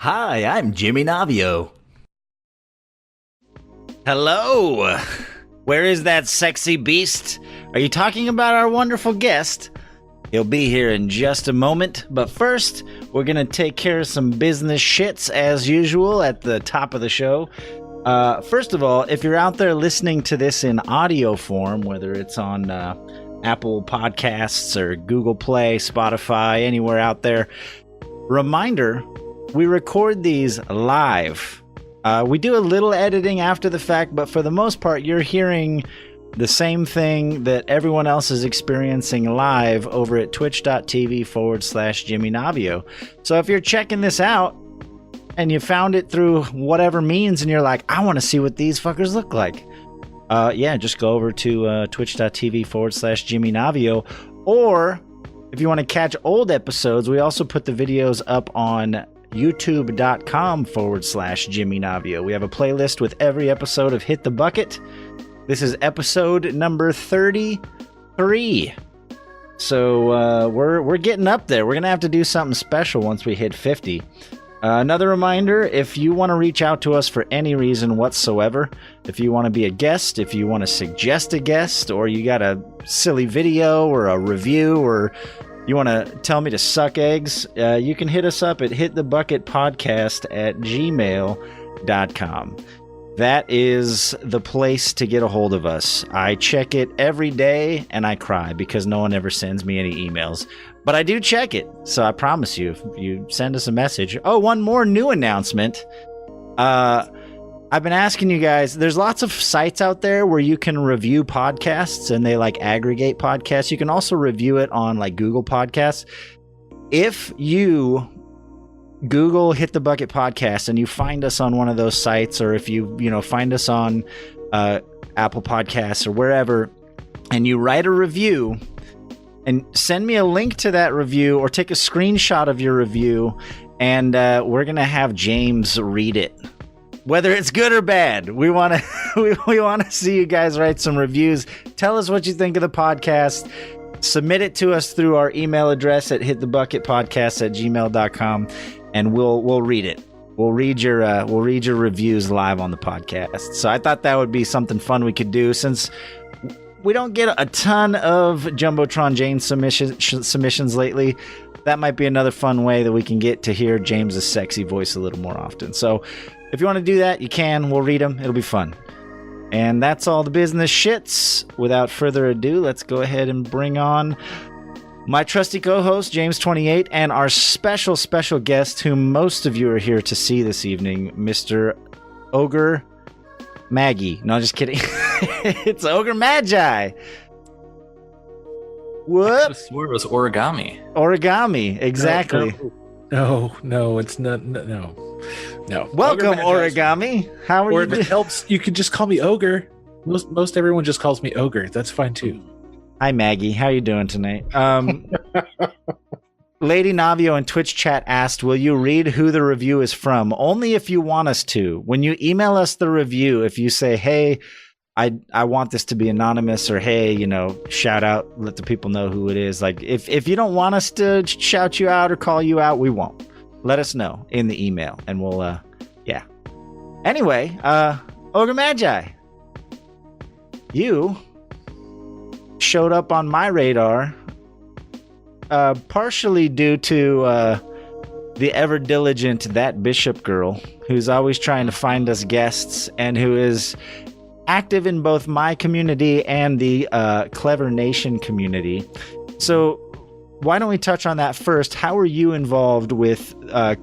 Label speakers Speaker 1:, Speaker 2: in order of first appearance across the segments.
Speaker 1: Hi, I'm JimmyNavio. Hello! Where is that sexy beast? Are you talking about our wonderful guest? He'll be here in just a moment, but first, we're gonna take care of some business shits as usual at the top of the show. First of all, if you're out there listening to this in audio form, whether it's on Apple Podcasts or Google Play, Spotify, anywhere out there, reminder, we record these live. We do a little editing after the fact, but for the most part, you're hearing the same thing that everyone else is experiencing live over at twitch.tv/JimmyNavio. So if you're checking this out and you found it through whatever means and you're like, I want to see what these fuckers look like, just go over to twitch.tv/JimmyNavio. Or if you want to catch old episodes, we also put the videos up on youtube.com/JimmyNavio. We have a playlist with every episode of Hit the Bucket. This is episode number 33. So we're getting up there. We're going to have to do something special once we hit 50. Another reminder, if you want to reach out to us for any reason whatsoever, if you want to be a guest, if you want to suggest a guest, or you got a silly video or a review, or you want to tell me to suck eggs, you can hit us up at hitthebucketpodcast@gmail.com. That is the place to get a hold of us. I check it every day and I cry because no one ever sends me any emails. But I do check it, so I promise you, if you send us a message. Oh, one more new announcement. I've been asking you guys, there's lots of sites out there where you can review podcasts and they like aggregate podcasts. You can also review it on like Google Podcasts. If you Google Hit the Bucket Podcast and you find us on one of those sites, or if you find us on Apple Podcasts or wherever, and you write a review and send me a link to that review or take a screenshot of your review, and we're going to have James read it. Whether it's good or bad, we want to we want to see you guys write some reviews. Tell us what you think of the podcast. Submit it to us through our email address at hitthebucketpodcast@gmail.com, and we'll read it. We'll read your reviews live on the podcast. So I thought that would be something fun we could do, since we don't get a ton of Jumbotron James submissions lately. That might be another fun way that we can get to hear James's sexy voice a little more often. So if you want to do that, you can. We'll read them. It'll be fun. And that's all the business shits. Without further ado, let's go ahead and bring on my trusty co-host, James28, and our special guest, whom most of you are here to see this evening, Mr. Ogr3Magi. No, just kidding. It's Ogr3Magi. What?
Speaker 2: I swore it was origami.
Speaker 1: Origami, exactly.
Speaker 3: No, it's not. No.
Speaker 1: Welcome, Origami. How are you?
Speaker 3: Or if it helps, you could just call me Ogre. Most everyone just calls me Ogre. That's fine too.
Speaker 1: Hi, Maggie. How are you doing tonight? Lady Navio in Twitch chat asked, will you read who the review is from? Only if you want us to. When you email us the review, if you say, hey, I want this to be anonymous, or hey, shout out, let the people know who it is. Like, if you don't want us to shout you out or call you out, we won't. Let us know in the email, and we'll, yeah. Anyway, Ogr3Magi, you showed up on my radar, partially due to the ever diligent That Bishop girl, who's always trying to find us guests, and who is active in both my community and the Clever Nation community. So why don't we touch on that first? How are you involved with,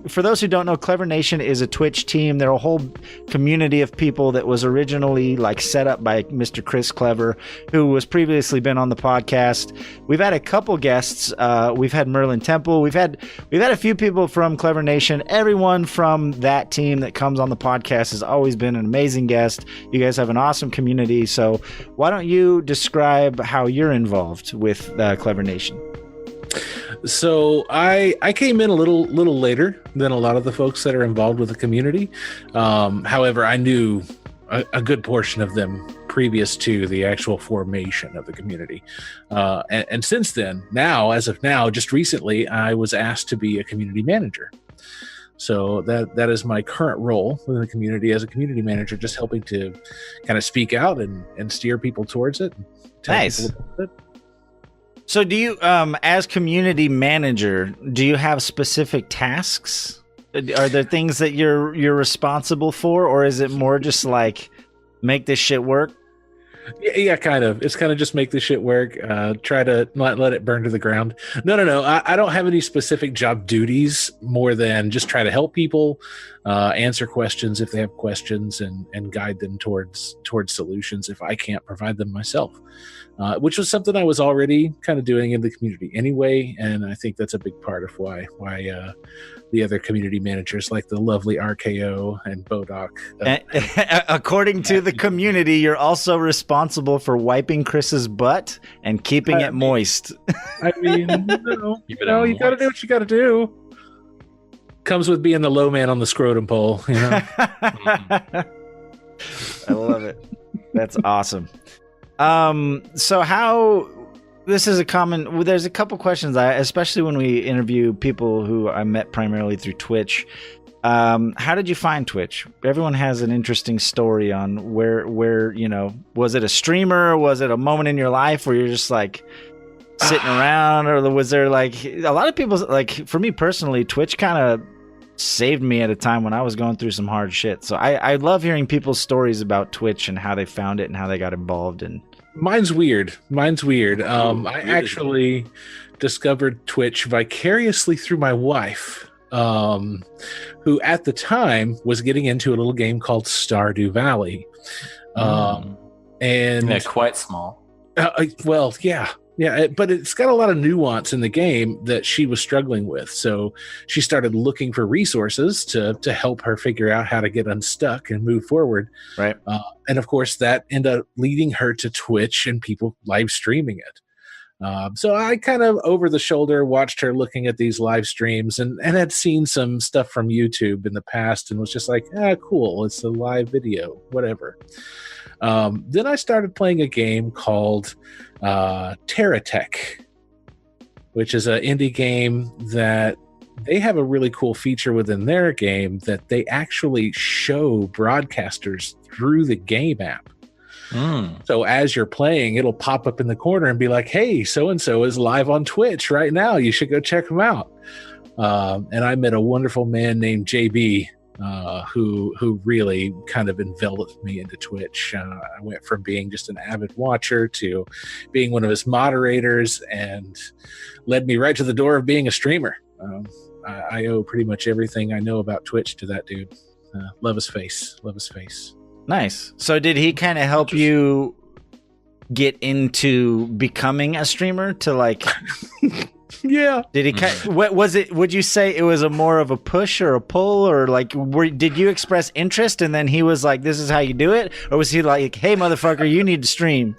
Speaker 1: for those who don't know, Clever Nation is a Twitch team. They're a whole community of people that was originally set up by Mr. Chris Clever, who was previously been on the podcast. We've had a couple guests. We've had Merlin Temple. We've had a few people from Clever Nation. Everyone from that team that comes on the podcast has always been an amazing guest. You guys have an awesome community. So why don't you describe how you're involved with Clever Nation?
Speaker 3: So I came in a little later than a lot of the folks that are involved with the community. However, I knew a good portion of them previous to the actual formation of the community. And since then, as of now, just recently, I was asked to be a community manager. So that is my current role within the community as a community manager, just helping to kind of speak out and steer people towards it.
Speaker 1: Nice.
Speaker 3: People about it.
Speaker 1: So do you, as community manager, do you have specific tasks? Are there things that you're responsible for, or is it more just like make this shit work?
Speaker 3: Yeah, kind of. It's kind of just make this shit work. Try to not let it burn to the ground. No. I don't have any specific job duties more than just try to help people, answer questions if they have questions, and guide them towards solutions if I can't provide them myself. Which was something I was already kind of doing in the community anyway, and I think that's a big part of why the other community managers like the lovely RKO and Bodok.
Speaker 1: According to the community, you're also responsible for wiping Chris's butt and keeping it moist.
Speaker 3: I mean, you got to do what you got to do. Comes with being the low man on the scrotum pole, you know.
Speaker 1: I love it. That's awesome. So how, this is a common, there's a couple questions, especially when we interview people who I met primarily through Twitch. How did you find Twitch? Everyone has an interesting story on where, you know, was it a streamer? Was it a moment in your life where you're just like sitting around, or was there like a lot of people, like for me personally, Twitch kind of saved me at a time when I was going through some hard shit. So I love hearing people's stories about Twitch and how they found it and how they got involved. And
Speaker 3: mine's weird. I actually discovered Twitch vicariously through my wife, who at the time was getting into a little game called Stardew Valley. And
Speaker 2: yeah, quite small.
Speaker 3: Well, yeah. Yeah, but it's got a lot of nuance in the game that she was struggling with. So she started looking for resources to help her figure out how to get unstuck and move forward.
Speaker 1: Right.
Speaker 3: And of course, that ended up leading her to Twitch and people live streaming it. So I kind of over the shoulder watched her looking at these live streams and had seen some stuff from YouTube in the past and was just like, cool, it's a live video, whatever. Then I started playing a game called Terratech, which is an indie game that they have a really cool feature within their game that they actually show broadcasters through the game app. So as you're playing, it'll pop up in the corner and be like, hey, so-and-so is live on Twitch right now. You should go check them out. And I met a wonderful man named JB, who really kind of enveloped me into Twitch. I went from being just an avid watcher to being one of his moderators and led me right to the door of being a streamer. I owe pretty much everything I know about Twitch to that dude. Love his face.
Speaker 1: Nice. So did he kind of help you get into becoming a streamer to like...
Speaker 3: Yeah.
Speaker 1: Did he? What was it? Would you say it was a more of a push or a pull, or like, did you express interest and then he was like, "This is how you do it," or was he like, "Hey, motherfucker, you need to stream"?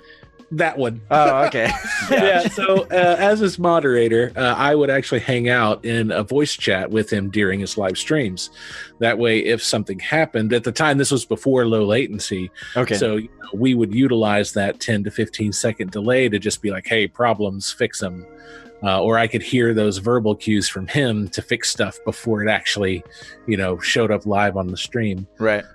Speaker 3: That one.
Speaker 1: Oh, okay.
Speaker 3: Yeah. So as his moderator, I would actually hang out in a voice chat with him during his live streams. That way, if something happened at the time, this was before low latency.
Speaker 1: Okay.
Speaker 3: So we would utilize that 10 to 15 second delay to just be like, "Hey, problems, fix them." Or I could hear those verbal cues from him to fix stuff before it actually, showed up live on the stream.
Speaker 1: Right.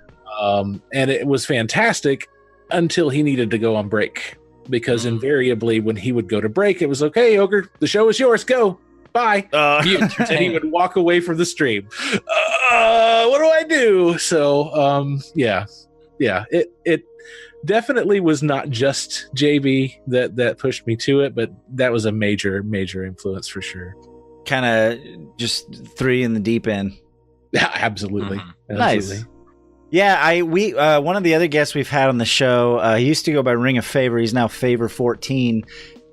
Speaker 3: And it was fantastic until he needed to go on break, because invariably when he would go to break, it was okay, Ogre, the show is yours. Go. Bye. And he would walk away from the stream. What do I do? So, yeah. It definitely was not just JB that pushed me to it, but that was a major influence for sure.
Speaker 1: Kind of just three in the deep end.
Speaker 3: Yeah, absolutely.
Speaker 1: Nice. Yeah, we one of the other guests we've had on the show, he used to go by Ring of Favor. He's now Favor 14.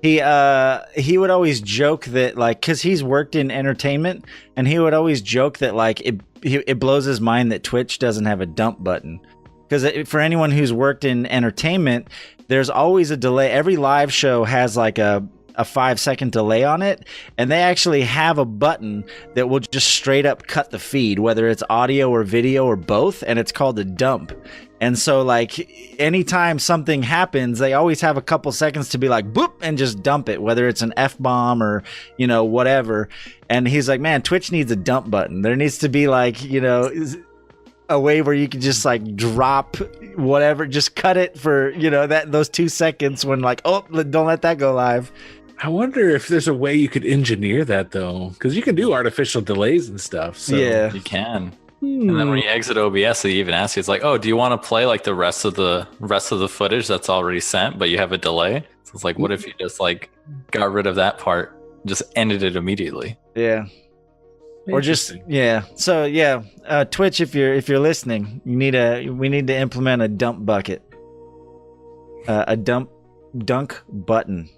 Speaker 1: He would always joke that, like, because he's worked in entertainment, and he would always joke that, like, it blows his mind that Twitch doesn't have a dump button. Because for anyone who's worked in entertainment, there's always a delay. Every live show has like a a 5-second delay on it, and they actually have a button that will just straight up cut the feed, whether it's audio or video or both, and it's called a dump. And so, like, anytime something happens, they always have a couple seconds to be like, boop, and just dump it, whether it's an F-bomb or, you know, whatever. And he's like, man, Twitch needs a dump button. There needs to be, like, you know, a way where you can just, like, drop whatever, just cut it for, you know, those 2 seconds when, like, oh, don't let that go live.
Speaker 3: I wonder if there's a way you could engineer that, though, because you can do artificial delays and stuff. So.
Speaker 1: Yeah.
Speaker 2: You can. And then when you exit OBS, they even ask you, it's like, oh, do you want to play like the rest of the footage that's already sent, but you have a delay? So it's like, what if you just like got rid of that part, just ended it immediately?
Speaker 1: Yeah. Or just, yeah. So yeah, Twitch, if you're listening, we need to implement a dump bucket, a dunk button.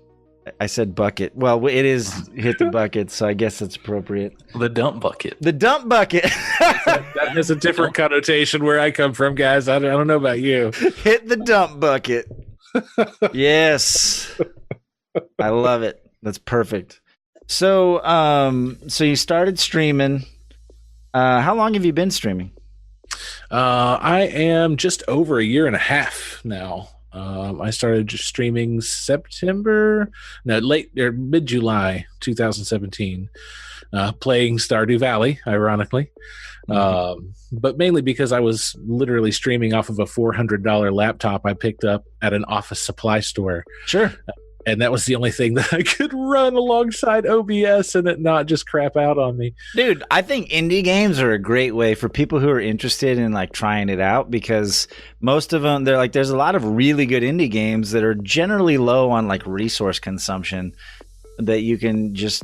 Speaker 1: I said bucket. Well, it is hit the bucket, so I guess it's appropriate.
Speaker 2: The dump bucket.
Speaker 1: The dump bucket.
Speaker 3: That has a different connotation where I come from, guys. I don't know about you.
Speaker 1: Hit the dump bucket. Yes. I love it. That's perfect. So, so you started streaming. How long have you been streaming?
Speaker 3: I am just over a year and a half now. I started just streaming mid-July 2017, playing Stardew Valley, ironically, but mainly because I was literally streaming off of a $400 laptop I picked up at an office supply store.
Speaker 1: Sure.
Speaker 3: And that was the only thing that I could run alongside OBS and it not just crap out on me.
Speaker 1: Dude, I think indie games are a great way for people who are interested in like trying it out, because most of them, they're like, there's a lot of really good indie games that are generally low on like resource consumption that you can just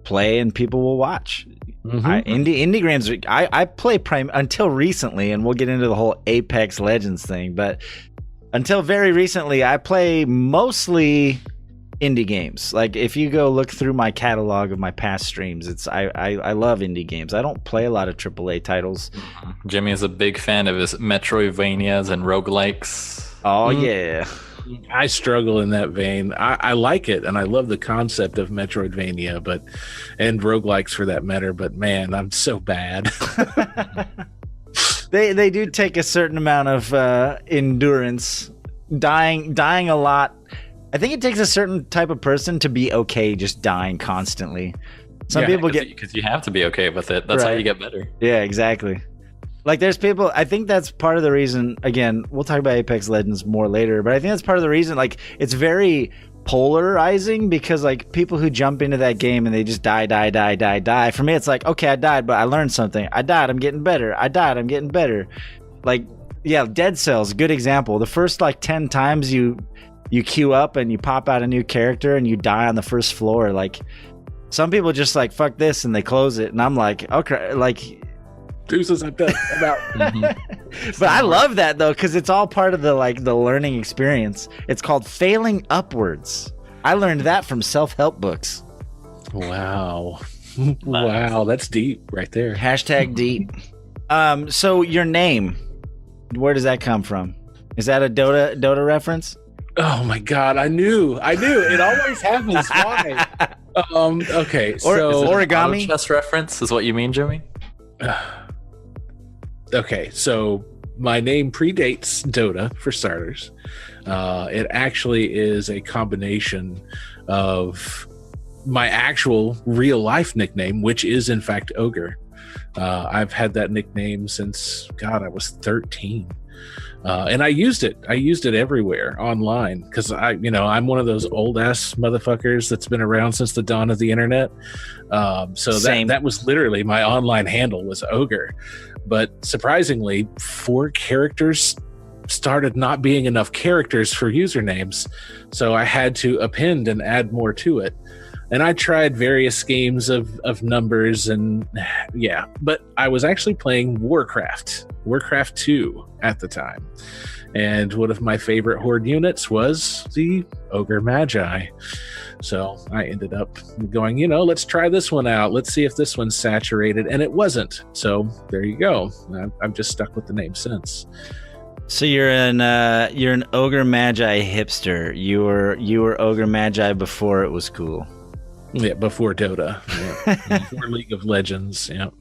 Speaker 1: play and people will watch. Indie games, I play until recently, and we'll get into the whole Apex Legends thing, but until very recently, I play mostly indie games. Like if you go look through my catalog of my past streams, I love indie games. I don't play a lot of AAA titles.
Speaker 2: Jimmy is a big fan of his Metroidvanias and roguelikes.
Speaker 1: Oh yeah.
Speaker 3: I struggle in that vein. I like it, and I love the concept of Metroidvania, and roguelikes for that matter. But man, I'm so bad.
Speaker 1: They do take a certain amount of endurance, dying a lot. I think it takes a certain type of person to be okay just dying constantly. Some people get,
Speaker 2: because you have to be okay with it. That's how you get better.
Speaker 1: Yeah, exactly. Like there's people, I think that's part of the reason, again, we'll talk about Apex Legends more later, but I think that's part of the reason, like it's very polarizing, because like people who jump into that game and they just die. For me, it's like, okay, I died, but I learned something. I died, I'm getting better. I died, I'm getting better. Like, yeah, Dead Cells, good example. The first like 10 times you queue up and you pop out a new character and you die on the first floor, like some people just like, fuck this, and they close it. And I'm like, okay, like
Speaker 3: deuces, I'm done. I'm out.
Speaker 1: But I love that though, because it's all part of the learning experience. It's called failing upwards. I learned that from self-help books.
Speaker 3: Wow. Wow, that's deep right there.
Speaker 1: # deep. So your name, where does that come from? Is that a Dota reference?
Speaker 3: Oh my god, I knew. It always happens. Why? Okay, so
Speaker 1: origami
Speaker 2: chess reference is what you mean, Jimmy?
Speaker 3: Okay, so my name predates Dota, for starters. It actually is a combination of my actual real-life nickname, which is, in fact, Ogre. I've had that nickname since, God, I was 13. And I used it. I used it everywhere online because I'm one of those old-ass motherfuckers that's been around since the dawn of the internet. So that was literally my online handle was Ogre. But surprisingly, 4 characters started not being enough characters for usernames. So I had to append and add more to it. And I tried various schemes of numbers and yeah, but I was actually playing Warcraft 2 at the time. And one of my favorite horde units was the Ogr3Magi. So I ended up going, let's try this one out. Let's see if this one's saturated. And it wasn't. So there you go. I've just stuck with the name since.
Speaker 1: So you're an Ogr3Magi hipster. You were Ogr3Magi before it was cool.
Speaker 3: Yeah, before Dota. Yeah. Before League of Legends. Yeah.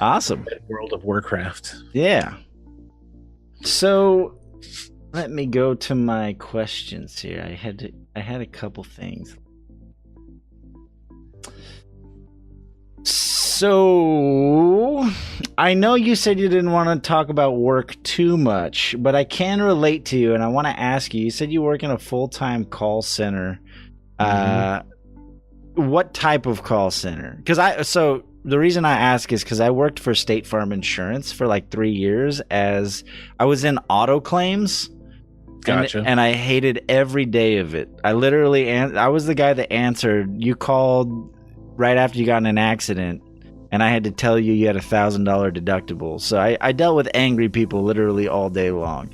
Speaker 1: Awesome.
Speaker 3: World of Warcraft.
Speaker 1: Yeah. So let me go to my questions here. I had a couple things. So I know you said you didn't want to talk about work too much, but I can relate to you, and I want to ask you. You said you work in a full-time call center. What type of call center? So the reason I ask is because I worked for State Farm Insurance for like 3 years as I was in auto claims.
Speaker 3: Gotcha.
Speaker 1: And I hated every day of it. I was the guy that answered. You called right after you got in an accident, and I had to tell you had $1,000 deductible. So I dealt with angry people literally all day long.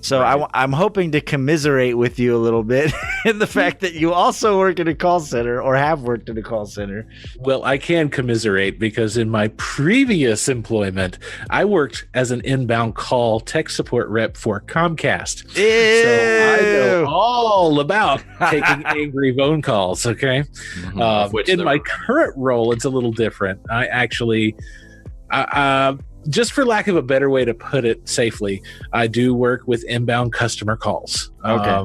Speaker 1: So right. I'm hoping to commiserate with you a little bit in the fact that you also work in a call center or have worked in a call center.
Speaker 3: Well, I can commiserate because in my previous employment, I worked as an inbound call tech support rep for Comcast.
Speaker 1: Ew.
Speaker 3: So I know all about taking angry phone calls, okay? Mm-hmm. In my current role, it's a little different. I actually... just for lack of a better way to put it safely, I do work with inbound customer calls.
Speaker 1: Okay.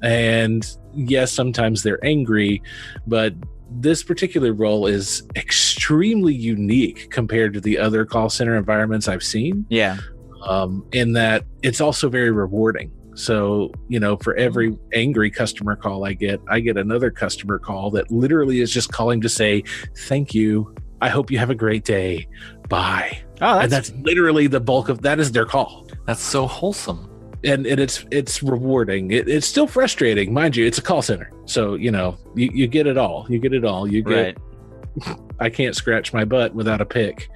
Speaker 3: And yes, sometimes they're angry, but this particular role is extremely unique compared to the other call center environments I've seen.
Speaker 1: Yeah.
Speaker 3: In that it's also very rewarding. So, for every angry customer call I get another customer call that literally is just calling to say, thank you. I hope you have a great day. Bye.
Speaker 1: Oh,
Speaker 3: and that's literally the bulk of that is their call.
Speaker 2: That's so wholesome.
Speaker 3: And it's rewarding. It's still frustrating, mind you. It's a call center, so you get it all. You get it all. You get. Right. I can't scratch my butt without a pick.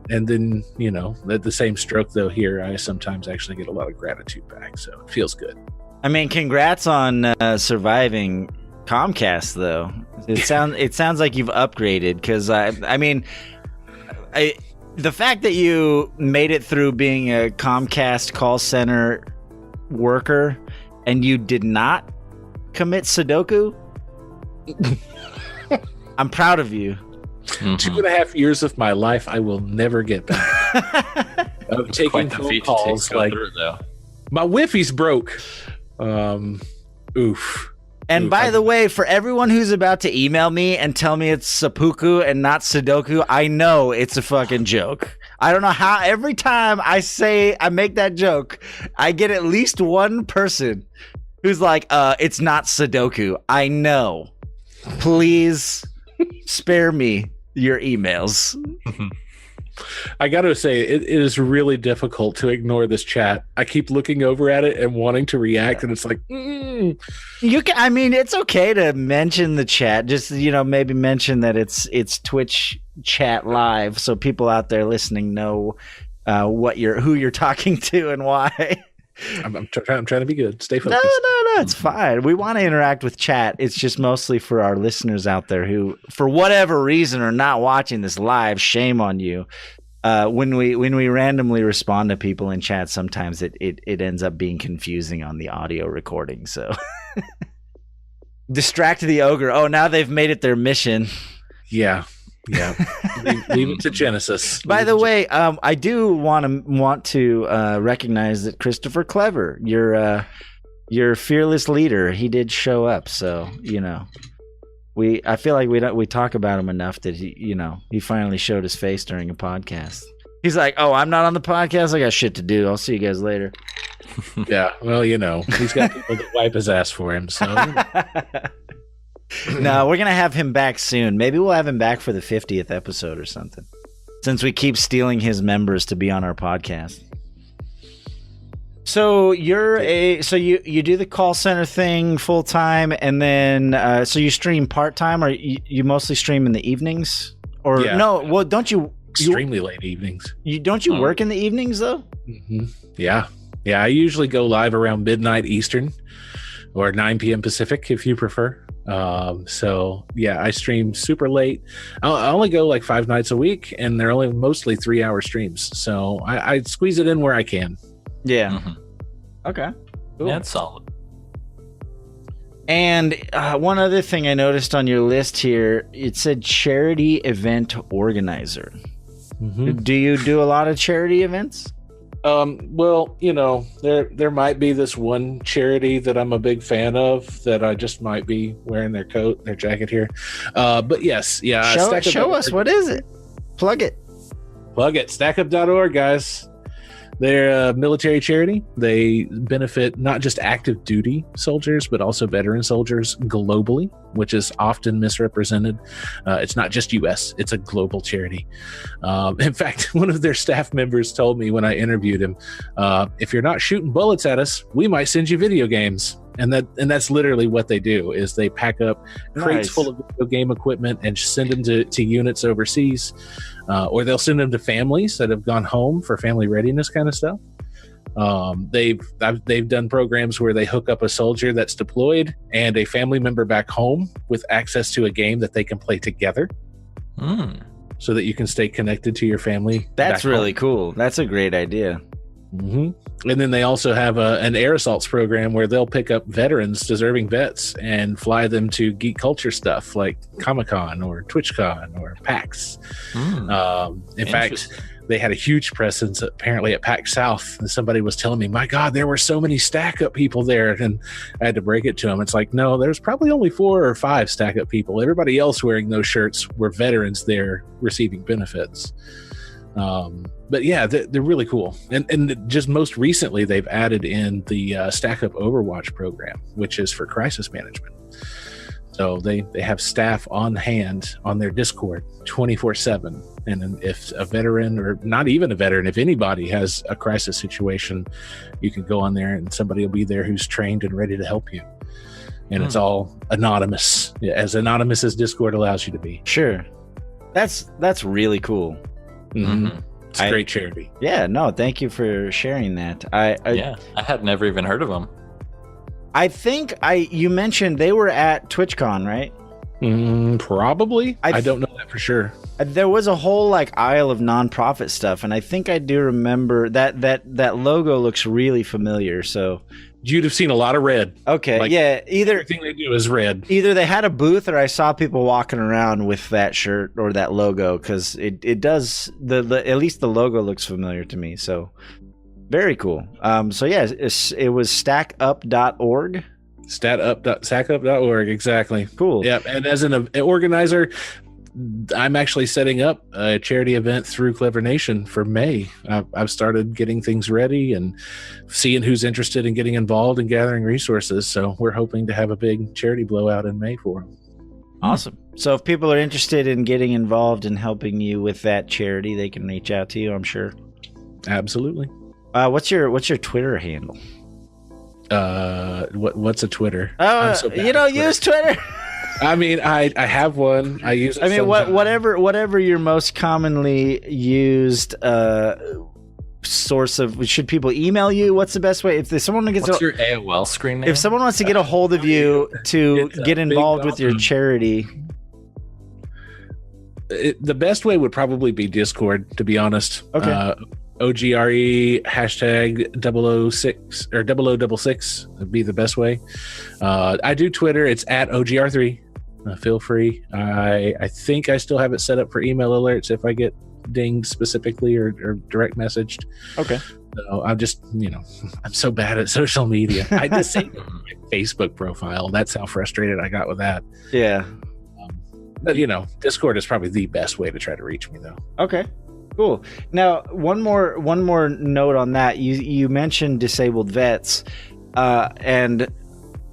Speaker 3: and then at the same stroke though, here I sometimes actually get a lot of gratitude back, so it feels good.
Speaker 1: I mean, congrats on surviving Comcast though. It sounds like you've upgraded because the fact that you made it through being a Comcast call center worker and you did not commit Sudoku, I'm proud of you.
Speaker 3: Mm-hmm. 2.5 years of my life I will never get back. Of taking phone calls like my Wi-Fi's broke. Oof.
Speaker 1: And by the way, for everyone who's about to email me and tell me it's seppuku and not Sudoku, I know it's a fucking joke. I don't know how every time I make that joke, I get at least one person who's like, it's not Sudoku. I know. Please spare me your emails.
Speaker 3: I got to say, it is really difficult to ignore this chat. I keep looking over at it and wanting to react, and it's like,
Speaker 1: You can. I mean, it's okay to mention the chat. Just maybe mention that it's Twitch chat live, so people out there listening know who you're talking to and why.
Speaker 3: I'm trying to be good. Stay focused.
Speaker 1: No, it's fine. We want to interact with chat. It's just mostly for our listeners out there who, for whatever reason, are not watching this live. Shame on you. When we randomly respond to people in chat, sometimes it ends up being confusing on the audio recording. So distract the ogre. Oh, now they've made it their mission.
Speaker 3: Yeah. Leave it to Genesis.
Speaker 1: By the way, I do want to recognize that Christopher Clever, your fearless leader, he did show up. So I feel like we talk about him enough that he finally showed his face during a podcast. He's like, "Oh, I'm not on the podcast. I got shit to do. I'll see you guys later."
Speaker 3: Yeah, well, he's got people that wipe his ass for him. So.
Speaker 1: No, we're gonna have him back soon. Maybe we'll have him back for the 50th episode or something. Since we keep stealing his members to be on our podcast. So you do the call center thing full time, and then so you stream part time, or you mostly stream in the evenings, or no? Well, don't you?
Speaker 3: Extremely late evenings.
Speaker 1: Don't you work in the evenings though?
Speaker 3: Mm-hmm. Yeah. I usually go live around midnight Eastern, or 9 p.m. Pacific, if you prefer. So yeah, I stream super late. I only go like 5 nights a week, and they're only mostly 3-hour streams. So I squeeze it in where I can.
Speaker 1: Yeah.
Speaker 2: Mhm.
Speaker 1: Okay. Cool.
Speaker 2: Yeah, it's solid.
Speaker 1: And one other thing I noticed on your list here, it said charity event organizer.
Speaker 3: Mhm.
Speaker 1: Do you do a lot of charity events?
Speaker 3: Well, there might be this one charity that I'm a big fan of that I just might be wearing their jacket here. But yes, yeah.
Speaker 1: Show us, what is it? Plug it.
Speaker 3: Plug it. Stackup.org, guys. They're a military charity. They benefit not just active duty soldiers, but also veteran soldiers globally, which is often misrepresented. It's not just U.S., it's a global charity. In fact, one of their staff members told me when I interviewed him, if you're not shooting bullets at us, we might send you video games. And that's literally what they do, is they pack up crates full of video game equipment and send them to units overseas, or they'll send them to families that have gone home for family readiness kind of stuff. They've done programs where they hook up a soldier that's deployed and a family member back home with access to a game that they can play together, so that you can stay connected to your family.
Speaker 1: That's really cool. That's a great idea.
Speaker 3: Mm-hmm. And then they also have an air assaults program where they'll pick up veterans, deserving vets, and fly them to geek culture stuff like Comic-Con or TwitchCon or PAX. In fact, they had a huge presence apparently at PAX South, and somebody was telling me, my God, there were so many Stack Up people there, and I had to break it to them. It's like, no, there's probably only 4 or 5 Stack Up people. Everybody else wearing those shirts were veterans there receiving benefits. But yeah, they're really cool. And just most recently, they've added in the Stack Up Overwatch program, which is for crisis management. So they have staff on hand on their Discord 24/7. And if a veteran, or not even a veteran, if anybody has a crisis situation, you can go on there and somebody will be there who's trained and ready to help you. And it's all anonymous, as anonymous as Discord allows you to be.
Speaker 1: Sure. That's really cool.
Speaker 3: It's a great charity.
Speaker 1: Yeah, no, thank you for sharing that. I
Speaker 2: had never even heard of them.
Speaker 1: I think you mentioned they were at TwitchCon, right?
Speaker 3: Probably. I don't know that for sure.
Speaker 1: There was a whole aisle of nonprofit stuff, and I think I do remember that logo looks really familiar. So
Speaker 3: you'd have seen a lot of red.
Speaker 1: Okay, yeah.
Speaker 3: Everything they do is red.
Speaker 1: Either they had a booth, or I saw people walking around with that shirt or that logo, because it does at least the logo looks familiar to me. So very cool. So yeah, it was stackup.org. Stackup.org,
Speaker 3: exactly.
Speaker 1: Cool.
Speaker 3: Yeah, and as an organizer, I'm actually setting up a charity event through Clever Nation for May. I've started getting things ready and seeing who's interested in getting involved and gathering resources. So we're hoping to have a big charity blowout in May for them.
Speaker 1: Awesome. So if people are interested in getting involved and helping you with that charity, they can reach out to you, I'm sure.
Speaker 3: Absolutely.
Speaker 1: What's your Twitter handle?
Speaker 3: What's a Twitter?
Speaker 1: You don't use Twitter.
Speaker 3: I mean, I have one. I use it.
Speaker 1: I mean, whatever your most commonly used source of. Should people email you? What's the best way? If someone gets
Speaker 2: your AOL screen name?
Speaker 1: If someone wants to get a hold of you to get involved with your charity,
Speaker 3: the best way would probably be Discord. To be honest,
Speaker 1: okay.
Speaker 3: OGRE #006 or 0066 would be the best way. I do Twitter. It's at OGR3. Feel free. I think I still have it set up for email alerts if I get dinged specifically or direct messaged.
Speaker 1: Okay.
Speaker 3: So I'm just, I'm so bad at social media. I just say my Facebook profile. That's how frustrated I got with that.
Speaker 1: Yeah.
Speaker 3: But Discord is probably the best way to try to reach me, though.
Speaker 1: Okay. Cool. Now, one more note on that. You mentioned disabled vets, and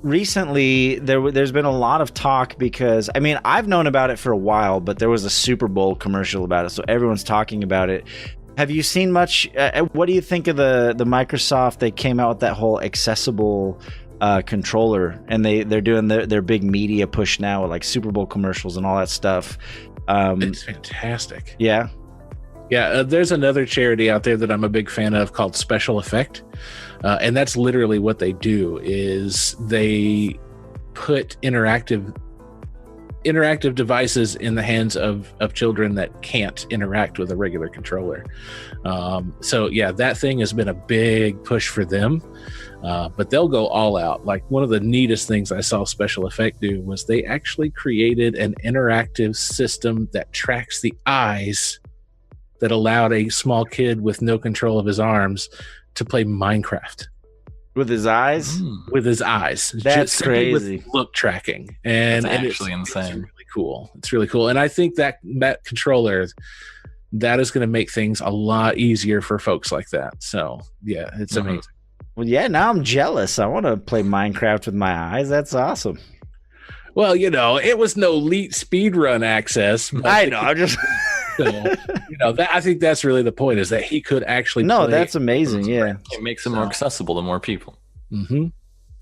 Speaker 1: recently there's been a lot of talk, because I've known about it for a while, but there was a Super Bowl commercial about it, so everyone's talking about it. Have you seen much? What do you think of the Microsoft? They came out with that whole accessible controller, and they're doing their big media push now with Super Bowl commercials and all that stuff.
Speaker 3: It's fantastic.
Speaker 1: Yeah.
Speaker 3: Yeah, there's another charity out there that I'm a big fan of called Special Effect, and that's literally what they do. Is they put interactive interactive devices in the hands of children that can't interact with a regular controller. So yeah, that thing has been a big push for them. But they'll go all out. Like one of the neatest things I saw Special Effect do was they actually created an interactive system that tracks the eyes that allowed a small kid with no control of his arms to play Minecraft.
Speaker 1: With his eyes?
Speaker 3: With his eyes.
Speaker 1: That's crazy.
Speaker 3: With look tracking. And
Speaker 2: That's actually
Speaker 3: it's
Speaker 2: insane.
Speaker 3: really cool. It's really cool. And I think that controller, that is going to make things a lot easier for folks like that. So yeah, it's amazing.
Speaker 1: Well, yeah, now I'm jealous. I want to play Minecraft with my eyes. That's awesome.
Speaker 3: Well, it was no elite speedrun access.
Speaker 1: I know. I'm just...
Speaker 3: So, I think that's really the point, is that he could actually play.
Speaker 1: That's amazing. Yeah.
Speaker 2: It makes it more accessible to more people.
Speaker 3: Mm-hmm.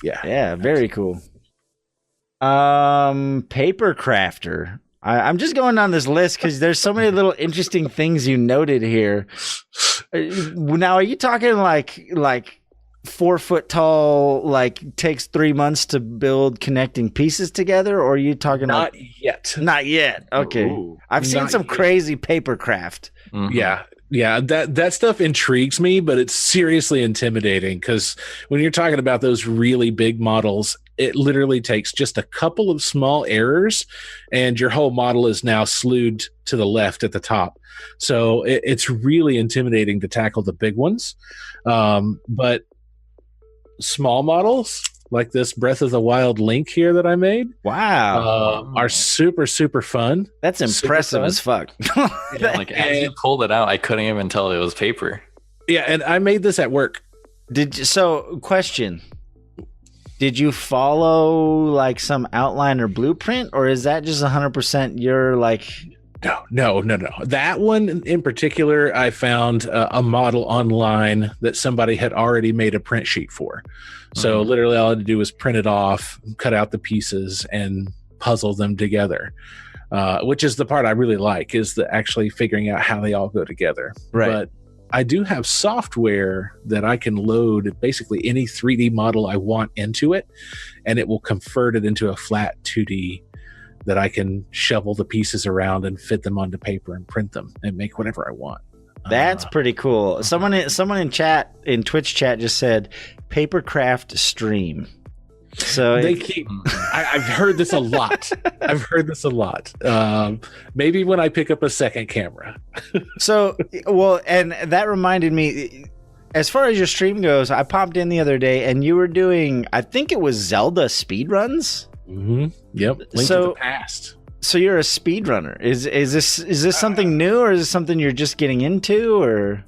Speaker 1: Yeah, very cool. Paper crafter. I'm just going down this list because there's so many little interesting things you noted here. Now, are you talking like 4 foot tall, like takes 3 months to build connecting pieces together, or are you talking
Speaker 3: not yet?
Speaker 1: Not yet. Okay.
Speaker 3: Ooh,
Speaker 1: I've seen some crazy paper craft.
Speaker 2: Mm-hmm.
Speaker 3: Yeah, that stuff intrigues me, but it's seriously intimidating because when you're talking about those really big models, it literally takes just a couple of small errors and your whole model is now slewed to the left at the top. So it's really intimidating to tackle the big ones. But small models like this Breath of the Wild Link here that I made, are super, super fun.
Speaker 1: That's impressive as fuck.
Speaker 2: Like as you pulled it out, I couldn't even tell it was paper.
Speaker 3: Yeah, and I made this at work.
Speaker 1: Question. Did you follow like some outline or blueprint, or is that just 100% your like...
Speaker 3: No. That one in particular, I found a model online that somebody had already made a print sheet for. So literally all I had to do was print it off, cut out the pieces, and puzzle them together, which is the part I really like, is the actually figuring out how they all go together.
Speaker 1: Right.
Speaker 3: But I do have software that I can load basically any 3D model I want into it, and it will convert it into a flat 2D that I can shovel the pieces around and fit them onto paper and print them and make whatever I want.
Speaker 1: That's pretty cool. Someone in Twitch chat just said Papercraft stream. So
Speaker 3: they keep. I've heard this a lot. Maybe when I pick up a second camera.
Speaker 1: And that reminded me. As far as your stream goes, I popped in the other day and you were doing, I think it was Zelda speedruns.
Speaker 3: Mm-hmm. Yep. Link to the Past.
Speaker 1: So you're a speedrunner. Is this something new, or is this something you're just getting into, or?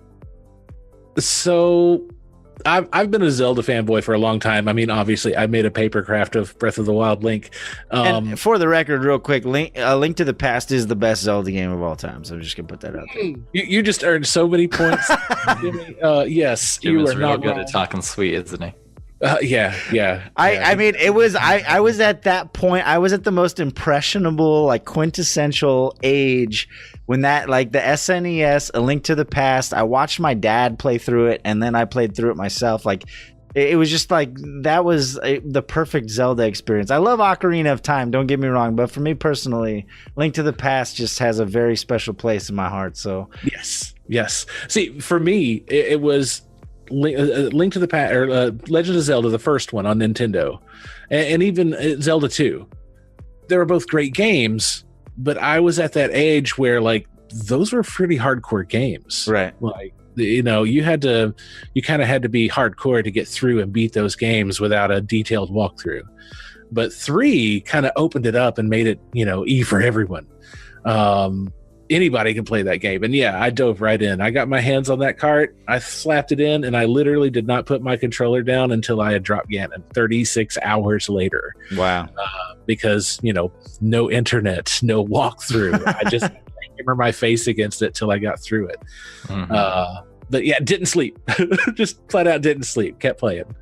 Speaker 3: So I've been a Zelda fanboy for a long time. I mean, obviously, I made a papercraft of Breath of the Wild Link.
Speaker 1: And for the record, real quick, Link to the Past is the best Zelda game of all time. So I'm just gonna put that out there.
Speaker 3: You just earned so many points. Yes,
Speaker 2: Jim
Speaker 3: you
Speaker 2: is
Speaker 3: are
Speaker 2: real
Speaker 3: not
Speaker 2: good
Speaker 3: wrong.
Speaker 2: at talking sweet, isn't he?
Speaker 3: Yeah.
Speaker 1: I mean, it was I was at that point. I was at the most impressionable, like quintessential age when that, like the SNES, A Link to the Past. I watched my dad play through it, and then I played through it myself. Like it was just like that was the perfect Zelda experience. I love Ocarina of Time. Don't get me wrong, but for me personally, Link to the Past just has a very special place in my heart. So
Speaker 3: yes. See, for me, it was Link to the Past, or Legend of Zelda, the first one on Nintendo, and even Zelda 2. They were both great games, but I was at that age where like those were pretty hardcore games,
Speaker 1: right?
Speaker 3: Like you kind of had to be hardcore to get through and beat those games without a detailed walkthrough. But 3 kind of opened it up and made it E for everyone. Anybody can play that game. And yeah, I dove right in. I got my hands on that cart. I slapped it in, and I literally did not put my controller down until I had dropped Ganon 36 hours later.
Speaker 1: Wow.
Speaker 3: Because, no internet, no walkthrough. I just hammer my face against it till I got through it. Mm-hmm. But yeah, didn't sleep. Just flat out didn't sleep. Kept playing.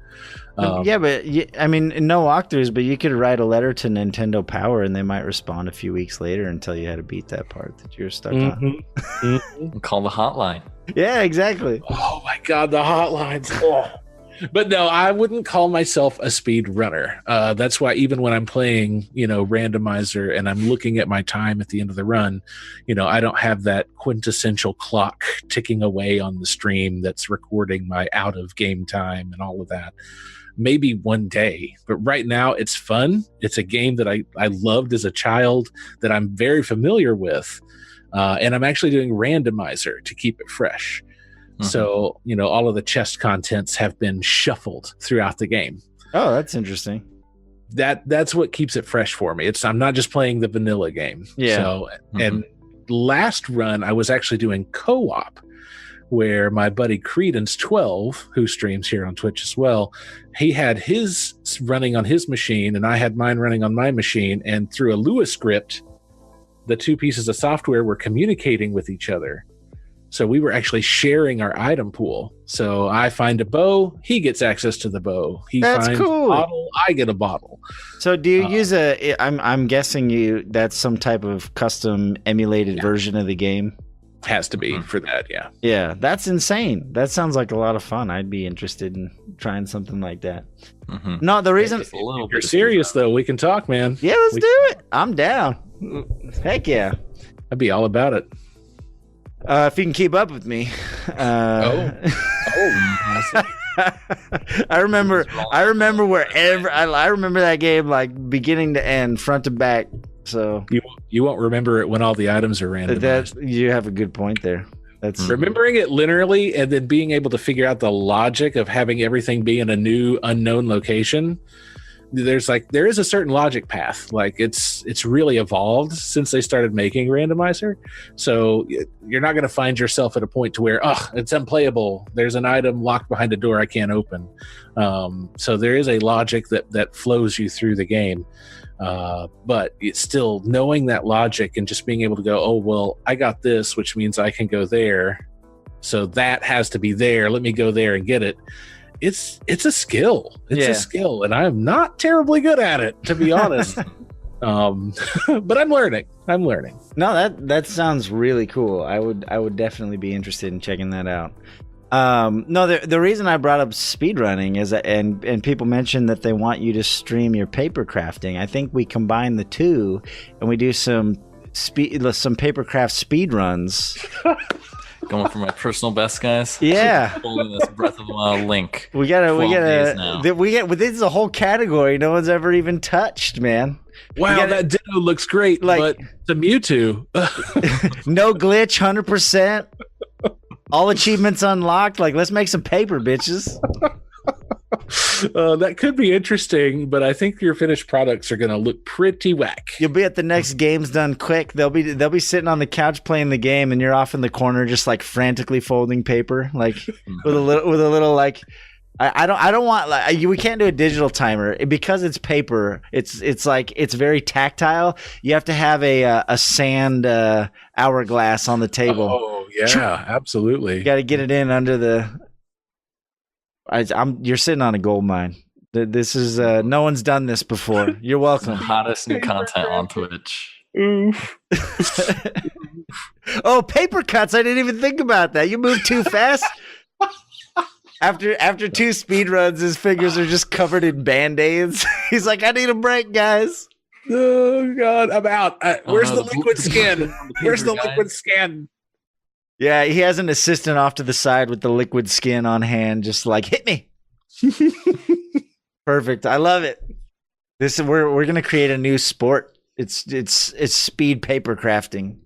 Speaker 1: But I mean, no walkthroughs, but you could write a letter to Nintendo Power and they might respond a few weeks later and tell you how to beat that part that you're stuck on.
Speaker 2: Call the hotline.
Speaker 1: Yeah, exactly.
Speaker 3: Oh my God, the hotlines. But no, I wouldn't call myself a speed runner. That's why even when I'm playing, randomizer and I'm looking at my time at the end of the run, I don't have that quintessential clock ticking away on the stream that's recording my out of game time and all of that. Maybe one day, but right now it's fun. It's a game that I loved as a child that I'm very familiar with. And I'm actually doing randomizer to keep it fresh. So, all of the chest contents have been shuffled throughout the game.
Speaker 1: Oh, that's interesting.
Speaker 3: That's what keeps it fresh for me. I'm not just playing the vanilla game.
Speaker 1: Yeah.
Speaker 3: So, and last run I was actually doing co-op, where my buddy Credence12, who streams here on Twitch as well, he had his running on his machine and I had mine running on my machine, and through a Lua script, the two pieces of software were communicating with each other. So we were actually sharing our item pool. So I find a bow, he gets access to the bow. He
Speaker 1: That's
Speaker 3: finds
Speaker 1: cool.
Speaker 3: a bottle, I get a bottle.
Speaker 1: So do you use I'm guessing that's some type of custom emulated version of the game?
Speaker 3: Has to be for that, yeah.
Speaker 1: Yeah, that's insane. That sounds like a lot of fun. I'd be interested in trying something like that. No, the reason...
Speaker 3: If you're serious, though, we can talk, man.
Speaker 1: Yeah, let's do it. I'm down. Heck yeah.
Speaker 3: I'd be all about it.
Speaker 1: If you can keep up with me. I remember wherever... I remember that game like beginning to end, front to back. So
Speaker 3: you won't remember it when all the items are randomized.
Speaker 1: You have a good point there. That's
Speaker 3: remembering it linearly and then being able to figure out the logic of having everything be in a new unknown location. There is a certain logic path. Like it's really evolved since they started making randomizer. So you're not going to find yourself at a point to where it's unplayable. There's an item locked behind a door I can't open. So there is a logic that flows you through the game. But it's still knowing that logic and just being able to go, oh, well, I got this, which means I can go there. So that has to be there. Let me go there and get it. It's a skill. It's a skill. And I'm not terribly good at it, to be honest. But I'm learning.
Speaker 1: No, that sounds really cool. I would definitely be interested in checking that out. No, the reason I brought up speedrunning is that, and people mentioned that they want you to stream your paper crafting. I think we combine the two and we do some papercraft speed runs.
Speaker 2: Going for my personal best, guys.
Speaker 1: Yeah.
Speaker 2: Holding this Breath of the Wild link.
Speaker 1: We get this is a whole category no one's ever even touched, man.
Speaker 3: Wow, that Ditto looks great, but the Mewtwo.
Speaker 1: No glitch, 100%. All achievements unlocked. Let's make some paper, bitches.
Speaker 3: That could be interesting, but I think your finished products are going to look pretty whack.
Speaker 1: You'll be at the next game's done quick. They'll be sitting on the couch playing the game, and you're off in the corner just frantically folding paper, with a little I don't want we can't do a digital timer because it's paper. It's very tactile. You have to have a sand hourglass on the table.
Speaker 3: Oh yeah, absolutely.
Speaker 1: You got to get it in under the. You're sitting on a gold mine. This is no one's done this before. You're welcome.
Speaker 2: Hottest new content on Twitch.
Speaker 1: Oh, paper cuts! I didn't even think about that. You moved too fast. After two speed runs, his fingers are just covered in Band-Aids. He's like, I need a break, guys.
Speaker 3: Oh, God, I'm out. Where's the liquid skin? Where's the liquid skin?
Speaker 1: Yeah, he has an assistant off to the side with the liquid skin on hand, just hit me. Perfect. I love it. We're gonna create a new sport. It's speed paper crafting.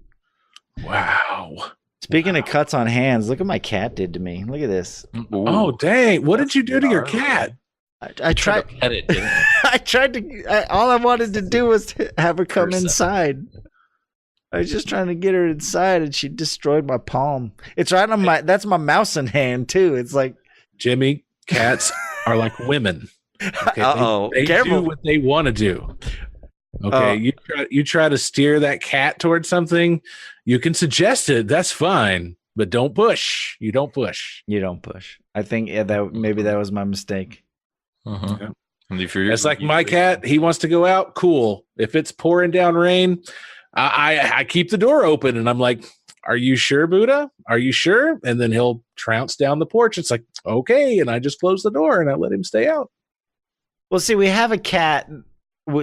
Speaker 3: Wow.
Speaker 1: Speaking of cuts on hands, look what my cat did to me. Look at this.
Speaker 2: Ooh.
Speaker 3: Oh, dang. What did you do to your cat?
Speaker 1: I tried
Speaker 2: to pet it, didn't you?
Speaker 1: I tried to. All I wanted to do was have her come inside. I was just trying to get her inside, and she destroyed my palm. It's right on that's my mouse in hand, too. It's like...
Speaker 3: Jimmy, cats are like women. Okay?
Speaker 1: Uh-oh.
Speaker 3: They
Speaker 1: Careful.
Speaker 3: do what they want to do. Okay, you try to steer that cat towards something, you can suggest it. That's fine, but don't push. You don't push.
Speaker 1: I think maybe that was my mistake.
Speaker 2: Yeah. And
Speaker 3: it's like my cat. He wants to go out. Cool. If it's pouring down rain, I keep the door open, and I'm like, are you sure, Buddha? Are you sure? And then he'll trounce down the porch. It's like, okay. And I just close the door and I let him stay out.
Speaker 1: Well, see, we have a cat,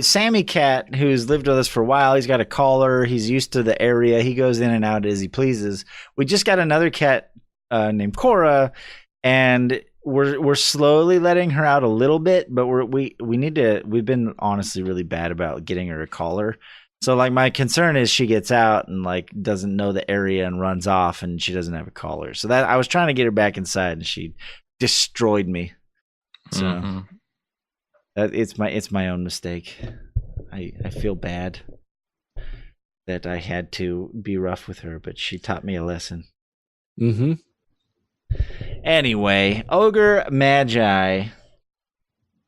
Speaker 1: Sammy Cat, who's lived with us for a while. He's got a collar. He's used to the area. He goes in and out as he pleases. We just got another cat named Cora, and we're slowly letting her out a little bit, but we need to. We've been honestly really bad about getting her a collar. So like my concern is she gets out and like doesn't know the area and runs off, and she doesn't have a collar. So that I was trying to get her back inside, and she destroyed me. So it's my own mistake. I feel bad that I had to be rough with her, but she taught me a lesson.
Speaker 3: Mm-hmm.
Speaker 1: Anyway, Ogr3Magi,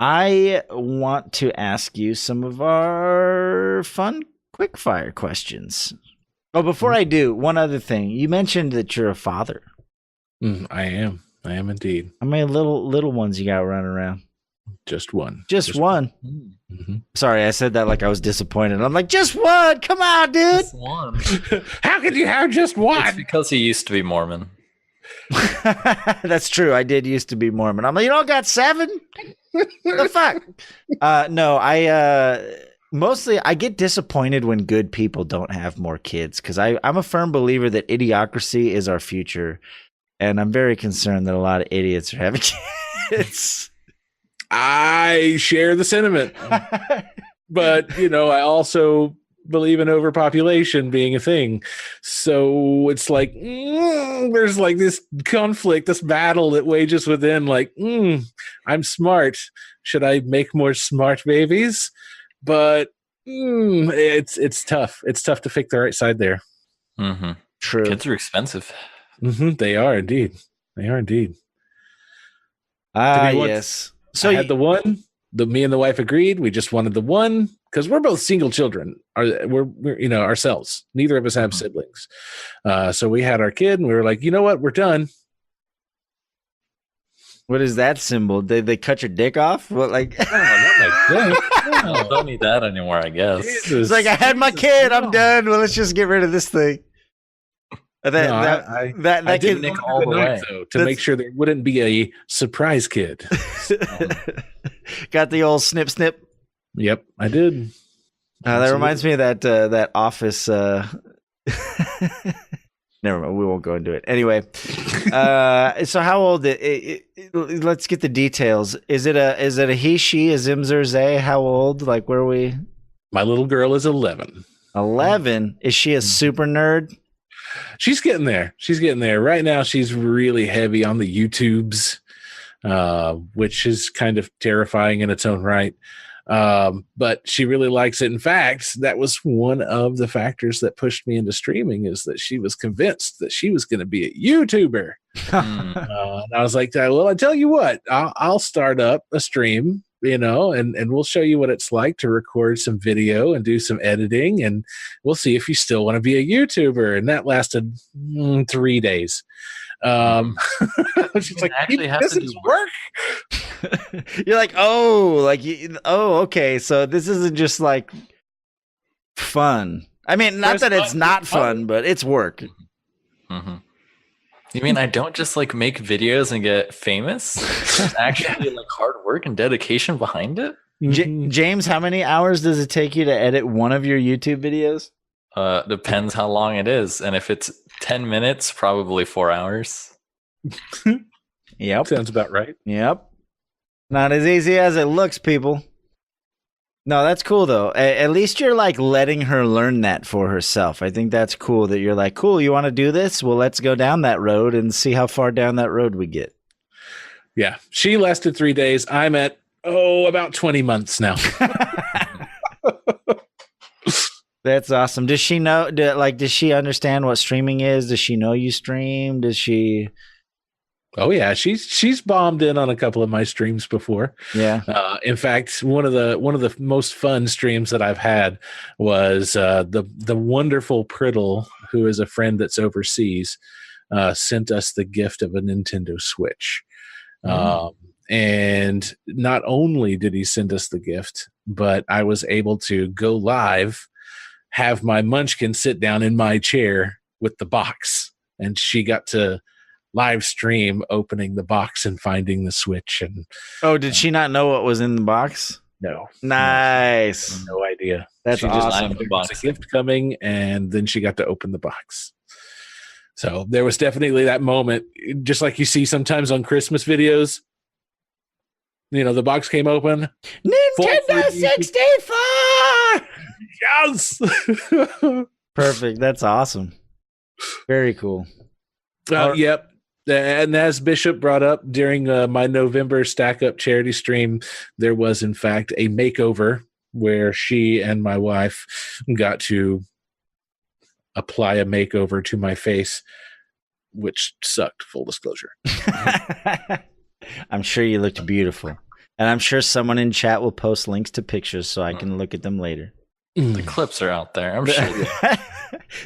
Speaker 1: I want to ask you some of our fun quickfire questions. Oh, before I do, one other thing. You mentioned that you're a father.
Speaker 3: I am indeed.
Speaker 1: How many little ones you got running around?
Speaker 3: Just one.
Speaker 1: Just one.
Speaker 3: Mm-hmm.
Speaker 1: Sorry, I said that like I was disappointed. I'm like, just one. Come on, dude.
Speaker 2: Just one.
Speaker 3: How could you have just one?
Speaker 2: It's because he used to be Mormon.
Speaker 1: That's true. I did used to be Mormon. I'm like, you don't got 7? The fuck? No, mostly I get disappointed when good people don't have more kids, because I'm a firm believer that idiocracy is our future, and I'm very concerned that a lot of idiots are having kids.
Speaker 3: I share the sentiment, but I also believe in overpopulation being a thing. So it's like there's like this conflict, this battle that wages within. Like, I'm smart. Should I make more smart babies? But it's tough. It's tough to pick the right side there.
Speaker 2: Mm-hmm.
Speaker 1: True.
Speaker 2: Kids are expensive.
Speaker 3: Mm-hmm. They are indeed.
Speaker 1: Yes.
Speaker 3: So I had the one. Me and the wife agreed. We just wanted the one because we're both single children. We're ourselves. Neither of us have siblings. So we had our kid, and we were like, you know what? We're done.
Speaker 1: What is that symbol? Did they cut your dick off? What, like?
Speaker 3: Oh, not like that.
Speaker 2: No, don't need that anymore, I guess.
Speaker 1: It's like, I had my kid. I'm done. Well, let's just get rid of this thing.
Speaker 3: I
Speaker 2: didn't nick all the way
Speaker 3: to make sure there wouldn't be a surprise kid.
Speaker 1: Got the old snip snip.
Speaker 3: Yep, I did.
Speaker 1: That reminds me of that Office. Never mind. We won't go into it. Anyway, so how old? Let's get the details. Is it a he, she, a zimzer, zay? How old? Like, where are we?
Speaker 3: My little girl is 11.
Speaker 1: 11? Is she a super nerd?
Speaker 3: She's getting there. Right now, she's really heavy on the YouTubes, which is kind of terrifying in its own right. But she really likes it. In fact, that was one of the factors that pushed me into streaming, is that she was convinced that she was going to be a YouTuber. And I was like, well, I tell you what, I'll start up a stream, and we'll show you what it's like to record some video and do some editing, and we'll see if you still want to be a YouTuber. And that lasted 3 days. She's like, this is work.
Speaker 1: You're like, okay. So this isn't just like fun. I mean, not that it's not fun, but it's work.
Speaker 2: Mm-hmm. You mean I don't just like make videos and get famous? There's actually like hard work and dedication behind it.
Speaker 1: James, how many hours does it take you to edit one of your YouTube videos?
Speaker 2: Depends how long it is, and if it's 10 minutes, probably 4 hours.
Speaker 1: Yep,
Speaker 3: sounds about right.
Speaker 1: Yep, not as easy as it looks, people. No, that's cool though. At least you're like letting her learn that for herself. I think that's cool that you're like, cool, you want to do this? Well, let's go down that road and see how far down that road we get.
Speaker 3: Yeah, she lasted 3 days. I'm at about 20 months now.
Speaker 1: That's awesome. Does she know? Does she understand what streaming is? Does she know you stream? Does she?
Speaker 3: Oh yeah, she's bombed in on a couple of my streams before.
Speaker 1: Yeah.
Speaker 3: In fact, one of the most fun streams that I've had was the wonderful Priddle, who is a friend that's overseas, sent us the gift of a Nintendo Switch. And not only did he send us the gift, but I was able to go live, have my munchkin sit down in my chair, with the box, and she got to live stream opening the box and finding the Switch. And
Speaker 1: did she not know what was in the box?
Speaker 3: no,
Speaker 1: Nice.
Speaker 3: no idea.
Speaker 1: That's
Speaker 3: She just
Speaker 1: awesome.
Speaker 3: knew there was a gift coming, and then she got to open the box. So there was definitely that moment, just like you see sometimes on Christmas videos. The box came open.
Speaker 1: Nintendo 64.
Speaker 3: Yes.
Speaker 1: Perfect. That's awesome. Very cool.
Speaker 3: Yep. And as Bishop brought up during my November Stack Up charity stream, there was in fact a makeover where she and my wife got to apply a makeover to my face, which sucked, full disclosure.
Speaker 1: I'm sure you looked beautiful. And I'm sure someone in chat will post links to pictures so I can look at them later.
Speaker 2: The clips are out there, I'm sure.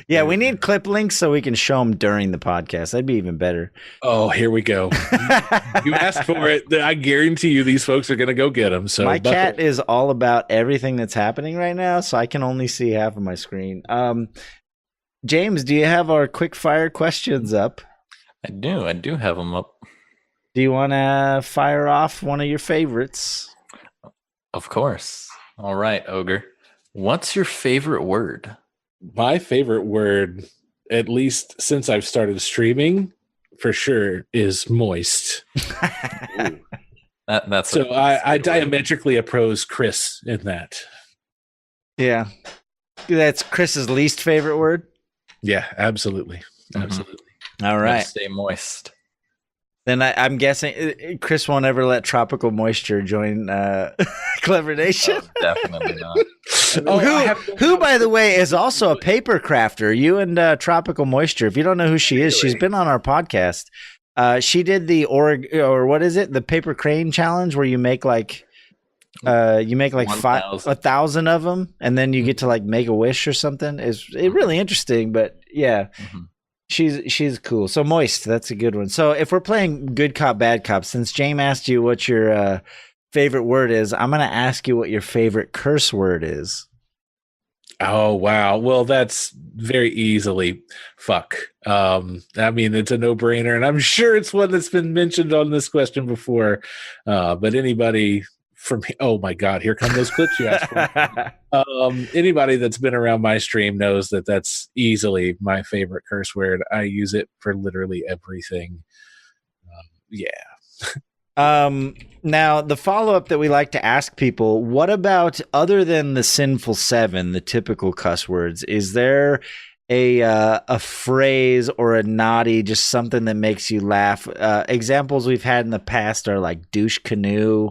Speaker 1: Yeah, we need clip links so we can show them during the podcast. That'd be even better.
Speaker 3: Oh, here we go. You asked for it. I guarantee you these folks are going to go get them. So
Speaker 1: my cat is all about everything that's happening right now, so I can only see half of my screen. James, do you have our quick fire questions up?
Speaker 2: I do have them up.
Speaker 1: Do you want to fire off one of your favorites?
Speaker 2: Of course. All right, Ogre. What's your favorite word?
Speaker 3: My favorite word, at least since I've started streaming, for sure, is moist.
Speaker 2: That's
Speaker 3: so I diametrically oppose Chris in that.
Speaker 1: Yeah. That's Chris's least favorite word?
Speaker 3: Yeah, absolutely.
Speaker 2: Mhm.
Speaker 3: Absolutely.
Speaker 1: All right.
Speaker 2: Stay moist.
Speaker 1: Then I'm guessing Chris won't ever let Tropical Moisture join Clever Nation.
Speaker 2: Oh, definitely not.
Speaker 1: Who, by the way, is also a paper crafter. You and Tropical Moisture. If you don't know who she is, she's been on our podcast. She did the the paper crane challenge where you make like 1,000 of them, and then you get to like make a wish or something. It's really interesting, but yeah. Mm-hmm. She's cool. So moist, that's a good one. So if we're playing good cop, bad cop, since James asked you what your favorite word is, I'm going to ask you what your favorite curse word is.
Speaker 3: Oh, wow. Well, that's very easily fuck. I mean, it's a no-brainer, and I'm sure it's one that's been mentioned on this question before. But anybody from oh my God, here come those clips you asked for. Anybody that's been around my stream knows that that's easily my favorite curse word. I use it for literally everything.
Speaker 1: Now the follow-up that we like to ask people, what about other than the sinful seven, the typical cuss words, is there a phrase or a naughty, just something that makes you laugh? Examples we've had in the past are like douche canoe,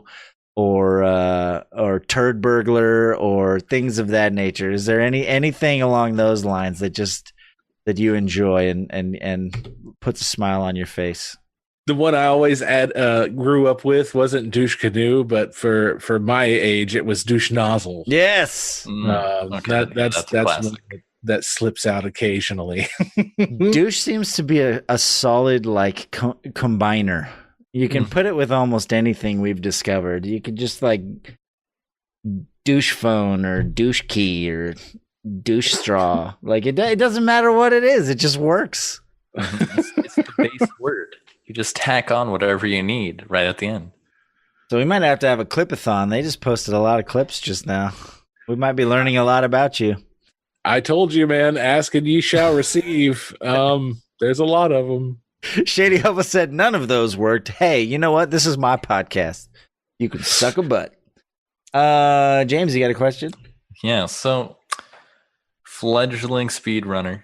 Speaker 1: or turd burglar, or things of that nature. Is there anything along those lines that you enjoy and puts a smile on your face?
Speaker 3: The one I always grew up with wasn't douche canoe, but for my age, it was douche nozzle.
Speaker 1: Yes,
Speaker 3: that's one that slips out occasionally.
Speaker 1: Douche seems to be a solid like combiner. You can put it with almost anything we've discovered. You could just like douche phone or douche key or douche straw. Like it doesn't matter what it is. It just works.
Speaker 2: It's the base word. You just tack on whatever you need right at the end.
Speaker 1: So we might have to have a clipathon. They just posted a lot of clips just now. We might be learning a lot about you.
Speaker 3: I told you, man. Ask and ye shall receive. There's a lot of them.
Speaker 1: Shady Hubba said none of those worked. Hey, you know what? This is my podcast. You can suck a butt. James, you got a question?
Speaker 2: Yeah, so fledgling speedrunner,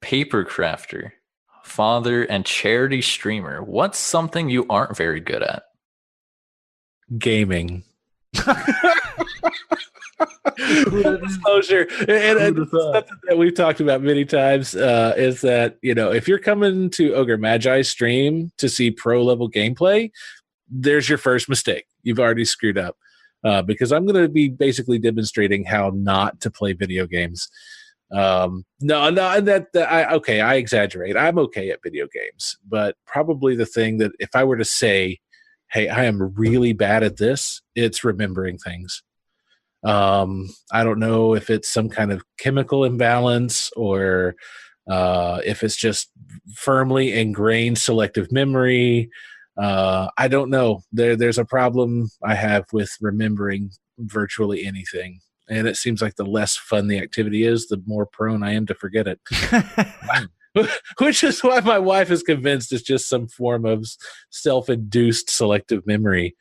Speaker 2: paper crafter, father, and charity streamer. What's something you aren't very good at?
Speaker 3: Gaming. Disclosure, and something that we've talked about many times is that, if you're coming to Ogr3Magi stream to see pro level gameplay, there's your first mistake. You've already screwed up, because I'm going to be basically demonstrating how not to play video games. I exaggerate. I'm okay at video games, but probably the thing that if I were to say, hey, I am really bad at this, it's remembering things. I don't know if it's some kind of chemical imbalance or if it's just firmly ingrained selective memory. I don't know. There's a problem I have with remembering virtually anything. And it seems like the less fun the activity is, the more prone I am to forget it. Which is why my wife is convinced it's just some form of self-induced selective memory.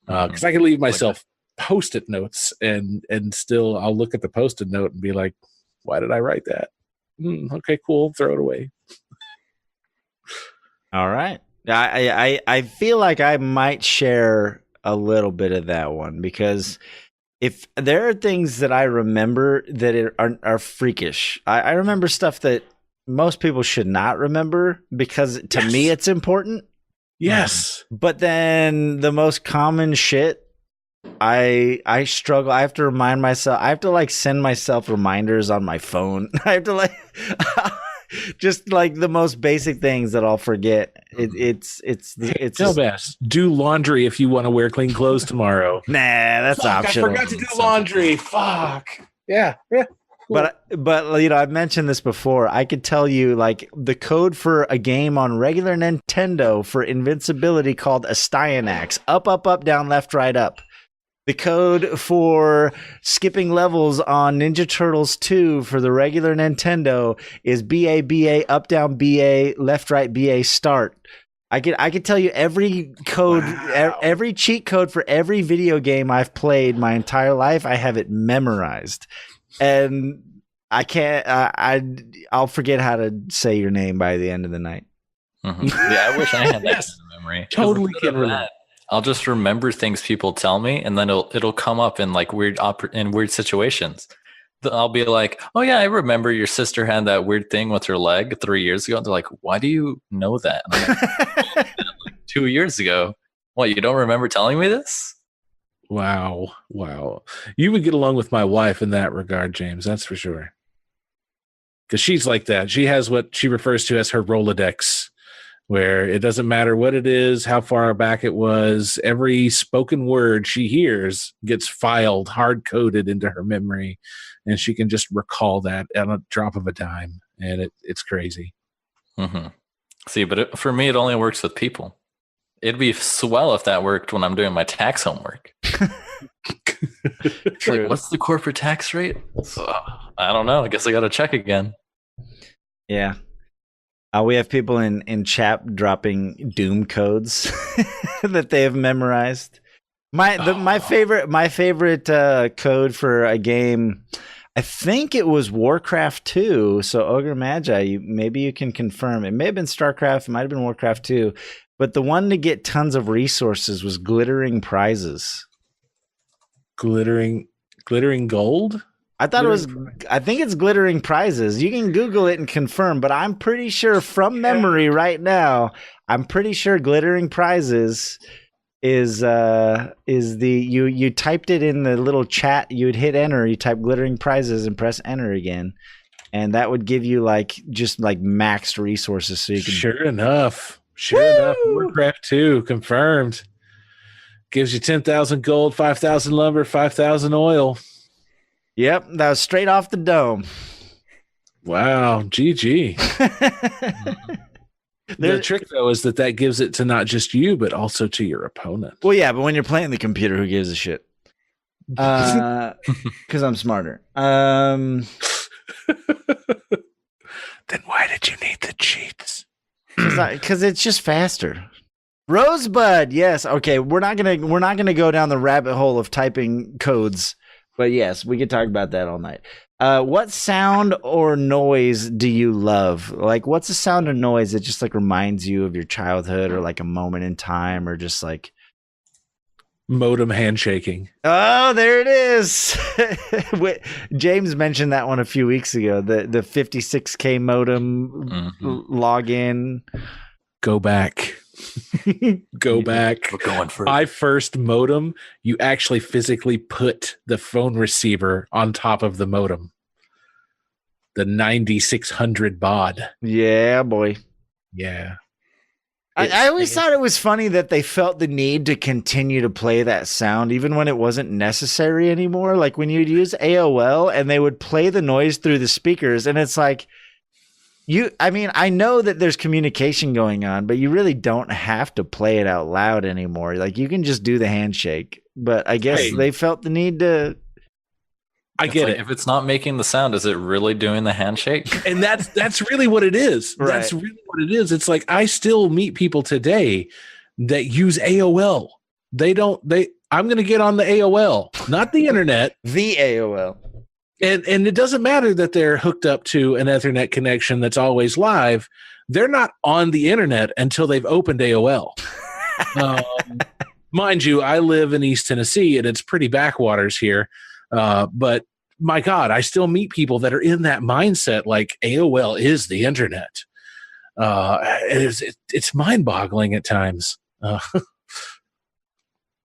Speaker 3: Because I can leave myself Post-it notes and still I'll look at the Post-it note and be like, why did I write that? Okay, cool. Throw it away.
Speaker 1: All right. I feel like I might share a little bit of that one, because if there are things that I remember that are freakish, I remember stuff that most people should not remember because to me it's important.
Speaker 3: Yes.
Speaker 1: But then the most common shit, I struggle. I have to remind myself. I have to like send myself reminders on my phone. I have to like just like the most basic things that I'll forget. It's
Speaker 3: no best. Do laundry if you want to wear clean clothes tomorrow.
Speaker 1: Nah, that's optional.
Speaker 3: I forgot to do laundry. Fuck. Yeah. Cool.
Speaker 1: But you know, I've mentioned this before. I could tell you like the code for a game on regular Nintendo for invincibility called Astyanax. Up, down, left, right, up. The code for skipping levels on Ninja Turtles 2 for the regular Nintendo is BA, up, down, BA, left, right, BA, start. I could tell you every code, every cheat code for every video game I've played my entire life. I have it memorized. And I can't. I'll forget how to say your name by the end of the night.
Speaker 2: Mm-hmm. Yeah, I wish I had that kind of memory.
Speaker 3: Totally can remember.
Speaker 2: I'll just remember things people tell me, and then it'll come up in like weird situations. I'll be like, "Oh yeah, I remember your sister had that weird thing with her leg 3 years ago." And they're like, "Why do you know that?" And I'm like, 2 years ago. What, you don't remember telling me this?
Speaker 3: Wow. You would get along with my wife in that regard, James. That's for sure. Because she's like that. She has what she refers to as her Rolodex, where it doesn't matter what it is, how far back it was. Every spoken word she hears gets filed, hard-coded into her memory, and she can just recall that at a drop of a dime, and it's crazy.
Speaker 2: Mm-hmm. See, but for me, it only works with people. It'd be swell if that worked when I'm doing my tax homework. Like, what's the corporate tax rate? So, I don't know. I guess I got to check again.
Speaker 1: Yeah. We have people in chat dropping Doom codes that they have memorized. My favorite code for a game, I think it was Warcraft 2. So Ogr3Magi, maybe you can confirm. It may have been StarCraft. It might have been Warcraft 2. But the one to get tons of resources was glittering prizes.
Speaker 3: Glittering gold?
Speaker 1: I think it's glittering prizes. You can Google it and confirm, but I'm pretty sure from memory right now, I'm pretty sure glittering prizes is the you typed it in the little chat, you'd hit enter, you type glittering prizes and press enter again. And that would give you just maxed resources so you can
Speaker 3: Sure enough, Warcraft 2 confirmed. Gives you 10,000 gold, 5,000 lumber, 5,000 oil.
Speaker 1: Yep, that was straight off the dome.
Speaker 3: Wow, GG. The trick, though, is that gives it to not just you, but also to your opponent.
Speaker 1: Well, yeah, but when you're playing the computer, who gives a shit? Because I'm smarter.
Speaker 3: Then why did you need the cheats?
Speaker 1: Because it's just faster. Rosebud, yes. Okay, we're not gonna go down the rabbit hole of typing codes, but yes, we could talk about that all night. What sound or noise do you love? Like, what's a sound or noise that just reminds you of your childhood or a moment in time or just
Speaker 3: modem handshaking?
Speaker 1: Oh, there it is. James mentioned that one a few weeks ago. The 56K modem login.
Speaker 3: Go back. Go back.
Speaker 2: We're going for
Speaker 3: my first modem. You actually physically put the phone receiver on top of the modem. The 9600 baud.
Speaker 1: Yeah, boy.
Speaker 3: Yeah.
Speaker 1: I always thought it was funny that they felt the need to continue to play that sound even when it wasn't necessary anymore. Like when you'd use AOL and they would play the noise through the speakers, and it's like, I mean, I know that there's communication going on, but you really don't have to play it out loud anymore. Like you can just do the handshake. But I guess they felt the need to.
Speaker 3: I get it.
Speaker 2: If it's not making the sound, is it really doing the handshake?
Speaker 3: And that's really what it is. Right. That's really what it is. It's like I still meet people today that use AOL. I'm going to get on the AOL, not the internet.
Speaker 1: The AOL.
Speaker 3: And it doesn't matter that they're hooked up to an Ethernet connection that's always live. They're not on the internet until they've opened AOL. Mind you, I live in East Tennessee, and it's pretty backwaters here. But my God, I still meet people that are in that mindset, like AOL is the internet. It's mind-boggling at times.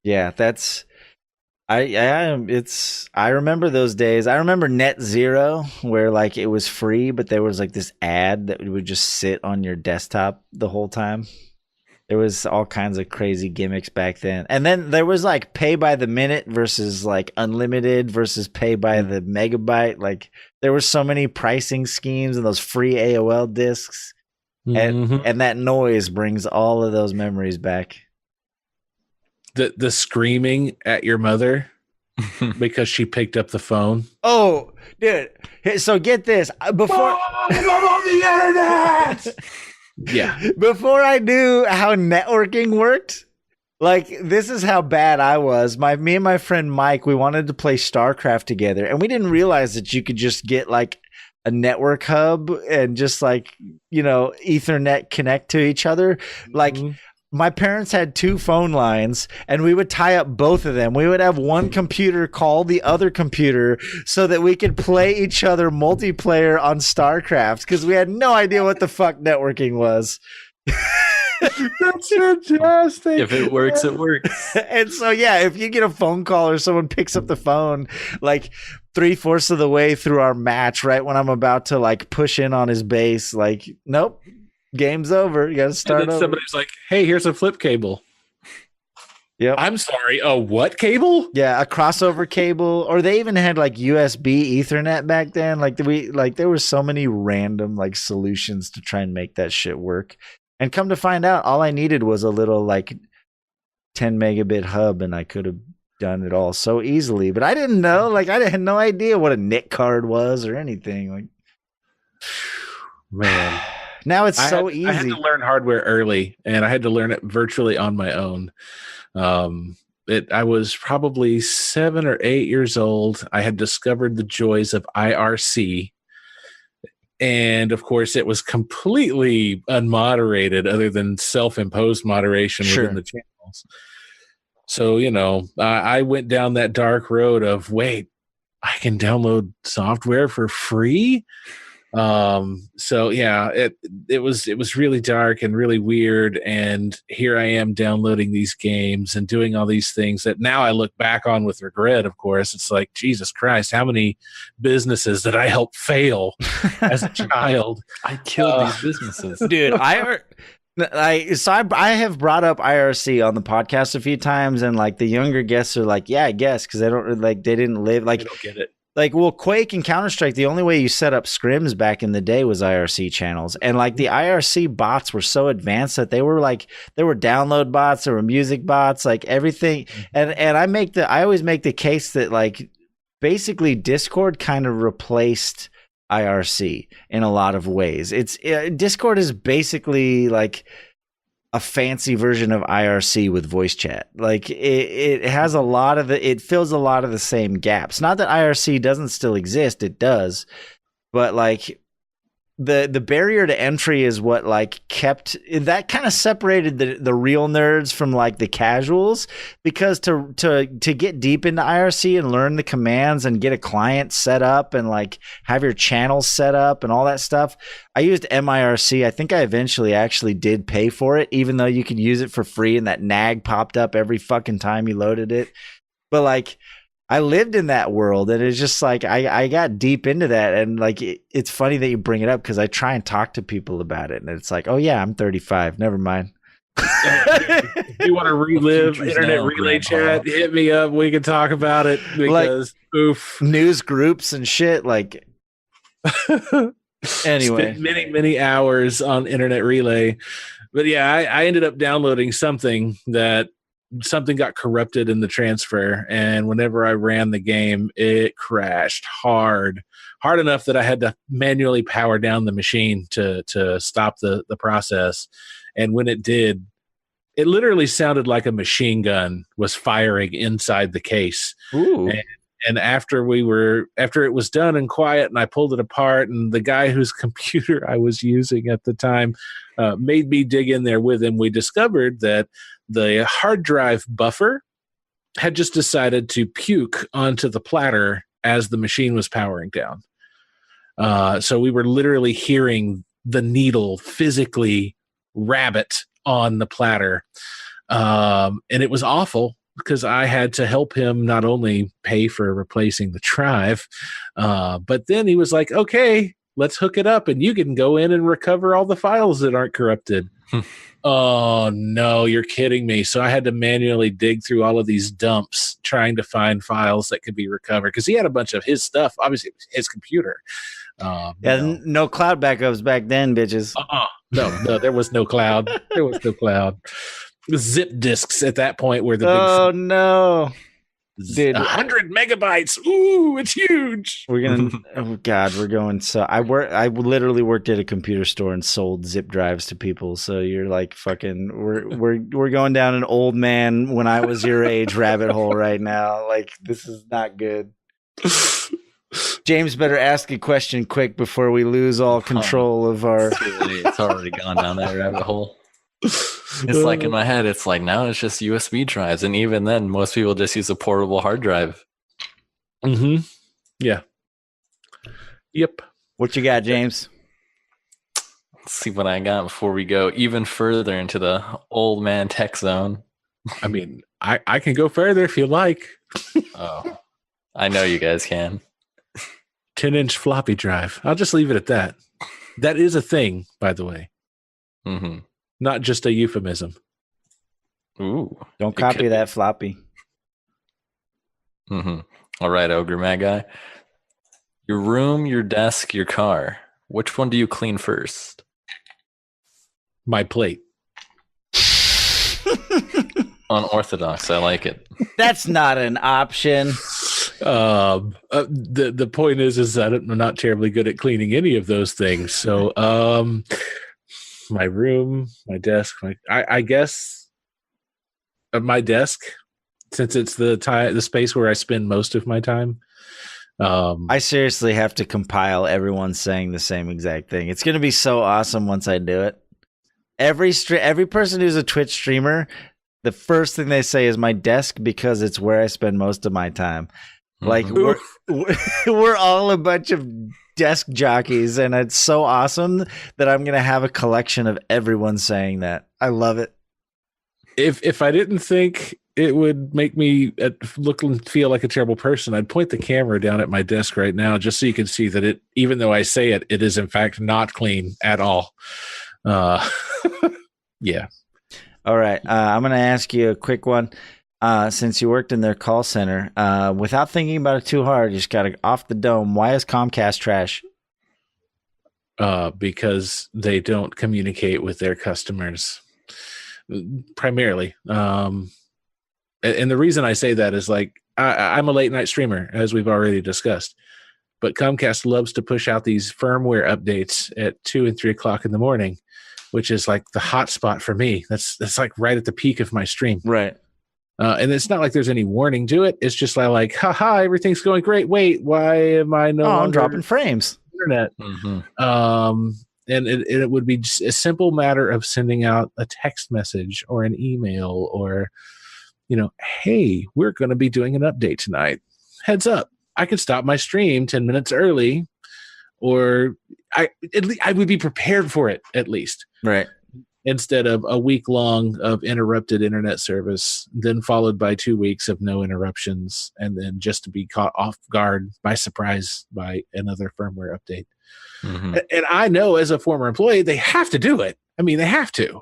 Speaker 1: Yeah, that's I remember those days. I remember Net Zero, where like it was free, but there was like this ad that would just sit on your desktop the whole time. There was all kinds of crazy gimmicks back then. And then there was like pay by the minute versus like unlimited versus pay by the megabyte. Like there were so many pricing schemes and those free AOL discs. And that noise brings all of those memories back.
Speaker 3: The screaming at your mother because she picked up the phone.
Speaker 1: Oh, dude. So get this. Before
Speaker 3: I'm on the internet. Yeah.
Speaker 1: Before I knew how networking worked, like this is how bad I was. Me and my friend Mike, we wanted to play StarCraft together, and we didn't realize that you could just get like a network hub and just like, Ethernet connect to each other. Like my parents had 2 phone lines, and we would tie up both of them. We would have one computer call the other computer so that we could play each other multiplayer on StarCraft because we had no idea what the fuck networking was.
Speaker 3: That's fantastic.
Speaker 2: If it works, it works.
Speaker 1: And so, yeah, if you get a phone call or someone picks up the phone, like 3/4 of the way through our match, right when I'm about to like push in on his base, like, nope. Game's over. You got to start over.
Speaker 3: Somebody's like, hey, here's a flip cable.
Speaker 1: Yep.
Speaker 3: I'm sorry. A what cable?
Speaker 1: Yeah, a crossover cable. Or they even had like USB Ethernet back then. Like there were so many random like solutions to try and make that shit work. And come to find out, all I needed was a little like 10 megabit hub, and I could have done it all so easily. But I didn't know. Like I had no idea what a NIC card was or anything. Like,
Speaker 3: man.
Speaker 1: Now it's so easy.
Speaker 3: I had to learn hardware early, and I had to learn it virtually on my own. I was probably 7 or 8 years old. I had discovered the joys of IRC. And of course, it was completely unmoderated other than self-imposed moderation within the channels. So, I went down that dark road of, wait, I can download software for free? So yeah, it was really dark and really weird, and here I am downloading these games and doing all these things that now I look back on with regret. Of course, it's like, Jesus Christ, how many businesses did I help fail as a child?
Speaker 2: I killed these businesses,
Speaker 1: dude. I have brought up IRC on the podcast a few times, and like the younger guests are like, yeah, I guess, because they didn't live like,
Speaker 3: they don't get it.
Speaker 1: Like, well, Quake and Counter-Strike, the only way you set up scrims back in the day was IRC channels. And like the IRC bots were so advanced that there were download bots, there were music bots, like everything. And I always make the case that like basically Discord kind of replaced IRC in a lot of ways. Discord is basically like a fancy version of IRC with voice chat. Like it has it fills a lot of the same gaps. Not that IRC doesn't still exist, it does. But like the barrier to entry is what like kept that kind of separated the real nerds from like the casuals, because to get deep into IRC and learn the commands and get a client set up and like have your channels set up and all that stuff, I used MIRC. I think I eventually actually did pay for it, even though you could use it for free and that nag popped up every fucking time you loaded it. But like I lived in that world, and it's just like I got deep into that, and like it's funny that you bring it up because I try and talk to people about it, and it's like, oh yeah, I'm 35. Never mind.
Speaker 3: If you want to relive internet relay chat, hit me up. We can talk about it because
Speaker 1: like, news groups and shit. Like Anyway,
Speaker 3: spent many hours on Internet Relay. But yeah, I ended up downloading something got corrupted in the transfer, and whenever I ran the game, it crashed hard enough that I had to manually power down the machine to stop the process. And when it did, it literally sounded like a machine gun was firing inside the case.
Speaker 1: ooh.
Speaker 3: And after it was done and quiet, and I pulled it apart, and the guy whose computer I was using at the time made me dig in there with him, we discovered that the hard drive buffer had just decided to puke onto the platter as the machine was powering down. So we were literally hearing the needle physically rabbit on the platter. And it was awful because I had to help him not only pay for replacing the drive, but then he was like, okay, let's hook it up and you can go in and recover all the files that aren't corrupted. Oh, no, you're kidding me. So I had to manually dig through all of these dumps trying to find files that could be recovered because he had a bunch of his stuff, obviously his computer.
Speaker 1: No cloud backups back then, bitches.
Speaker 3: No, there was no cloud. There was no cloud. Zip disks at that point were the big.
Speaker 1: Oh, no. Dude,
Speaker 3: 100 megabytes. Ooh, it's huge.
Speaker 1: We're gonna. Oh God, we're going. So I literally worked at a computer store and sold zip drives to people. So you're like fucking. We're going down an old man when I was your age rabbit hole right now. Like this is not good. James better ask a question quick before we lose all control of our.
Speaker 2: It's already gone down that rabbit hole. It's like in my head, it's like now it's just USB drives, and even then, most people just use a portable hard drive.
Speaker 3: Mm-hmm. Yeah. Yep.
Speaker 1: What you got, James?
Speaker 2: Let's see what I got before we go even further into the old man tech zone.
Speaker 3: I mean, I can go further if you like.
Speaker 2: Oh, I know you guys can.
Speaker 3: 10-inch floppy drive. I'll just leave it at that. That is a thing, by the way.
Speaker 2: Mm-hmm.
Speaker 3: Not just a euphemism.
Speaker 2: Ooh.
Speaker 1: Don't copy that floppy.
Speaker 2: Mm-hmm. All right, Ogr3Magi. Your room, your desk, your car. Which one do you clean first?
Speaker 3: My plate.
Speaker 2: Unorthodox. I like it.
Speaker 1: That's not an option.
Speaker 3: The point is that I'm not terribly good at cleaning any of those things. So, my room, my desk, I guess my desk, since it's the space where I spend most of my time.
Speaker 1: I seriously have to compile everyone saying the same exact thing. It's going to be so awesome once I do it. Every person who's a Twitch streamer, the first thing they say is my desk because it's where I spend most of my time. Like we're all a bunch of desk jockeys, and it's so awesome that I'm gonna have a collection of everyone saying that. I love it.
Speaker 3: If I didn't think it would make me look and feel like a terrible person, I'd point the camera down at my desk right now just so you can see that it, even though I say it, it is in fact not clean at all. Yeah.
Speaker 1: All right. I'm gonna ask you a quick one. Since you worked in their call center, without thinking about it too hard, you just got to off the dome. Why is Comcast trash?
Speaker 3: Because they don't communicate with their customers primarily. And the reason I say that is like, I'm a late night streamer, as we've already discussed, but Comcast loves to push out these firmware updates at 2 and 3 o'clock in the morning, which is like the hot spot for me. That's like right at the peak of my stream.
Speaker 1: Right.
Speaker 3: And it's not like there's any warning to it. It's just like, haha, everything's going great. Wait, why am I no longer
Speaker 1: I'm dropping frames.
Speaker 3: Internet?
Speaker 2: Mm-hmm.
Speaker 3: And it would be just a simple matter of sending out a text message or an email or, hey, we're going to be doing an update tonight. Heads up, I could stop my stream 10 minutes early, or I would be prepared for it at least.
Speaker 1: Right.
Speaker 3: Instead of a week long of interrupted internet service, then followed by 2 weeks of no interruptions, and then just to be caught off guard by surprise by another firmware update. Mm-hmm. And I know as a former employee, they have to do it. I mean, they have to.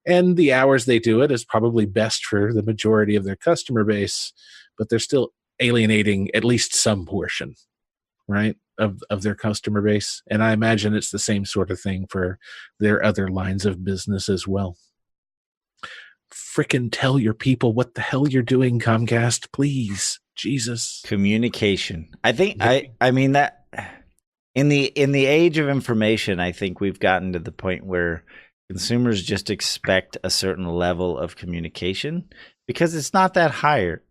Speaker 3: And the hours they do it is probably best for the majority of their customer base, but they're still alienating at least some portion. right, of their customer base. And I imagine it's the same sort of thing for their other lines of business as well. Frickin' tell your people what the hell you're doing, Comcast, please. Jesus.
Speaker 1: Communication. I think I mean that in the age of information, I think we've gotten to the point where consumers just expect a certain level of communication because it's not that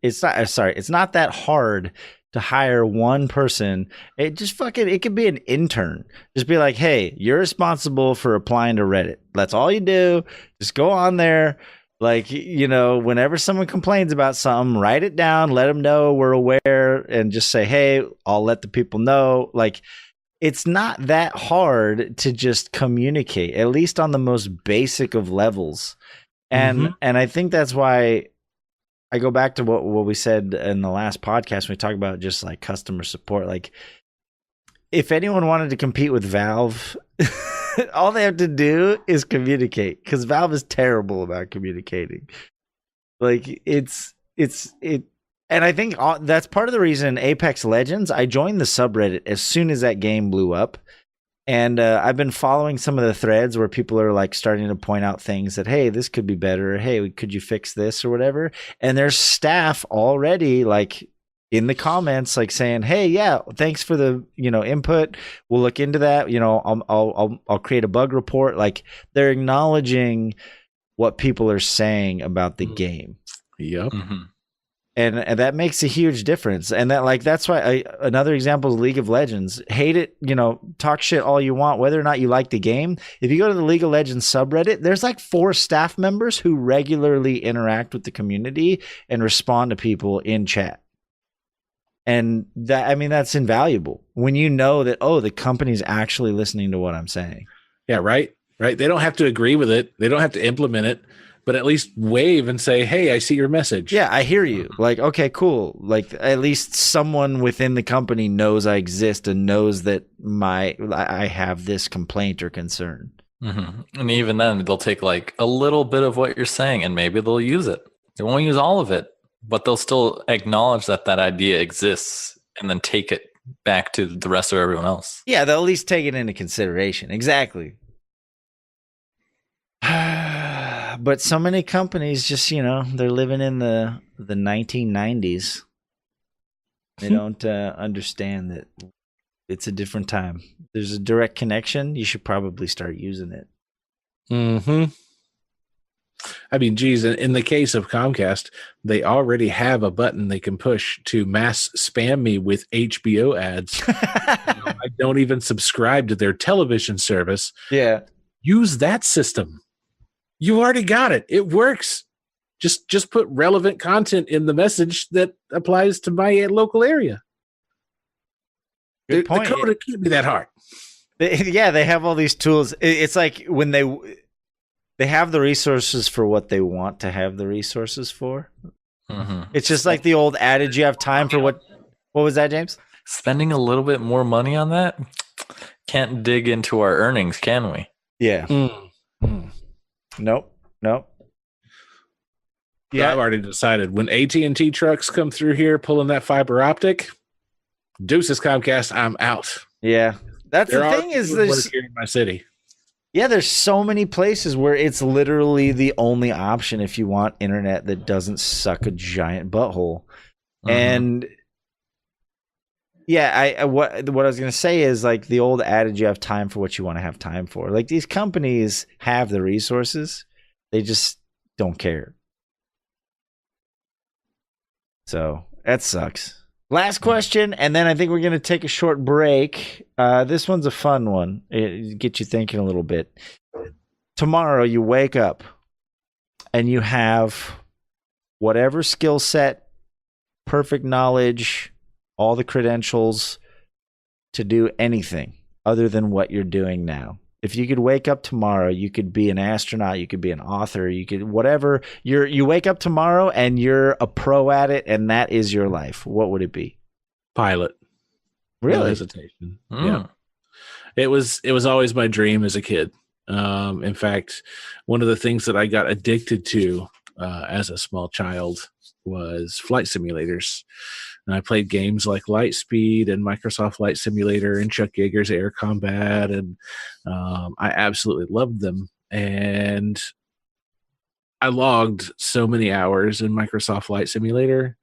Speaker 1: it's not that hard to hire one person. It could be an intern. Just be like, hey, you're responsible for applying to Reddit. That's all you do. Just go on there. Like, whenever someone complains about something, write it down, let them know we're aware, and just say, hey, I'll let the people know. Like, it's not that hard to just communicate, at least on the most basic of levels. And I think that's why I go back to what we said in the last podcast when we talked about just like customer support. Like, if anyone wanted to compete with Valve, all they have to do is communicate, because Valve is terrible about communicating. Like, and I think that's part of the reason Apex Legends, I joined the subreddit as soon as that game blew up. And I've been following some of the threads where people are like starting to point out things that, hey, this could be better. Or, hey, could you fix this or whatever? And there's staff already like in the comments, like saying, hey, yeah, thanks for the, input. We'll look into that. I'll create a bug report. Like, they're acknowledging what people are saying about the game.
Speaker 3: Yep.
Speaker 1: And that makes a huge difference. And that's why another example is League of Legends. Hate it, talk shit all you want, whether or not you like the game. If you go to the League of Legends subreddit, there's like 4 staff members who regularly interact with the community and respond to people in chat. And that's invaluable when you know that, the company's actually listening to what I'm saying.
Speaker 3: Yeah, right. They don't have to agree with it. They don't have to implement it, but at least wave and say, hey, I see your message.
Speaker 1: Yeah, I hear you. Like, okay, cool. Like, at least someone within the company knows I exist and knows that I have this complaint or concern.
Speaker 2: And even then, they'll take like a little bit of what you're saying and maybe they'll use it. They won't use all of it, but they'll still acknowledge that idea exists and then take it back to the rest of everyone else.
Speaker 1: Yeah, they'll at least take it into consideration. Exactly. But so many companies just, they're living in the 1990s. They don't understand that it's a different time. There's a direct connection. You should probably start using it.
Speaker 3: I mean, geez, in the case of Comcast, they already have a button they can push to mass spam me with HBO ads. I don't even subscribe to their television service.
Speaker 1: Yeah.
Speaker 3: Use that system. You already got it. It works. Just put relevant content in the message that applies to my local area.
Speaker 1: Good point.
Speaker 3: The code can't be that hard.
Speaker 1: They have all these tools. It's like when they have the resources for what they want to have the resources for. It's just like the old adage, you have time for what was that, James?
Speaker 2: Spending a little bit more money on that? Can't dig into our earnings, can we?
Speaker 1: Yeah. Nope.
Speaker 3: Yeah, I've already decided when AT&T trucks come through here pulling that fiber optic, deuces Comcast, I'm out.
Speaker 1: Yeah. That's the thing is there's
Speaker 3: here in my city.
Speaker 1: Yeah, there's so many places where it's literally the only option if you want internet that doesn't suck a giant butthole. And yeah, what I was going to say is like the old adage, you have time for what you want to have time for. Like, these companies have the resources. They just don't care. So that sucks. Last question, and then I think we're going to take a short break. This one's a fun one. It get you thinking a little bit. Tomorrow you wake up and you have whatever skill set, perfect knowledge, all the credentials to do anything other than what you're doing now. If you could wake up tomorrow, you could be an astronaut, you could be an author, you could whatever. You wake up tomorrow and you're a pro at it, and that is your life. What would it be?
Speaker 3: Pilot.
Speaker 1: Really?
Speaker 3: No hesitation. Yeah. It was always my dream as a kid. In fact, one of the things that I got addicted to as a small child was flight simulators. And I played games like Lightspeed and Microsoft Flight Simulator and Chuck Yeager's Air Combat, and I absolutely loved them. And I logged so many hours in Microsoft Flight Simulator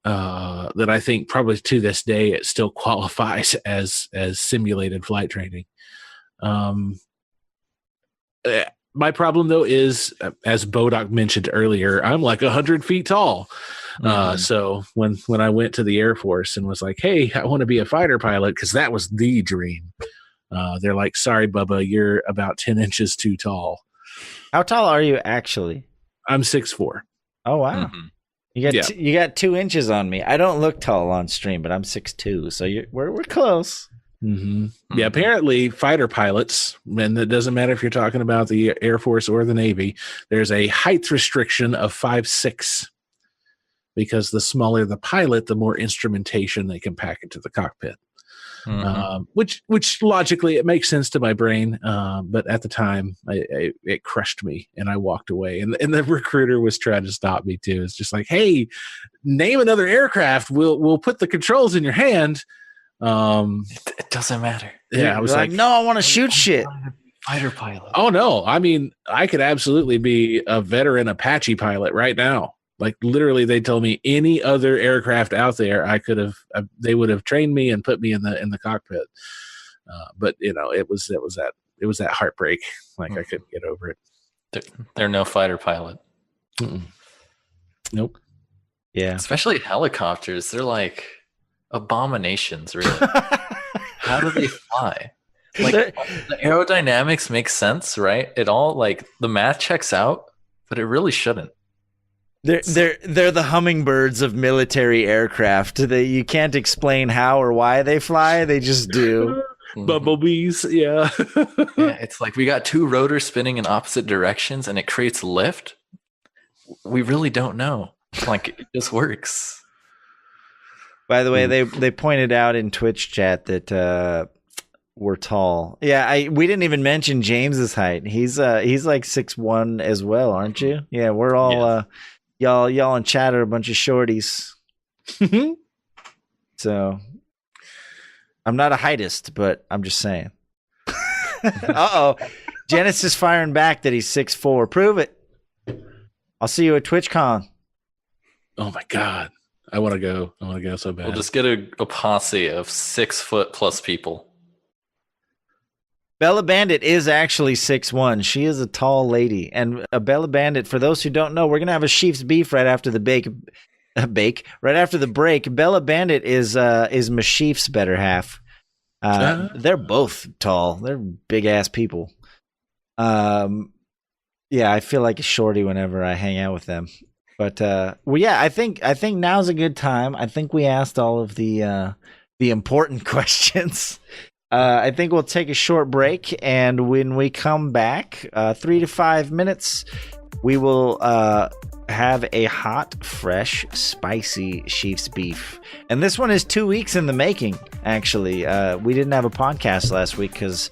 Speaker 3: that I think probably to this day it still qualifies as simulated flight training. My problem though is, as Bodok mentioned earlier, I'm like 100 feet tall. So when I went to the Air Force and was like, hey, I want to be a fighter pilot, because that was the dream, they're like, sorry, Bubba, you're about 10 inches too tall.
Speaker 1: How tall are you actually?
Speaker 3: I'm 6'4".
Speaker 1: Oh, wow. You got 2 inches on me. I don't look tall on stream, but I'm 6'2", so we're close.
Speaker 3: Yeah, apparently fighter pilots, and it doesn't matter if you're talking about the Air Force or the Navy, there's a height restriction of 5'6", because the smaller the pilot, the more instrumentation they can pack into the cockpit. Which logically it makes sense to my brain, but at the time it crushed me and I walked away. And the recruiter was trying to stop me too. It's just like, hey, name another aircraft. We'll put the controls in your hand.
Speaker 2: It doesn't matter.
Speaker 3: Yeah, I was like,
Speaker 1: no, I want to shoot shit.
Speaker 2: Fighter pilot.
Speaker 3: Oh no, I mean, I could absolutely be a veteran Apache pilot right now. Like literally, they told me any other aircraft out there, they would have trained me and put me in the cockpit. But it was that heartbreak. Like I couldn't get over it.
Speaker 2: They're no fighter pilot.
Speaker 3: Nope.
Speaker 1: Yeah.
Speaker 2: Especially helicopters. They're like abominations, really. How do they fly? Like the aerodynamics makes sense, right? It all, like, the math checks out, but it really shouldn't.
Speaker 1: They're the hummingbirds of military aircraft. You can't explain how or why they fly. They just do.
Speaker 3: Bumblebees, yeah.
Speaker 2: Yeah, it's like we got two rotors spinning in opposite directions and it creates lift. We really don't know. Like, it just works.
Speaker 1: By the way, they pointed out in Twitch chat that we're tall. Yeah, we didn't even mention James's height. He's like 6'1" as well, aren't you? Yeah, we're all y'all in chat are a bunch of shorties. So I'm not a heightist, but I'm just saying. Uh-oh. Janice is firing back that he's 6'4". Prove it. I'll see you at TwitchCon.
Speaker 3: Oh my God. I want to go so bad.
Speaker 2: We'll just get a posse of 6 foot plus people.
Speaker 1: Bella Bandit is actually 6'1". She is a tall lady. And Bella Bandit, for those who don't know, we're going to have a Chief's beef right after the right after the break. Bella Bandit is Meshyf's better half. They're both tall. They're big ass people. Yeah, I feel like a shorty whenever I hang out with them. But I think now's a good time. I think we asked all of the important questions. I think we'll take a short break, and when we come back, 3 to 5 minutes, we will have a hot, fresh, spicy Chief's beef. And this one is 2 weeks in the making, actually. We didn't have a podcast last week because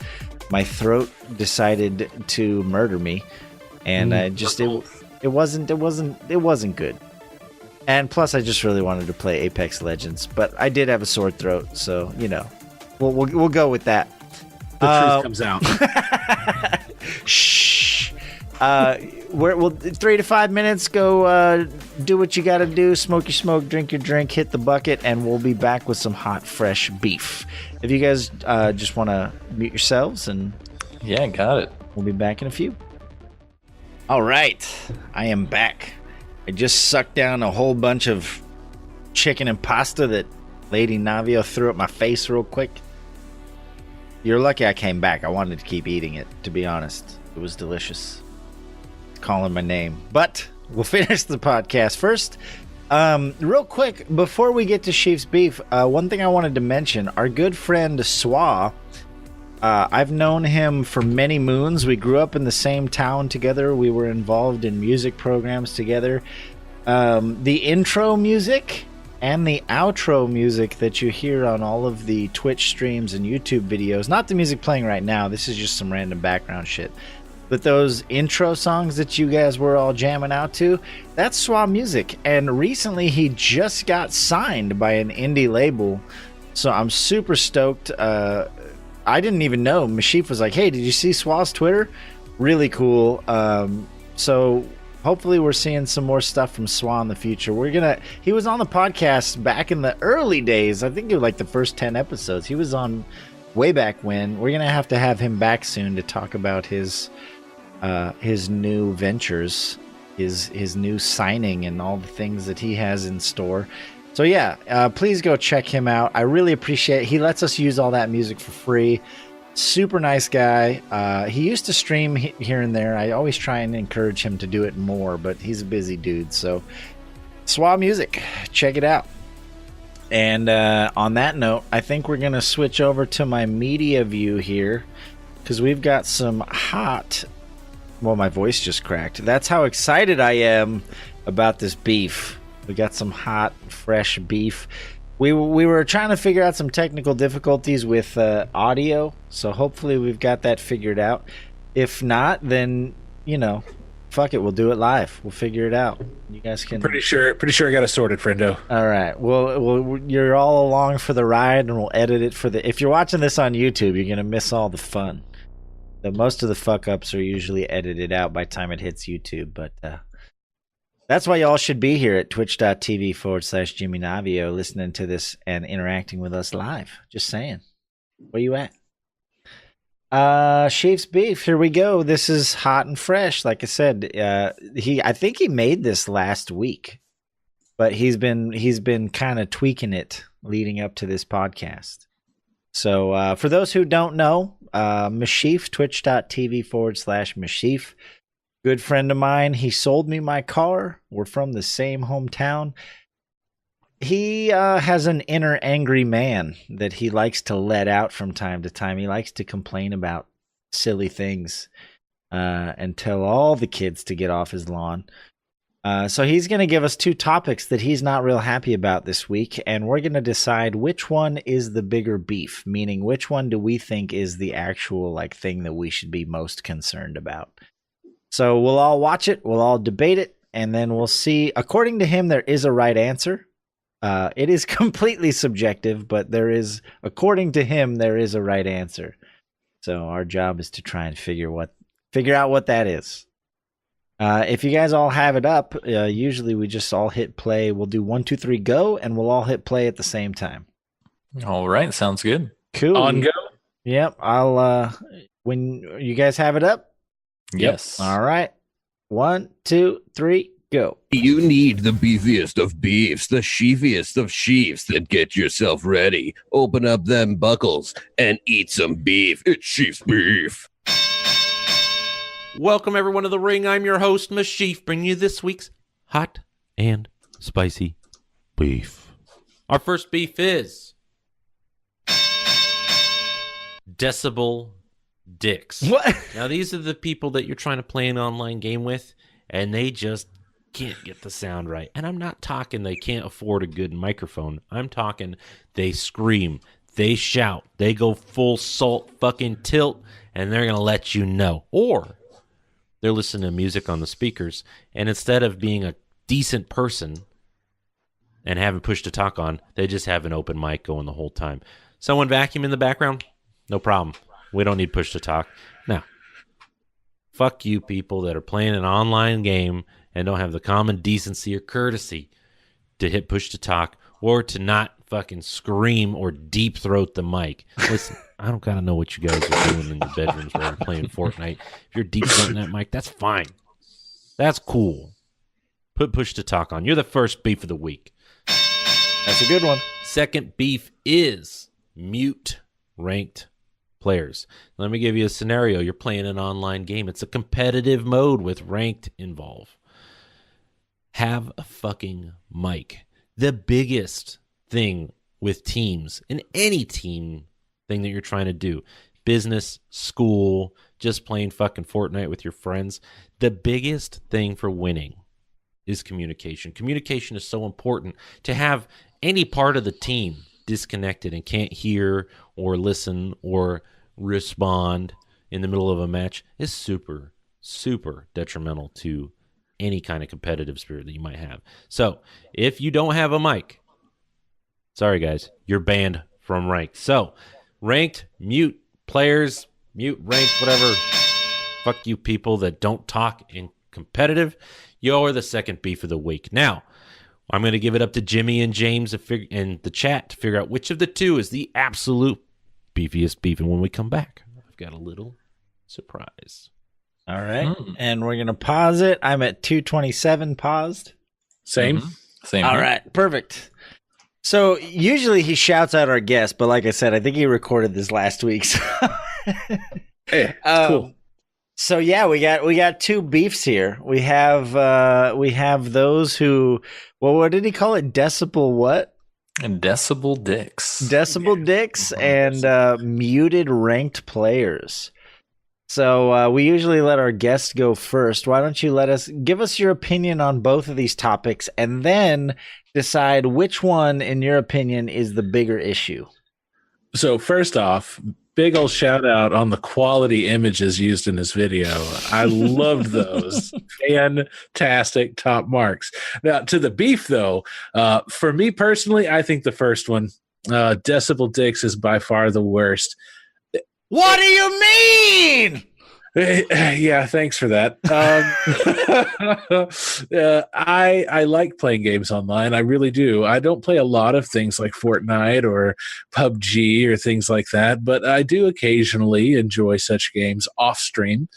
Speaker 1: my throat decided to murder me, and it wasn't good. And plus, I just really wanted to play Apex Legends, but I did have a sore throat, so we'll go with that.
Speaker 3: The truth comes out.
Speaker 1: Shh. We'll 3 to 5 minutes. Go do what you got to do. Smoke your smoke, drink your drink, hit the bucket, and we'll be back with some hot, fresh beef. If you guys just want to mute yourselves, and
Speaker 2: yeah, got it.
Speaker 1: We'll be back in a few. All right, I am back. I just sucked down a whole bunch of chicken and pasta that Lady Navio threw at my face real quick. You're lucky I came back. I wanted to keep eating it, to be honest. It was delicious. It's calling my name. But we'll finish the podcast first. Real quick, before we get to Chief's Beef, one thing I wanted to mention, our good friend Swa, I've known him for many moons. We grew up in the same town together. We were involved in music programs together. The intro music and the outro music that you hear on all of the Twitch streams and YouTube videos, not the music playing right now, this is just some random background shit. But those intro songs that you guys were all jamming out to, that's Swa Music. And recently he just got signed by an indie label. So I'm super stoked. I didn't even know. Meshyf was like, hey, did you see Swa's Twitter? Really cool. So hopefully we're seeing some more stuff from Swa in the future. He was on the podcast back in the early days. I think it was like the first 10 episodes. He was on way back when. We're going to have him back soon to talk about his new ventures, his new signing, and all the things that he has in store. So yeah, please go check him out. I really appreciate it. He lets us use all that music for free. Super nice guy. He used to stream here and there. I always try and encourage him to do it more, but he's a busy dude. So Swa Music, check it out. And on that note, I think we're going to switch over to my media view here, because we've got some hot... Well, my voice just cracked. That's how excited I am about this beef. We got some hot, fresh beef. We were trying to figure out some technical difficulties with audio, so hopefully we've got that figured out. If not, then, fuck it, we'll do it live. We'll figure it out. You guys can...
Speaker 3: Pretty sure I got it sorted, friendo.
Speaker 1: All right. Well, you're all along for the ride, and we'll edit it for the... If you're watching this on YouTube, you're going to miss all the fun. Most of the fuck-ups are usually edited out by the time it hits YouTube, but that's why y'all should be here at twitch.tv/JimmyNavio listening to this and interacting with us live. Just saying. Where you at? Chief's Beef, here we go. This is hot and fresh. Like I said, I think he made this last week, but he's been kind of tweaking it leading up to this podcast. So for those who don't know, Meshyf, twitch.tv/Meshyf. Good friend of mine. He sold me my car. We're from the same hometown. He has an inner angry man that he likes to let out from time to time. He likes to complain about silly things and tell all the kids to get off his lawn. So he's going to give us two topics that he's not real happy about this week, and we're going to decide which one is the bigger beef, meaning which one do we think is the actual thing that we should be most concerned about. So we'll all watch it, we'll all debate it, and then we'll see. According to him, there is a right answer. It is completely subjective, but according to him, there is a right answer. So our job is to try and figure out what that is. If you guys all have it up, usually we just all hit play. We'll do 1, 2, 3, go, and we'll all hit play at the same time.
Speaker 2: All right, sounds good.
Speaker 1: Cool.
Speaker 3: On go.
Speaker 1: Yep. I'll when you guys have it up.
Speaker 2: Yes.
Speaker 1: All right. 1, 2, 3, go.
Speaker 4: You need the beefiest of beefs, the sheefiest of sheeps. Then get yourself ready. Open up them buckles and eat some beef. It's Chief's Beef.
Speaker 5: Welcome, everyone, to the ring. I'm your host, Meshyf, bringing you this week's hot and spicy beef. Our first beef is Decibel Dicks.
Speaker 1: What?
Speaker 5: Now, these are the people that you're trying to play an online game with, and they just can't get the sound right. And I'm not talking they can't afford a good microphone. I'm talking they scream, they shout, they go full salt fucking tilt, and they're going to let you know. Or they're listening to music on the speakers, and instead of being a decent person and having push to talk on, they just have an open mic going the whole time. Someone vacuum in the background? No problem. We don't need push to talk. Now, fuck you people that are playing an online game and don't have the common decency or courtesy to hit push to talk or to not fucking scream or deep throat the mic. Listen, I don't gotta know what you guys are doing in your bedrooms while you're playing Fortnite. If you're deep throating that mic, that's fine. That's cool. Put push to talk on. You're the first beef of the week.
Speaker 1: That's a good one.
Speaker 5: Second beef is mute ranked players. Let me give you a scenario. You're playing an online game. It's a competitive mode with ranked involved. Have a fucking mic. The biggest thing with teams, in any team thing that you're trying to do, business, school, just playing fucking Fortnite with your friends, the biggest thing for winning is communication. Communication is so important. To have any part of the team disconnected and can't hear or listen or respond in the middle of a match is super, super detrimental to any kind of competitive spirit that you might have. So if you don't have a mic, sorry guys, you're banned from ranked. So ranked, mute players, mute ranked, whatever. Fuck you people that don't talk in competitive. You're the second beef of the week. Now, I'm going to give it up to Jimmy and James in the chat to figure out which of the two is the absolute beefiest beef. And when we come back, I've got a little surprise.
Speaker 1: All right. And we're going to pause it. I'm at 227 paused.
Speaker 3: Same.
Speaker 2: Same.
Speaker 1: All
Speaker 2: here.
Speaker 1: right. Perfect. So usually he shouts out our guest, but like I said, I think he recorded this last week. So
Speaker 3: Hey, it's cool.
Speaker 1: So yeah, we got two beefs here. We have those who, well, what did he call it? Decibel what?
Speaker 2: And Decibel Dicks.
Speaker 1: Decibel dicks and muted ranked players. So we usually let our guests go first. Why don't you give us your opinion on both of these topics and then decide which one, in your opinion, is the bigger issue?
Speaker 3: So first off, big old shout out on the quality images used in this video. I loved those. Fantastic, top marks. Now to the beef though, for me personally, I think the first one, Decibel Dicks, is by far the worst.
Speaker 1: What do you mean?
Speaker 3: Yeah, thanks for that. I like playing games online. I really do. I don't play a lot of things like Fortnite or PUBG or things like that, but I do occasionally enjoy such games off stream.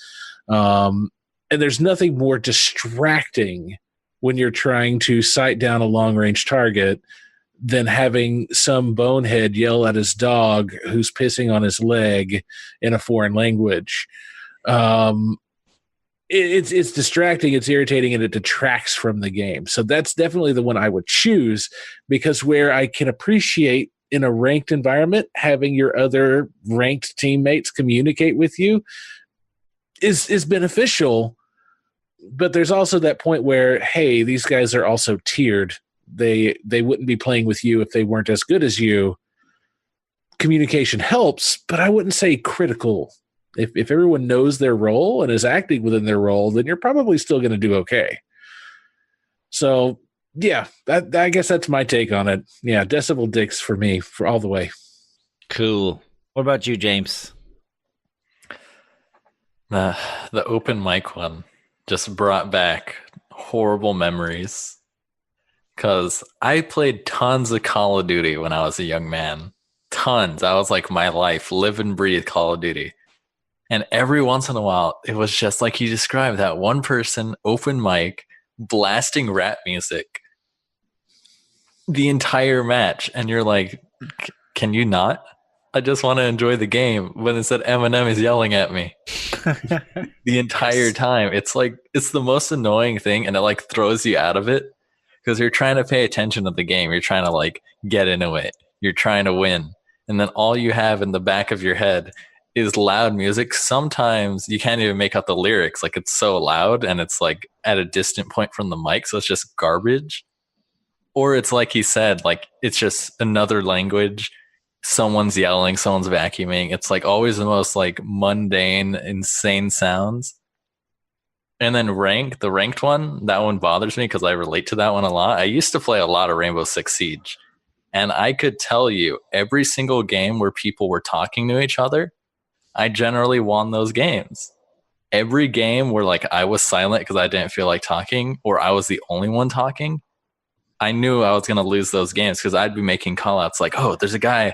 Speaker 3: And there's nothing more distracting when you're trying to sight down a long range target than having some bonehead yell at his dog who's pissing on his leg in a foreign language. It's distracting, it's irritating, and it detracts from the game. So that's definitely the one I would choose, because where I can appreciate in a ranked environment having your other ranked teammates communicate with you is beneficial. But there's also that point where, hey, these guys are also tiered. They wouldn't be playing with you if they weren't as good as you. Communication helps, but I wouldn't say critical. If everyone knows their role and is acting within their role, then you're probably still going to do okay. So, yeah, I guess that's my take on it. Yeah, Decibel Dicks for me, for all the way.
Speaker 1: Cool. What about you, James?
Speaker 2: The open mic one just brought back horrible memories. Because I played tons of Call of Duty when I was a young man. Tons. That was like my life. Live and breathe Call of Duty. And every once in a while, it was just like you described, that one person, open mic, blasting rap music the entire match. And you're like, can you not? I just want to enjoy the game. When instead Eminem is yelling at me the entire time. It's like, it's the most annoying thing. And it like throws you out of it. Because you're trying to pay attention to the game. You're trying to like get into it. You're trying to win. And then all you have in the back of your head is loud music. Sometimes you can't even make out the lyrics. Like it's so loud and it's like at a distant point from the mic. So it's just garbage. Or it's like he said, like it's just another language. Someone's yelling, someone's vacuuming. It's like always the most like mundane, insane sounds. And then the ranked one, that one bothers me because I relate to that one a lot. I used to play a lot of Rainbow Six Siege. And I could tell you every single game where people were talking to each other, I generally won those games. Every game where like I was silent because I didn't feel like talking, or I was the only one talking, I knew I was going to lose those games because I'd be making call outs like, oh, there's a guy,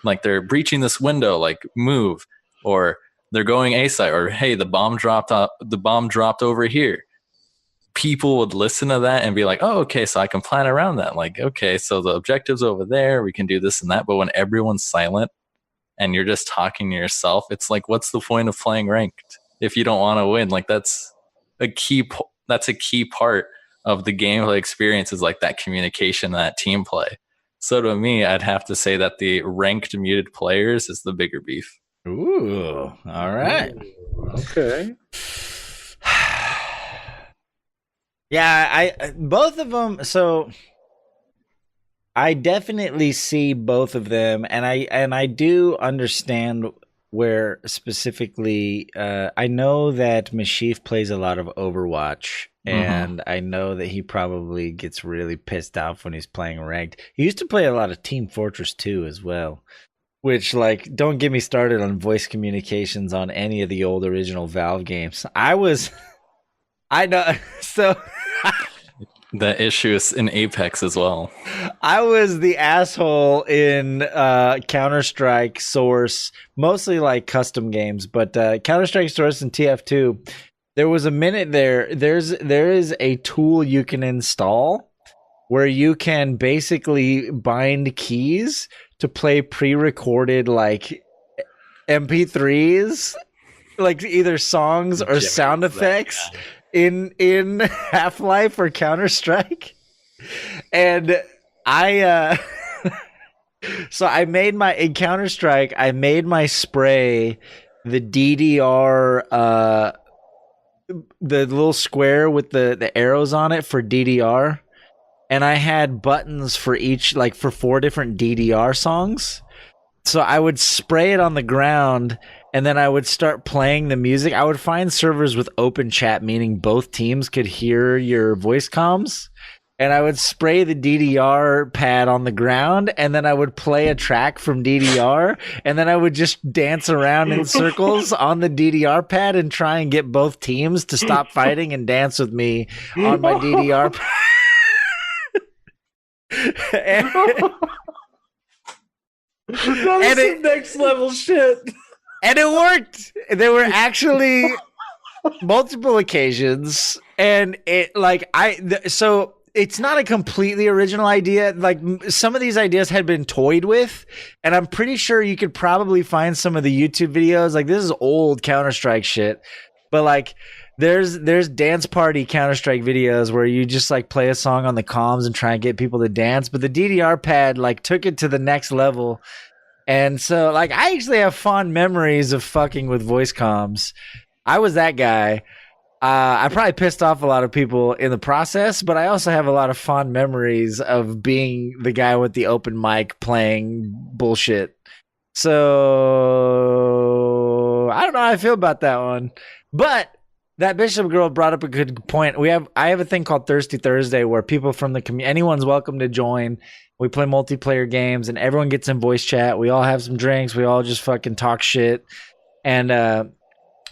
Speaker 2: like they're breaching this window, like move, or they're going A side, or hey, the bomb dropped over here. People would listen to that and be like, oh, okay, so I can plan around that. Like, okay, so the objective's over there, we can do this and that. But when everyone's silent and you're just talking to yourself, it's like, what's the point of playing ranked if you don't want to win? Like that's a key part of the gameplay experience, is like that communication, that team play. So to me, I'd have to say that the ranked muted players is the bigger beef.
Speaker 1: Ooh, all right.
Speaker 3: Okay.
Speaker 1: Yeah, I both of them. So I definitely see both of them, and I do understand where specifically I know that Meshyf plays a lot of Overwatch, and I know that he probably gets really pissed off when he's playing ranked. He used to play a lot of Team Fortress 2 as well, which, like, don't get me started on voice communications on any of the old original Valve games. I know, so
Speaker 2: The issue is in Apex as well.
Speaker 1: I was the asshole in Counter-Strike Source, mostly like custom games, but Counter-Strike Source and TF2, there was a minute there is a tool you can install where you can basically bind keys to play pre-recorded like MP3s, like either songs or sound effects in Half-Life or Counter-Strike. And I so I made my in Counter-Strike, I made my spray the DDR the little square with the arrows on it for DDR, and I had buttons for each, like for 4 different DDR songs. So I would spray it on the ground, and then I would start playing the music. I would find servers with open chat, meaning both teams could hear your voice comms. And I would spray the DDR pad on the ground, and then I would play a track from DDR, and then I would just dance around in circles on the DDR pad and try and get both teams to stop fighting and dance with me on my DDR pad.
Speaker 3: That is some next level shit.
Speaker 1: And it worked. There were actually multiple occasions, and it so it's not a completely original idea. Like, some of these ideas had been toyed with, and I'm pretty sure you could probably find some of the YouTube videos. Like, this is old Counter-Strike shit, but like there's dance party Counter-Strike videos where you just like play a song on the comms and try and get people to dance. But the DDR pad like took it to the next level. And so, like, I actually have fond memories of fucking with voice comms. I was that guy. I probably pissed off a lot of people in the process, but I also have a lot of fond memories of being the guy with the open mic playing bullshit. So I don't know how I feel about that one. But that Bishop girl brought up a good point. I have a thing called Thirsty Thursday where people from the community, anyone's welcome to join. We play multiplayer games and everyone gets in voice chat. We all have some drinks. We all just fucking talk shit. And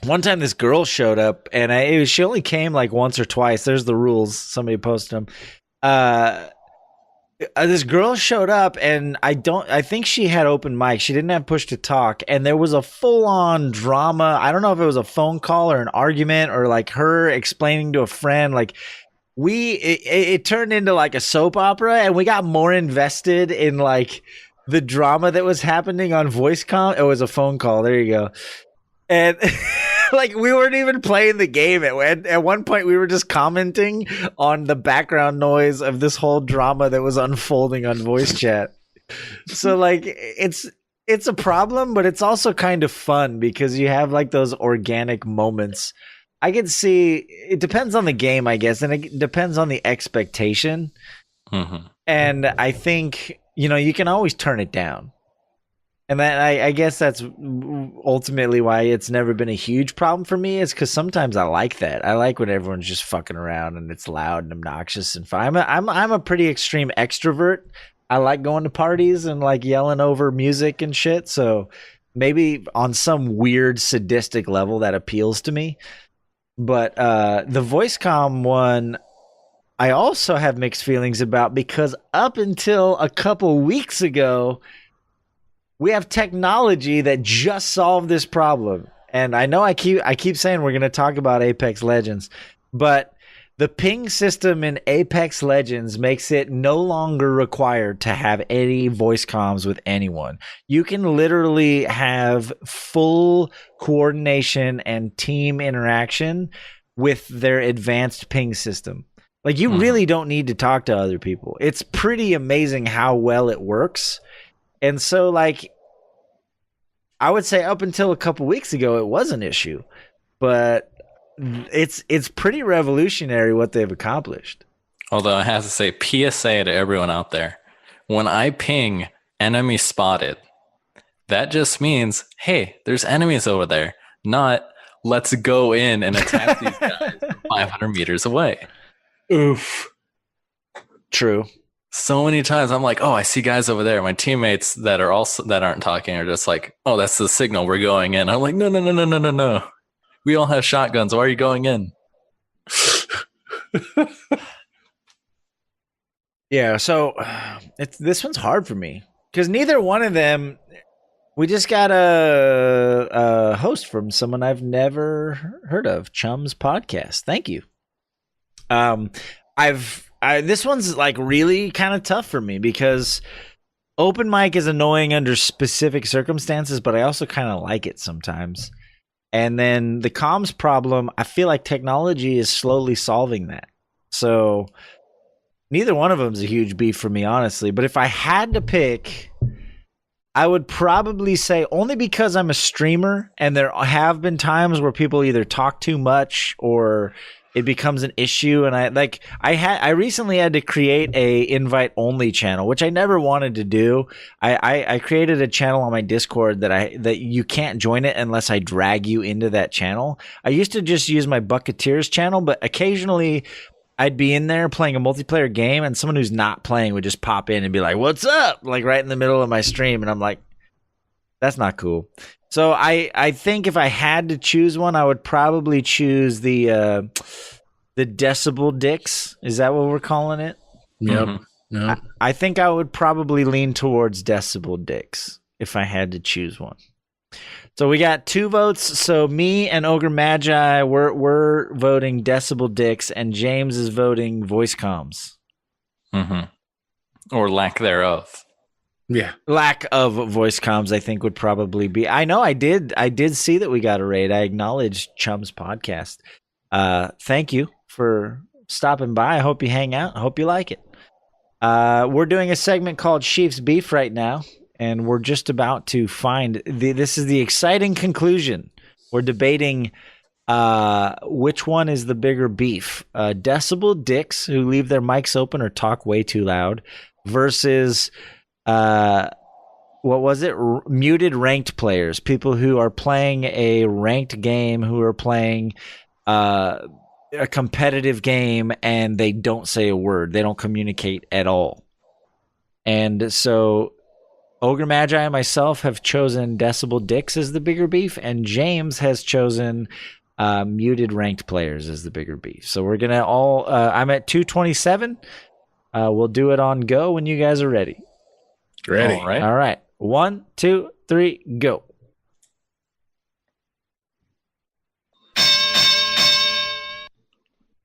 Speaker 1: one time this girl showed up, and she only came like once or twice. There's the rules. Somebody posted them. This girl showed up, and I think she had open mic. She didn't have push to talk, and there was a full-on drama. I don't know if it was a phone call or an argument or like her explaining to a friend. Like, it turned into like a soap opera, and we got more invested in like the drama that was happening on VoiceCom. It was a phone call. There you go. And like, we weren't even playing the game. At one point, we were just commenting on the background noise of this whole drama that was unfolding on voice chat. So like, it's a problem, but it's also kind of fun because you have like those organic moments. I can see it depends on the game, I guess, and it depends on the expectation. Mm-hmm. And I think, you can always turn it down. And that I guess that's ultimately why it's never been a huge problem for me, is because sometimes I like that. I like when everyone's just fucking around and it's loud and obnoxious and fun. I'm a pretty extreme extrovert. I like going to parties and like yelling over music and shit. So maybe on some weird sadistic level that appeals to me. But the VoiceCom one, I also have mixed feelings about, because up until a couple weeks ago, we have technology that just solved this problem. And I know I keep saying we're going to talk about Apex Legends, but the ping system in Apex Legends makes it no longer required to have any voice comms with anyone. You can literally have full coordination and team interaction with their advanced ping system. Like, you really don't need to talk to other people. It's pretty amazing how well it works. And so, like, I would say up until a couple weeks ago, it was an issue, but it's pretty revolutionary what they've accomplished.
Speaker 2: Although I have to say, PSA to everyone out there: when I ping enemy spotted, that just means, hey, there's enemies over there, not let's go in and attack these guys 500 meters away.
Speaker 3: Oof.
Speaker 1: True.
Speaker 2: So many times I'm like, oh, I see guys over there. My teammates that aren't talking are just like, oh, that's the signal, we're going in. I'm like, no. We all have shotguns. Why are you going in?
Speaker 1: Yeah, so this one's hard for me because neither one of them. We just got a host from someone I've never heard of, Chum's Podcast. Thank you. This one's like really kind of tough for me because open mic is annoying under specific circumstances, but I also kind of like it sometimes. And then the comms problem, I feel like technology is slowly solving that. So neither one of them is a huge beef for me, honestly. But if I had to pick, I would probably say, only because I'm a streamer and there have been times where people either talk too much or it becomes an issue. And I recently had to create a invite only channel, which I never wanted to do. I created a channel on my Discord that you can't join it unless I drag you into that channel. I used to just use my Bucketeers channel, but occasionally I'd be in there playing a multiplayer game and someone who's not playing would just pop in and be like, "What's up?" Like right in the middle of my stream. And I'm like, that's not cool. So I think if I had to choose one, I would probably choose the Decibel Dicks. Is that what we're calling it?
Speaker 3: Yep.
Speaker 2: Mm-hmm.
Speaker 3: Yep.
Speaker 1: I think I would probably lean towards Decibel Dicks if I had to choose one. So we got 2 votes. So me and Ogr3Magi, we're voting Decibel Dicks, and James is voting voice comms.
Speaker 2: Mm-hmm. Or lack thereof.
Speaker 3: Yeah.
Speaker 1: Lack of voice comms, I think, would probably be. I know I did see that we got a raid. I acknowledged Chum's Podcast. Thank you for stopping by. I hope you hang out. I hope you like it. We're doing a segment called Sheaf's Beef right now. And we're just about to find this is the exciting conclusion. We're debating which one is the bigger beef. Decibel Dicks who leave their mics open or talk way too loud versus what was it? Muted ranked players, people who are playing a ranked game, who are playing a competitive game and they don't say a word. They don't communicate at all. And so Ogr3Magi and myself have chosen Decibel Dicks as the bigger beef, and James has chosen muted ranked players as the bigger beef. So we're going to all... I'm at 227. We'll do it on go when you guys are ready.
Speaker 3: Ready.
Speaker 2: All right.
Speaker 1: 1, 2, 3, go.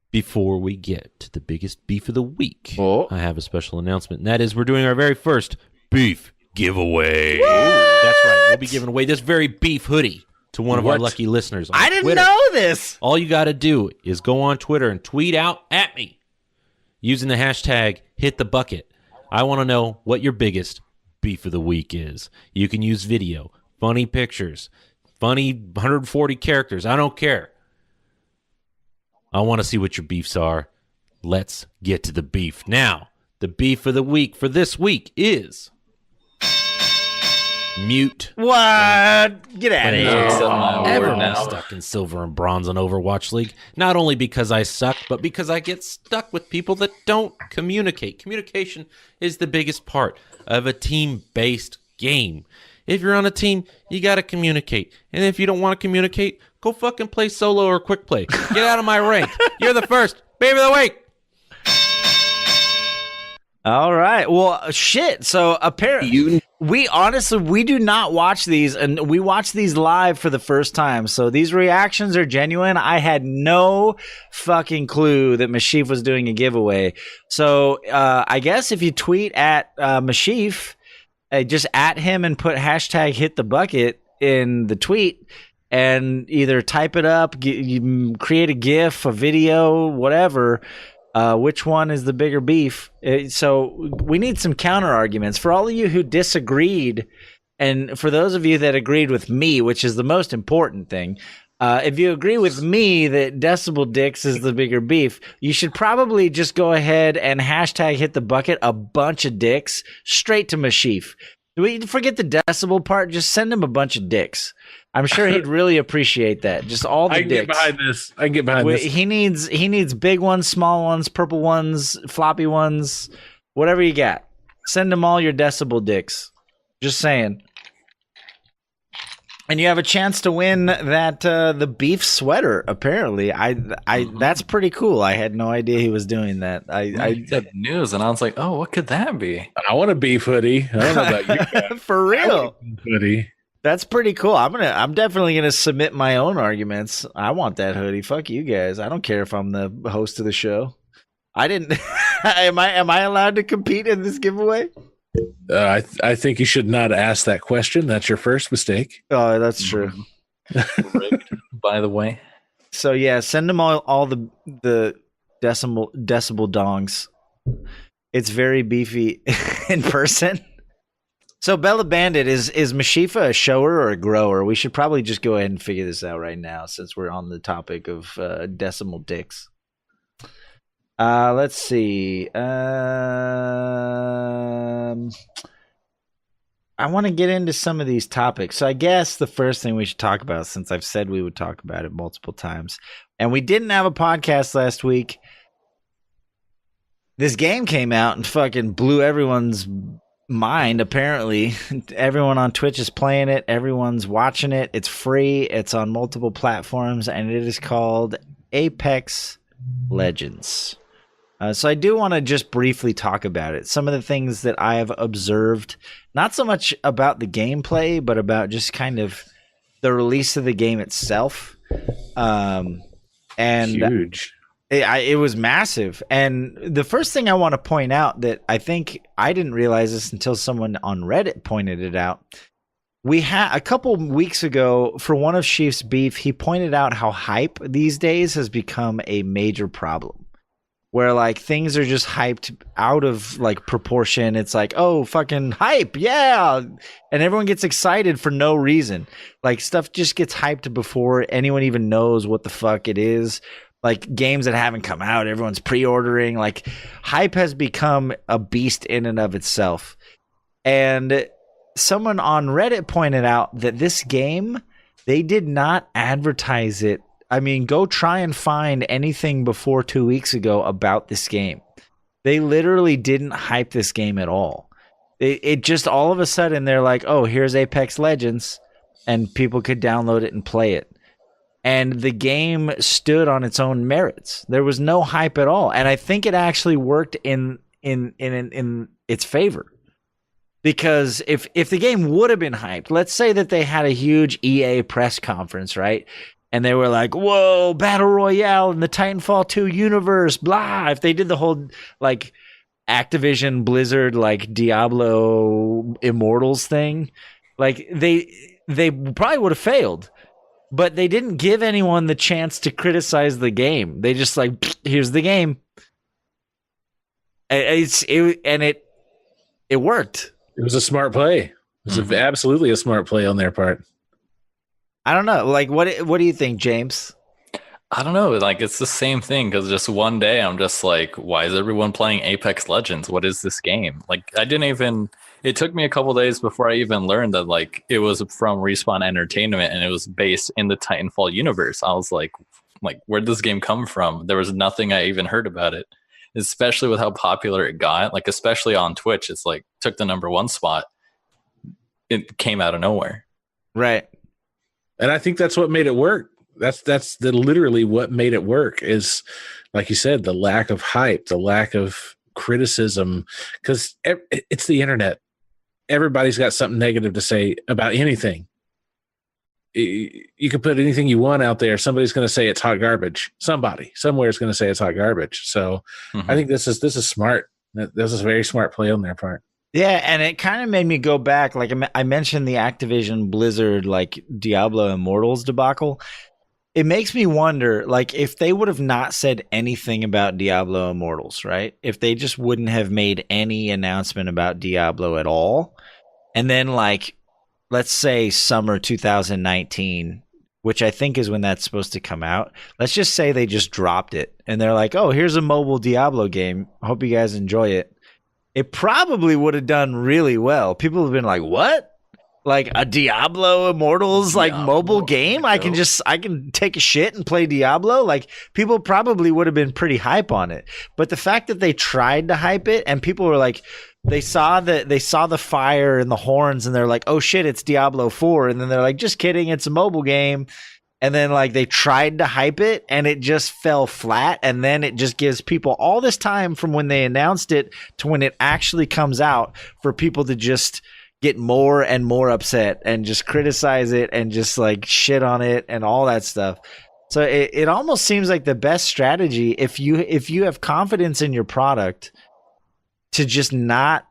Speaker 5: Before we get to the biggest beef of the week,
Speaker 1: Oh.
Speaker 5: I have a special announcement, and that is we're doing our very first beef giveaway. That's right. We'll be giving away this very beef hoodie to one of our lucky listeners on
Speaker 1: I didn't
Speaker 5: Twitter.
Speaker 1: know this.
Speaker 5: All you got to do is go on Twitter and tweet out at me using the hashtag #HitTheBucket. I want to know what your biggest beef of the week is. You can use video, funny pictures, funny 140 characters. I don't care. I want to see what your beefs are. Let's get to the beef. Now, the beef of the week for this week is... Mute.
Speaker 1: What? Get out of
Speaker 2: Wait,
Speaker 1: here.
Speaker 2: accept my award
Speaker 5: Everyone's
Speaker 2: now.
Speaker 5: stuck in silver and bronze on Overwatch League. Not only because I suck, but because I get stuck with people that don't communicate. Communication is the biggest part of a team-based game. If you're on a team, you got to communicate. And if you don't want to communicate, go fucking play solo or quick play. Get out of my rank. You're the first. Baby of the week.
Speaker 1: All right. Well, shit. So apparently, we do not watch these, and we watch these live for the first time. So these reactions are genuine. I had no fucking clue that Meshyf was doing a giveaway. So I guess if you tweet at Meshyf, just at him and put hashtag #HitTheBucket in the tweet, and either type it up, create a GIF, a video, whatever. Which one is the bigger beef? So we need some counter arguments for all of you who disagreed, and for those of you that agreed with me, which is the most important thing. If you agree with me that Decibel Dicks is the bigger beef, you should probably just go ahead and hashtag #HitTheBucket a bunch of dicks straight to Meshyf. We forget the decibel part. Just send him a bunch of dicks. I'm sure he'd really appreciate that. Just all the
Speaker 3: I can
Speaker 1: dicks.
Speaker 3: get behind this. I can get behind this.
Speaker 1: He needs big ones, small ones, purple ones, floppy ones, whatever you got. Send him all your decibel dicks. Just saying. And you have a chance to win that the beef sweater. Apparently, that's pretty cool. I had no idea he was doing that.
Speaker 2: I said news, and I was like, "Oh, what could that be?"
Speaker 3: I want a beef hoodie. I don't know about you guys.
Speaker 1: For real,
Speaker 3: hoodie.
Speaker 1: That's pretty cool. I'm definitely gonna submit my own arguments. I want that hoodie. Fuck you guys. I don't care if I'm the host of the show. I didn't. Am I allowed to compete in this giveaway?
Speaker 3: I think you should not ask that question. That's your first mistake.
Speaker 1: Oh, that's true.
Speaker 2: Rigged, by the way.
Speaker 1: So yeah, send them all the decibel dongs. It's very beefy in person. So Bella Bandit, is Meshyf a shower or a grower? We should probably just go ahead and figure this out right now since we're on the topic of decimal dicks. Let's see. I want to get into some of these topics. So I guess the first thing we should talk about, since I've said we would talk about it multiple times, and we didn't have a podcast last week, this game came out and fucking blew everyone's mind. Apparently, everyone on Twitch is playing it. Everyone's watching it. It's free. It's on multiple platforms, and it is called Apex Legends. So I do want to just briefly talk about it. Some of the things that I have observed, not so much about the gameplay, but about just kind of the release of the game itself. And
Speaker 3: Huge.
Speaker 1: It was massive. And the first thing I want to point out that I think I didn't realize this until someone on Reddit pointed it out. We had a couple weeks ago for one of Sheaf's beef, he pointed out how hype these days has become a major problem. Where like things are just hyped out of like proportion. It's like, oh, fucking hype, yeah, and everyone gets excited for no reason. Like stuff just gets hyped before anyone even knows what the fuck it is. Like games that haven't come out, everyone's pre-ordering. Like hype has become a beast in and of itself. And someone on Reddit pointed out that this game, they did not advertise it. I mean, go try and find anything before 2 weeks ago about this game. They literally didn't hype this game at all. It just all of a sudden they're like, oh, here's Apex Legends, and people could download it and play it. And the game stood on its own merits. There was no hype at all, and I think it actually worked in its favor. Because if the game would have been hyped, let's say that they had a huge EA press conference, right? And they were like, whoa, Battle Royale in the Titanfall 2 universe, blah. If they did the whole, like, Activision, Blizzard, like, Diablo Immortals thing, like, they probably would have failed. But they didn't give anyone the chance to criticize the game. They just, like, here's the game. It worked.
Speaker 3: It was a smart play. It was absolutely a smart play on their part.
Speaker 1: I don't know. Like, what do you think, James?
Speaker 2: I don't know. Like, it's the same thing because just one day I'm just like, why is everyone playing Apex Legends? What is this game? Like, it took me a couple days before I even learned that, like, it was from Respawn Entertainment and it was based in the Titanfall universe. I was like, where'd this game come from? There was nothing I even heard about it, especially with how popular it got. Like, especially on Twitch, it's like, took the #1 spot. It came out of nowhere.
Speaker 1: Right.
Speaker 3: And I think that's what made it work. That's literally what made it work is, like you said, the lack of hype, the lack of criticism, because it's the internet. Everybody's got something negative to say about anything. You can put anything you want out there. Somebody's going to say it's hot garbage. Somebody somewhere is going to say it's hot garbage. So I think this is smart. This is a very smart play on their part.
Speaker 1: Yeah, and it kind of made me go back. Like I mentioned the Activision Blizzard, like Diablo Immortals debacle. It makes me wonder, like, if they would have not said anything about Diablo Immortals, right? If they just wouldn't have made any announcement about Diablo at all. And then, like, let's say summer 2019, which I think is when that's supposed to come out. Let's just say they just dropped it. And they're like, oh, here's a mobile Diablo game. Hope you guys enjoy it. it probably would have done really well. People have been like, "What? Like a Diablo Immortals like mobile game? I can take a shit and play Diablo?" Like people probably would have been pretty hype on it. But the fact that they tried to hype it and people were like, they saw the fire and the horns and they're like, "Oh shit, it's Diablo 4." And then they're like, "Just kidding, it's a mobile game." And then like they tried to hype it and it just fell flat. And then it just gives people all this time from when they announced it to when it actually comes out for people to just get more and more upset and just criticize it and just like shit on it and all that stuff. So it almost seems like the best strategy if you have confidence in your product to just not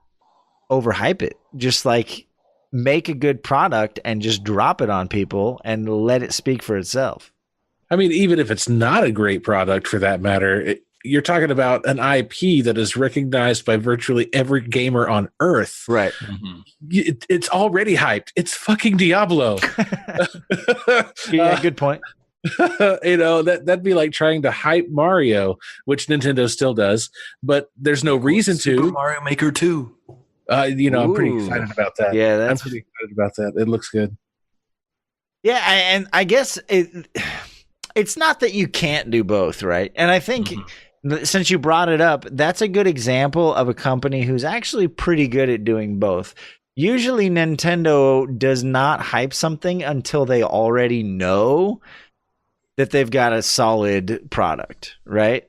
Speaker 1: overhype it. Just like make a good product and just drop it on people and let it speak for itself.
Speaker 3: I mean, even if it's not a great product for that matter, you're talking about an IP that is recognized by virtually every gamer on Earth.
Speaker 1: Right.
Speaker 3: It's already hyped. It's fucking Diablo.
Speaker 1: Yeah, good point.
Speaker 3: That'd be like trying to hype Mario, which Nintendo still does, but there's no reason
Speaker 2: Super
Speaker 3: to.
Speaker 2: Mario Maker 2.
Speaker 3: I'm pretty excited about that.
Speaker 1: Yeah,
Speaker 3: I'm pretty excited about that. It looks good.
Speaker 1: Yeah, and I guess it's not that you can't do both, right? And I think since you brought it up, that's a good example of a company who's actually pretty good at doing both. Usually Nintendo does not hype something until they already know that they've got a solid product, right?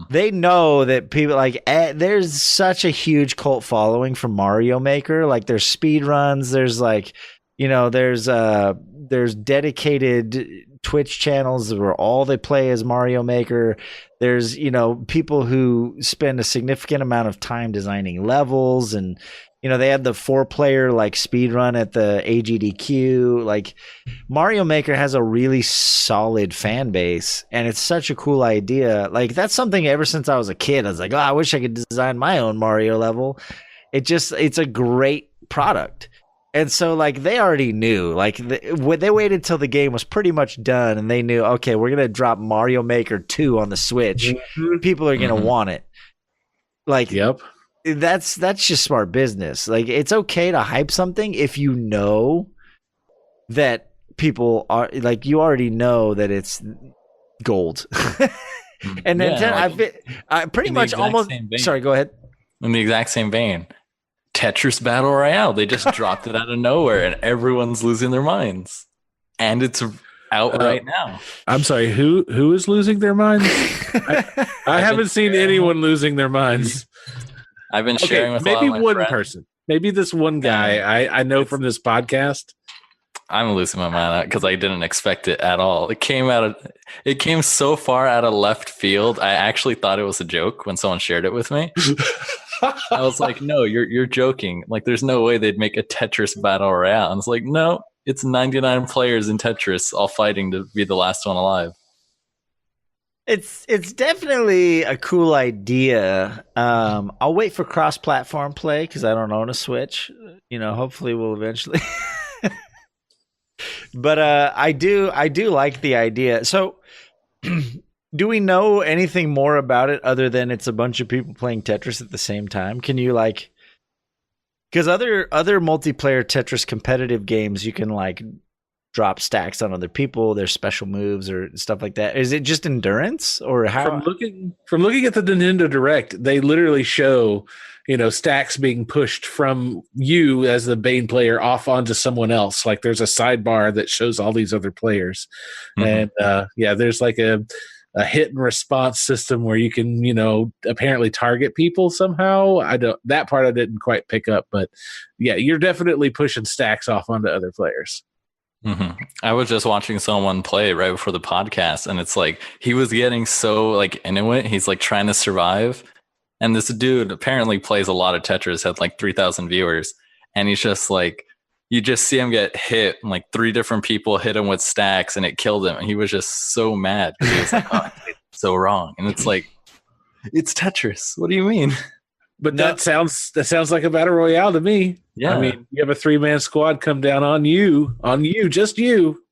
Speaker 1: They know that people like there's such a huge cult following for Mario Maker. Like there's speed runs, there's like, there's dedicated Twitch channels where all they play is Mario Maker. There's, people who spend a significant amount of time designing levels and they had the 4-player like speed run at the AGDQ. Like Mario Maker has a really solid fan base and it's such a cool idea. Like that's something ever since I was a kid, I was like, "Oh, I wish I could design my own Mario level." It's a great product. And so like they already knew, like they waited till the game was pretty much done and they knew, okay, we're going to drop Mario Maker 2 on the Switch. People are going to want it. Like,
Speaker 3: yep.
Speaker 1: That's just smart business. Like it's okay to hype something if you know that people are like, you already know that it's gold. And Nintendo, I pretty much almost. Sorry, go ahead.
Speaker 2: In the exact same vein, Tetris Battle Royale. They just dropped it out of nowhere, and everyone's losing their minds. And it's out right now.
Speaker 3: I'm sorry. Who is losing their minds? I haven't seen anyone losing their minds.
Speaker 2: I've been sharing with
Speaker 3: maybe
Speaker 2: a lot of my
Speaker 3: one
Speaker 2: friends.
Speaker 3: person. Maybe this one guy I know from this podcast.
Speaker 2: I'm losing my mind because I didn't expect it at all. It came so far out of left field. I actually thought it was a joke when someone shared it with me. I was like, "No, you're joking. Like, there's no way they'd make a Tetris Battle Royale." And it's like, no, it's 99 players in Tetris all fighting to be the last one alive.
Speaker 1: It's definitely a cool idea. I'll wait for cross-platform play because I don't own a Switch. Hopefully we'll eventually. But I do like the idea. So, do we know anything more about it other than it's a bunch of people playing Tetris at the same time? Can you like? Because other multiplayer Tetris competitive games, you can like drop stacks on other people, their special moves or stuff like that. Is it just endurance or how?
Speaker 3: From looking at the Nintendo Direct, they literally show, stacks being pushed from you as the main player off onto someone else. Like there's a sidebar that shows all these other players. And there's like a hit and response system where you can, apparently target people somehow. That part I didn't quite pick up, but yeah, you're definitely pushing stacks off onto other players.
Speaker 2: I was just watching someone play right before the podcast, and it's like he was getting so like into it. He's like trying to survive, and this dude apparently plays a lot of Tetris, had like 3,000 viewers, and he's just like, you just see him get hit, and like 3 different people hit him with stacks, and it killed him, and he was just so mad because he was like, "Oh, it's so wrong," and it's like, it's Tetris. What do you mean?
Speaker 3: But that sounds like a battle royale to me.
Speaker 2: Yeah.
Speaker 3: I mean, you have a 3-man squad come down on you, just you.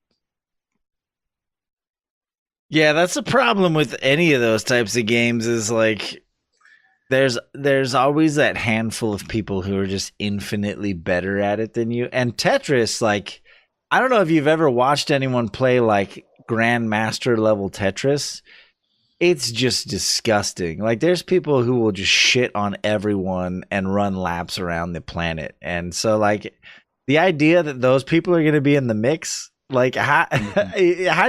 Speaker 1: Yeah, that's the problem with any of those types of games is like there's always that handful of people who are just infinitely better at it than you. And Tetris, like, I don't know if you've ever watched anyone play like grandmaster level Tetris. It's just disgusting. Like, there's people who will just shit on everyone and run laps around the planet. And so, like, the idea that those people are going to be in the mix, like, how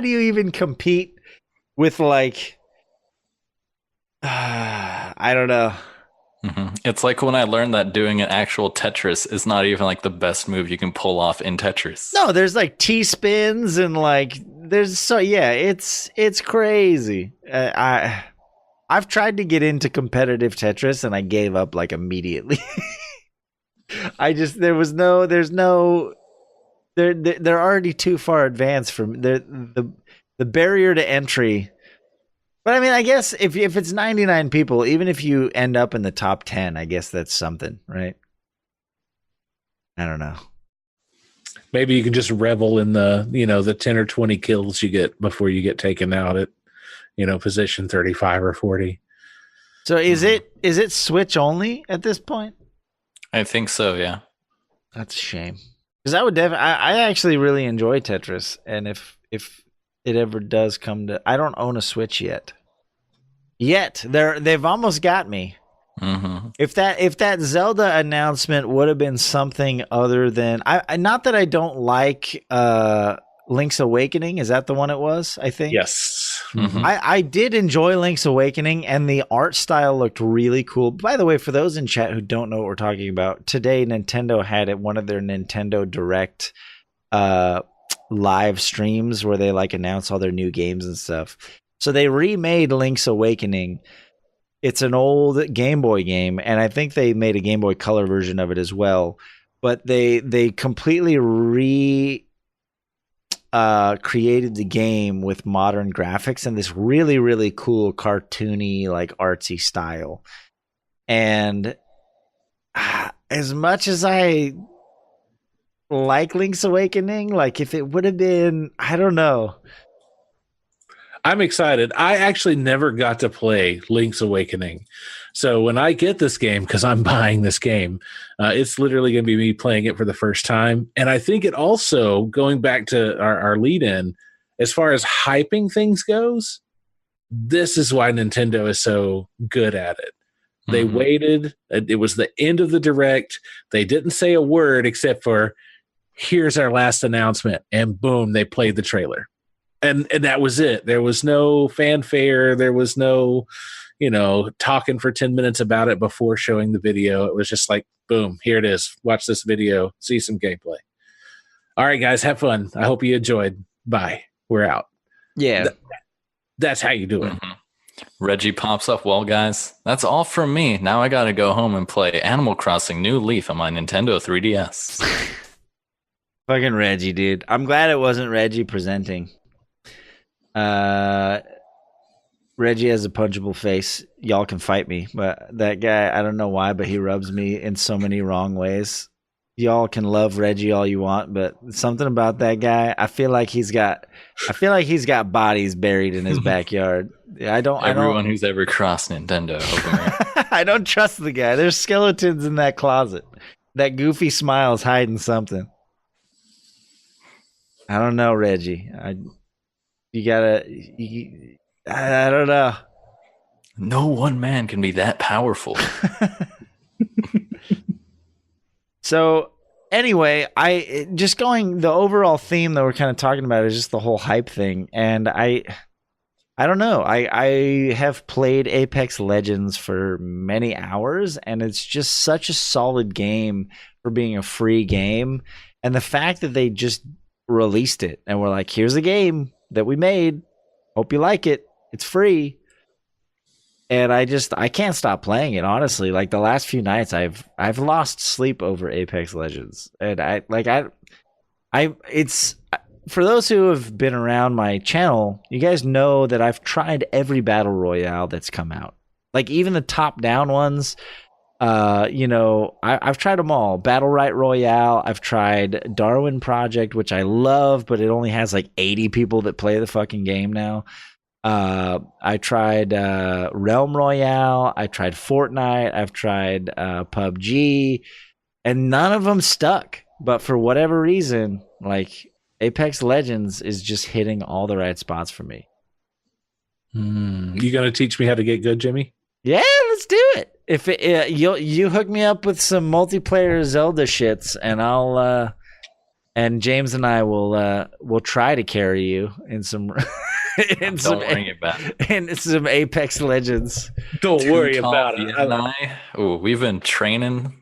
Speaker 1: do you even compete with, like, I don't know.
Speaker 2: Mm-hmm. It's like when I learned that doing an actual Tetris is not even like the best move you can pull off in Tetris.
Speaker 1: No, there's like T-spins and like it's crazy. I've tried to get into competitive Tetris and I gave up like immediately. they're already too far advanced from the barrier to entry. But I mean, I guess if it's 99 people, even if you end up in the top 10, I guess that's something, right? I don't know.
Speaker 3: Maybe you can just revel in the 10 or 20 kills you get before you get taken out at, position 35 or 40.
Speaker 1: So is it Switch only at this point?
Speaker 2: I think so, yeah.
Speaker 1: That's a shame. Because I would I actually really enjoy Tetris, and if it ever does come to, I don't own a Switch yet. They've almost got me.
Speaker 2: Mm-hmm.
Speaker 1: If that Zelda announcement would have been something other than not that I don't like Link's Awakening. Is that the one it was? I think.
Speaker 3: Yes.
Speaker 2: Mm-hmm.
Speaker 1: I did enjoy Link's Awakening, and the art style looked really cool. By the way, for those in chat who don't know what we're talking about, today Nintendo had one of their Nintendo Direct live streams where they like announce all their new games and stuff. So they remade Link's Awakening. It's an old Game Boy game, and I think they made a Game Boy Color version of it as well. But they completely created the game with modern graphics and this really, really cool cartoony, like artsy style. And as much as I like Link's Awakening, like if it would have been, I don't know.
Speaker 3: I'm excited. I actually never got to play Link's Awakening. So when I get this game, because I'm buying this game, it's literally going to be me playing it for the first time. And I think it also, going back to our lead in, as far as hyping things goes, this is why Nintendo is so good at it. They waited. It was the end of the Direct. They didn't say a word except for, here's our last announcement. And boom, they played the trailer. And that was it. There was no fanfare. There was no, talking for 10 minutes about it before showing the video. It was just like, boom, here it is. Watch this video. See some gameplay. All right, guys, have fun. I hope you enjoyed. Bye. We're out.
Speaker 1: Yeah.
Speaker 3: That's how you do it.
Speaker 2: Mm-hmm. Reggie pops up. Well, guys, that's all from me. Now I got to go home and play Animal Crossing New Leaf on my Nintendo 3DS.
Speaker 1: Fucking Reggie, dude. I'm glad it wasn't Reggie presenting. Reggie has a punchable face. Y'all can fight me, but that guy, I don't know why, but he rubs me in so many wrong ways. Y'all can love Reggie all you want, but something about that guy, I feel like he's got bodies buried in his backyard.
Speaker 2: Everyone who's ever crossed Nintendo.
Speaker 1: I don't trust the guy. There's skeletons in that closet. That goofy smile's hiding something. I don't know, Reggie. I don't know.
Speaker 2: No one man can be that powerful.
Speaker 1: So anyway, the overall theme that we're kind of talking about is just the whole hype thing. And I don't know. I have played Apex Legends for many hours, and it's just such a solid game for being a free game. And the fact that they just released it and we're like, here's a game that we made. Hope you like it. It's free. And I can't stop playing it, honestly. Like the last few nights I've lost sleep over Apex Legends. And it's for those who have been around my channel, you guys know that I've tried every battle royale that's come out. Like even the top down ones. I've tried them all. Battle Right Royale. I've tried Darwin Project, which I love, but it only has like 80 people that play the fucking game now. I tried Realm Royale. I tried Fortnite. I've tried PUBG, and none of them stuck. But for whatever reason, like Apex Legends is just hitting all the right spots for me.
Speaker 3: You gonna teach me how to get good, Jimmy?
Speaker 1: Yeah, let's do it. If you hook me up with some multiplayer Zelda shits, and I'll and James and I will try to carry you in some in
Speaker 2: Don't bring it back.
Speaker 1: in some Apex Legends.
Speaker 3: Don't worry about it.
Speaker 2: We've been training.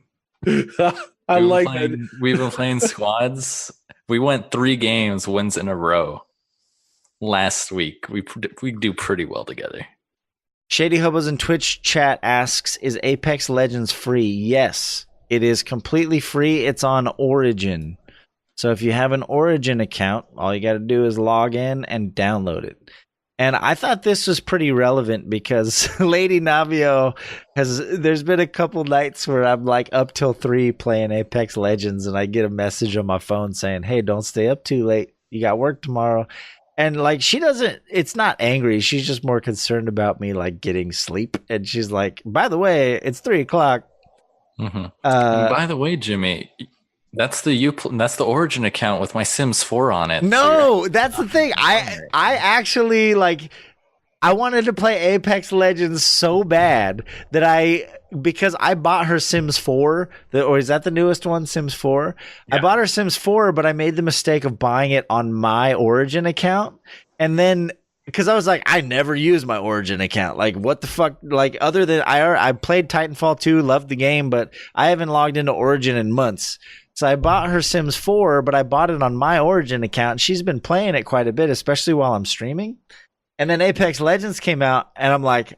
Speaker 3: I like that.
Speaker 2: We've been playing squads. We went 3 games, wins in a row. Last week, we do pretty well together.
Speaker 1: Shady Hobos in Twitch chat asks, is Apex Legends free? Yes, it is completely free. It's on Origin. So if you have an Origin account, all you got to do is log in and download it. And I thought this was pretty relevant because Lady Navio there's been a couple nights where I'm like up till 3 playing Apex Legends, and I get a message on my phone saying, hey, don't stay up too late. You got work tomorrow. And like, it's not angry. She's just more concerned about me like getting sleep. And she's like, by the way, it's 3 o'clock.
Speaker 2: Mm-hmm. By the way, Jimmy, that's the Origin account with my Sims 4 on it.
Speaker 1: No, that's the thing. I actually I wanted to play Apex Legends so bad that because I bought her Sims 4, or is that the newest one, Sims 4? Yeah. I bought her Sims 4, but I made the mistake of buying it on my Origin account. And then, because I was like, I never use my Origin account. Like, what the fuck? Like, other than I played Titanfall 2, loved the game, but I haven't logged into Origin in months. So I bought her Sims 4, but I bought it on my Origin account. She's been playing it quite a bit, especially while I'm streaming. And then Apex Legends came out, and I'm like,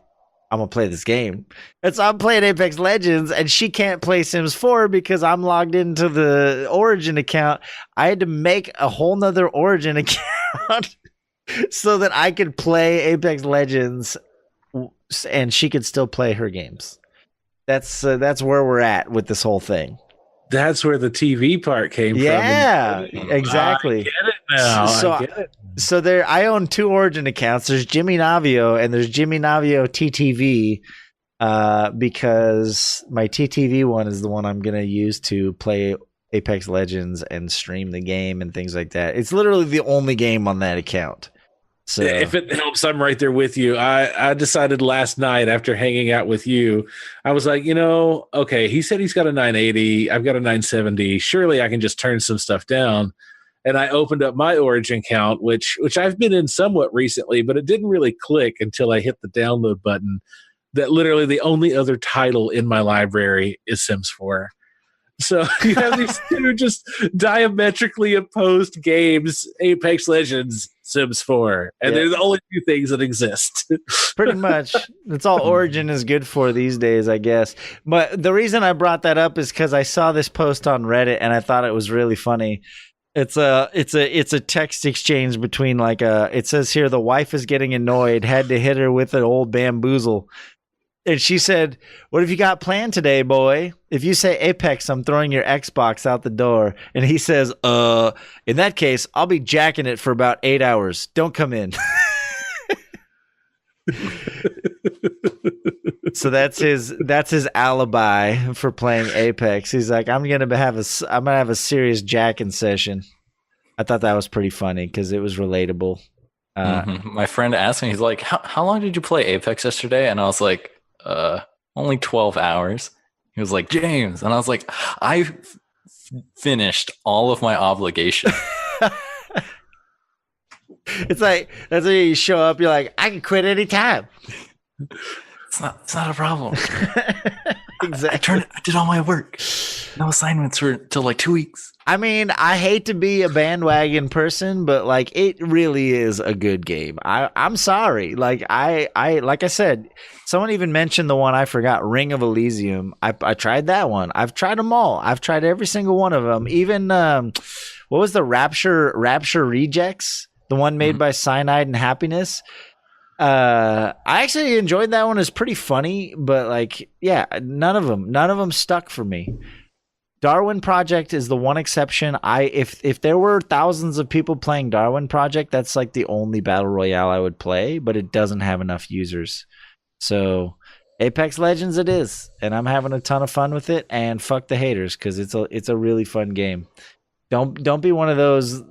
Speaker 1: I'm going to play this game. And so I'm playing Apex Legends, and she can't play Sims 4 because I'm logged into the Origin account. I had to make a whole nother Origin account so that I could play Apex Legends, and she could still play her games. That's where we're at with this whole thing.
Speaker 3: That's where the TV part came from.
Speaker 1: Yeah, exactly.
Speaker 3: I get it now.
Speaker 1: So,
Speaker 3: I get it.
Speaker 1: So I own 2 Origin accounts. There's JimmyNavio and there's JimmyNavio TTV, because my TTV one is the one I'm going to use to play Apex Legends and stream the game and things like that. It's literally the only game on that account. So
Speaker 3: if it helps, I'm right there with you. I decided last night after hanging out with you, I was like, okay, he said he's got a 980. I've got a 970. Surely I can just turn some stuff down. And I opened up my Origin account, which I've been in somewhat recently, but it didn't really click until I hit the download button that literally the only other title in my library is Sims 4. So you have these 2 just diametrically opposed games, Apex Legends, Sims 4. And they're the only 2 things that exist.
Speaker 1: Pretty much. That's all Origin is good for these days, I guess. But the reason I brought that up is because I saw this post on Reddit and I thought it was really funny. It's a text exchange between it says here, the wife is getting annoyed, had to hit her with an old bamboozle. And she said, what have you got planned today, boy? If you say Apex, I'm throwing your Xbox out the door. And he says, in that case, I'll be jacking it for about 8 hours. Don't come in. So that's his alibi for playing Apex. He's like, I'm gonna have a serious jacking session. I thought that was pretty funny because it was relatable.
Speaker 2: My friend asked me, he's like, how long did you play Apex yesterday? And I was like, only 12 hours. He was like, James. And I was like, I finished all of my obligations.
Speaker 1: It's like, that's when you show up, you're like, I can quit anytime.
Speaker 2: It's not a problem.
Speaker 1: Exactly.
Speaker 2: I did all my work. No assignments for till like 2 weeks.
Speaker 1: I mean, I hate to be a bandwagon person, but it really is a good game. I'm sorry. Like I said, someone even mentioned the one I forgot, Ring of Elysium. I tried that one. I've tried them all. I've tried every single one of them. Even what was the Rapture Rejects? The one made by Cyanide and Happiness. I actually enjoyed that one. It's pretty funny, but none of them stuck for me. Darwin Project is the one exception. If there were thousands of people playing Darwin Project, that's like the only battle royale I would play, but it doesn't have enough users. So Apex Legends it is, and I'm having a ton of fun with it. And fuck the haters, because it's a really fun game. Don't be one of those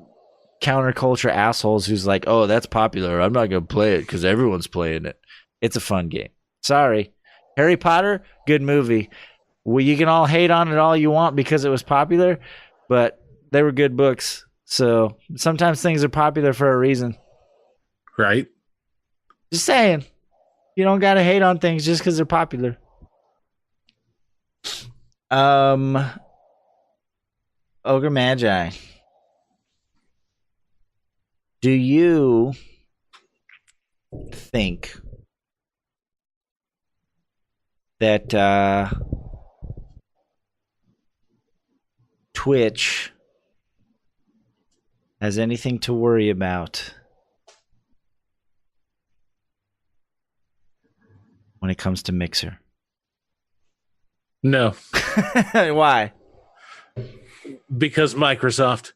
Speaker 1: counterculture assholes who's like, oh, that's popular, I'm not gonna play it because everyone's playing it. It's a fun game. Sorry. Harry Potter, good movie. Well, you can all hate on it all you want because it was popular, but they were good books. So sometimes things are popular for a reason.
Speaker 3: Right.
Speaker 1: Just saying. You don't gotta hate on things just because they're popular. Ogr3Magi. Do you think that Twitch has anything to worry about when it comes to Mixer?
Speaker 3: No,
Speaker 1: Why?
Speaker 3: because Microsoft.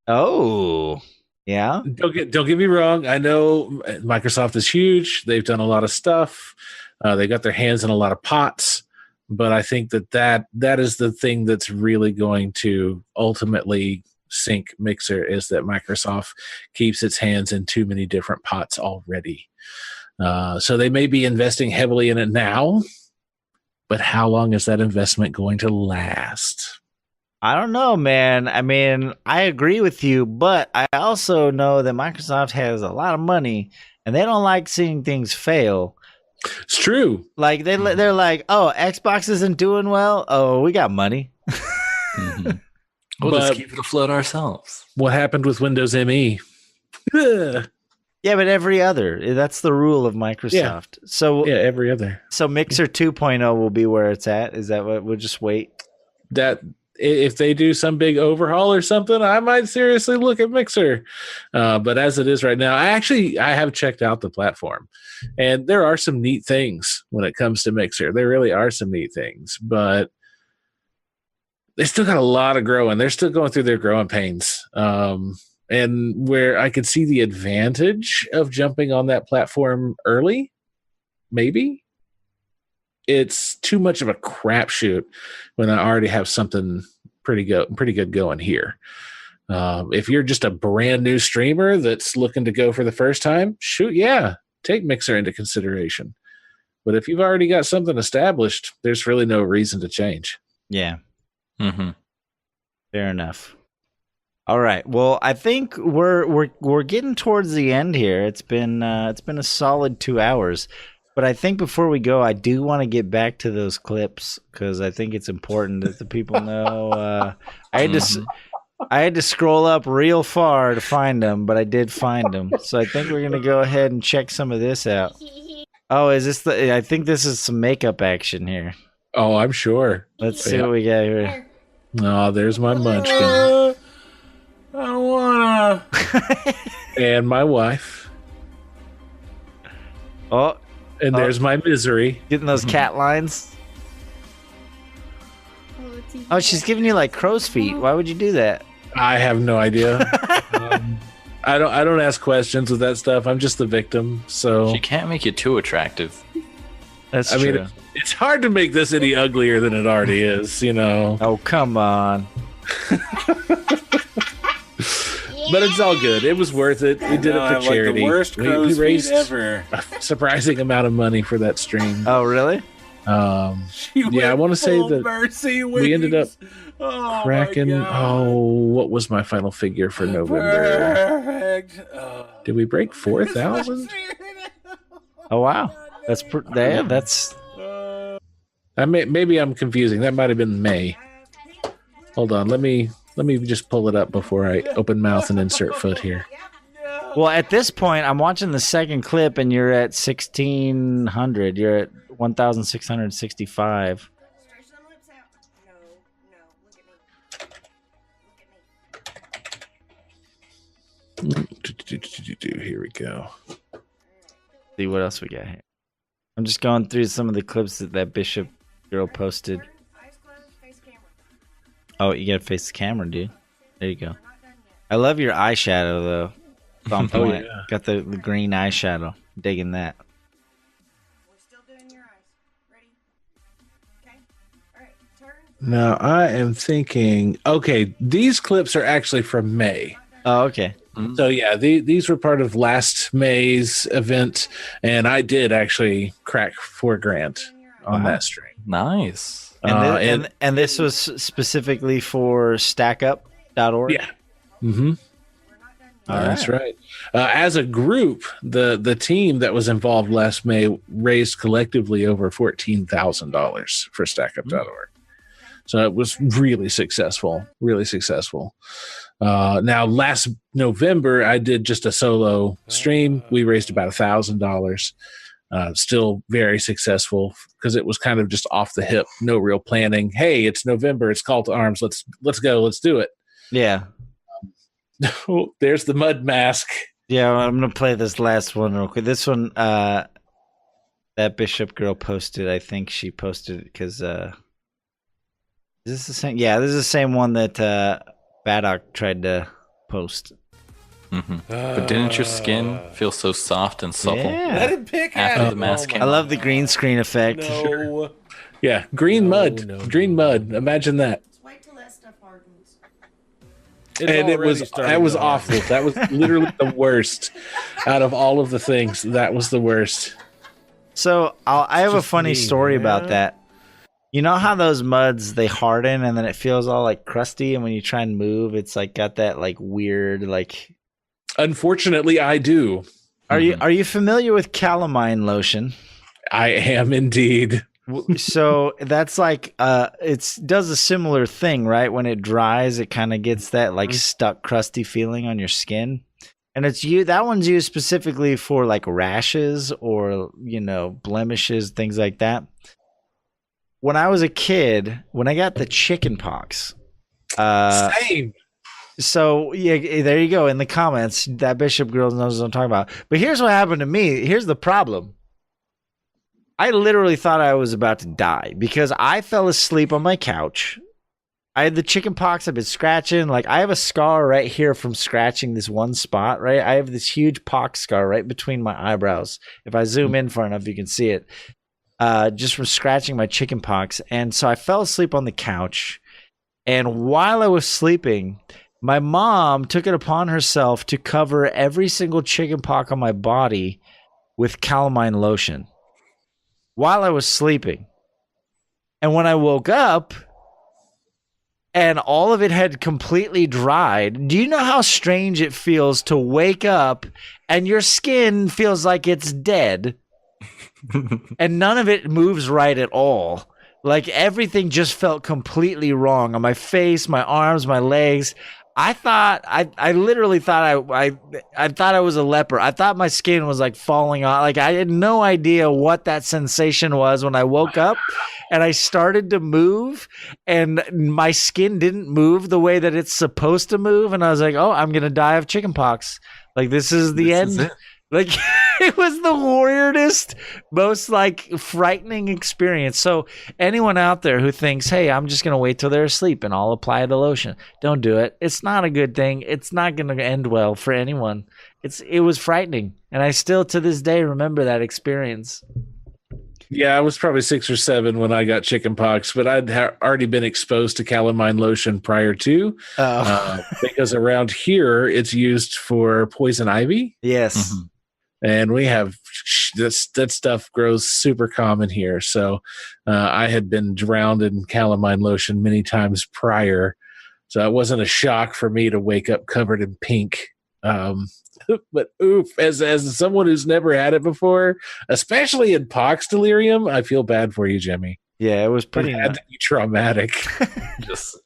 Speaker 1: Oh, yeah.
Speaker 3: Don't get me wrong. I know Microsoft is huge. They've done a lot of stuff. They got their hands in a lot of pots. But I think that is the thing that's really going to ultimately sink Mixer, is that Microsoft keeps its hands in too many different pots already. So they may be investing heavily in it now, but how long is that investment going to last?
Speaker 1: I don't know, man. I mean, I agree with you, but I also know that Microsoft has a lot of money and they don't like seeing things fail.
Speaker 3: It's true.
Speaker 1: Like they're like, oh, Xbox isn't doing well. Oh, we got money.
Speaker 2: Mm-hmm. We'll just keep it afloat ourselves.
Speaker 3: What happened with Windows ME?
Speaker 1: Yeah, but every other. That's the rule of Microsoft.
Speaker 3: Yeah.
Speaker 1: So
Speaker 3: yeah, every other.
Speaker 1: So Mixer 2.0 will be where it's at. Is that what we'll just wait?
Speaker 3: That if they do some big overhaul or something, I might seriously look at Mixer. But as it is right now, I have checked out the platform, and there are some neat things when it comes to Mixer. There really are some neat things, but they still got a lot of growing. They're still going through their growing pains. And where I could see the advantage of jumping on that platform early, maybe, it's too much of a crapshoot when I already have something pretty good going here. If you're just a brand new streamer that's looking to go for the first time, shoot, yeah, take Mixer into consideration. But if you've already got something established, there's really no reason to change.
Speaker 1: Yeah.
Speaker 2: Mm-hmm.
Speaker 1: Fair enough. All right. Well, I think we're getting towards the end here. It's been a solid 2 hours, but I think before we go, I do want to get back to those clips because I think it's important that the people know. I had to scroll up real far to find them, but I did find them. So I think we're gonna go ahead and check some of this out. Oh, is this I think this is some makeup action here.
Speaker 3: Oh, I'm sure.
Speaker 1: Let's see what we got here.
Speaker 3: Oh, there's my munchkin.
Speaker 5: I don't wanna.
Speaker 3: And my wife.
Speaker 1: Oh,
Speaker 3: and there's my misery.
Speaker 1: Getting those cat lines. Oh, she's giving you like crow's feet. Why would you do that?
Speaker 3: I have no idea. I don't ask questions with that stuff. I'm just the victim. So
Speaker 2: she can't make you too attractive.
Speaker 1: That's true.
Speaker 3: I mean, it's hard to make this any uglier than it already is, you know.
Speaker 1: Oh, come on.
Speaker 3: But it's all good. It was worth it. We did it for charity.
Speaker 5: Like the worst
Speaker 3: we raised
Speaker 5: ever.
Speaker 3: a surprising amount of money for that stream.
Speaker 1: Oh, really?
Speaker 3: Yeah, I want to say that
Speaker 5: mercy
Speaker 3: we ended up cracking. Oh, what was my final figure for November?
Speaker 5: Perfect.
Speaker 3: Did we break 4,000?
Speaker 1: Oh, wow. That's.
Speaker 3: Maybe I'm confusing. That might have been May. Hold on. Let me just pull it up before I open mouth and insert foot here.
Speaker 1: Well, at this point, I'm watching the second clip, and you're at 1,600. You're at 1,665.
Speaker 3: Here we go.
Speaker 1: See what else we got here. I'm just going through some of the clips that Bishop girl posted. Oh, you gotta face the camera, dude. There you go. I love your eyeshadow though. It's on
Speaker 3: Oh,
Speaker 1: point.
Speaker 3: yeah.
Speaker 1: Got the green eyeshadow. Digging that.
Speaker 6: We're still doing your eyes. Ready? Okay. All right. Turn.
Speaker 3: Now I am thinking. Okay, these clips are actually from May.
Speaker 1: Oh, okay.
Speaker 3: So yeah, these were part of last May's event, and I did actually crack $4,000 on
Speaker 1: Wow.
Speaker 3: that stream.
Speaker 2: Nice.
Speaker 1: And this was specifically for StackUp.org.
Speaker 3: Yeah. Mm-hmm.
Speaker 1: All
Speaker 3: That's right. As a group, the team that was involved last May raised collectively over $14,000 for StackUp.org. So it was really successful. Really successful. Now, last November, I did just a solo stream. We raised about $1,000. Still very successful because it was kind of just off the hip, no real planning. Hey, it's November. It's call to arms. Let's go. Let's do it.
Speaker 1: Yeah.
Speaker 3: Oh, there's the mud mask.
Speaker 1: Yeah, I'm gonna play this last one real quick. This one, that Bishop girl posted. I think she posted it because is this the same? Yeah, this is the same one that Baddock tried to post.
Speaker 2: But didn't your skin feel so soft and supple
Speaker 1: Yeah.
Speaker 5: Let him pick
Speaker 2: after
Speaker 5: at
Speaker 2: the mask came
Speaker 1: I love the green screen effect.
Speaker 5: No.
Speaker 3: Yeah, green mud.
Speaker 5: no,
Speaker 3: Green mud. Imagine that.
Speaker 6: Just wait till that stuff hardens.
Speaker 5: It's
Speaker 3: And it was
Speaker 5: already starting
Speaker 3: that was
Speaker 5: to harden.
Speaker 3: awful. That was literally the worst out of all of the things. That was the worst.
Speaker 1: So I have a
Speaker 5: just
Speaker 1: funny
Speaker 5: me,
Speaker 1: story about
Speaker 5: man.
Speaker 1: that. You know how those muds they harden and then it feels all like crusty, and when you try and move, it's like got that like weird like.
Speaker 3: Unfortunately, I do.
Speaker 1: Are you familiar with calamine lotion?
Speaker 3: I am indeed.
Speaker 1: So that's like it does a similar thing, right? When it dries, it kind of gets that like stuck crusty feeling on your skin. And that one's used specifically for like rashes or, blemishes, things like that. When I was a kid, when I got the chicken pox,
Speaker 3: Same.
Speaker 1: so yeah, there you go. In the comments, that Bishop girl knows what I'm talking about. But here's what happened to me. Here's the problem. I literally thought I was about to die because I fell asleep on my couch. I had the chicken pox. I've been scratching. Like, I have a scar right here from scratching this one spot, right? I have this huge pox scar right between my eyebrows. If I zoom in far enough, you can see it. Just from scratching my chicken pox. And so I fell asleep on the couch. And while I was sleeping, my mom took it upon herself to cover every single chicken pox on my body with calamine lotion while I was sleeping. And when I woke up and all of it had completely dried, do you know how strange it feels to wake up and your skin feels like it's dead and none of it moves right at all? Like, everything just felt completely wrong on my face, my arms, my legs. I literally thought I thought I was a leper. I thought my skin was like falling off. Like, I had no idea what that sensation was when I woke up and I started to move and my skin didn't move the way that it's supposed to move. And I was like, oh, I'm going to die of chickenpox. Like, this is the end. Like, it was the weirdest, most like frightening experience. So anyone out there who thinks, hey, I'm just going to wait till they're asleep and I'll apply the lotion, don't do it. It's not a good thing. It's not going to end well for anyone. It was frightening. And I still to this day remember that experience.
Speaker 3: Yeah, I was probably 6 or 7 when I got chickenpox, but I'd already been exposed to calamine lotion prior to, because around here it's used for poison ivy.
Speaker 1: Yes.
Speaker 3: And we have that stuff grows super common here. So I had been drowned in calamine lotion many times prior. So it wasn't a shock for me to wake up covered in pink. But oof, as someone who's never had it before, especially in pox delirium, I feel bad for you, Jimmy.
Speaker 1: Yeah, it was pretty
Speaker 3: It had to be traumatic.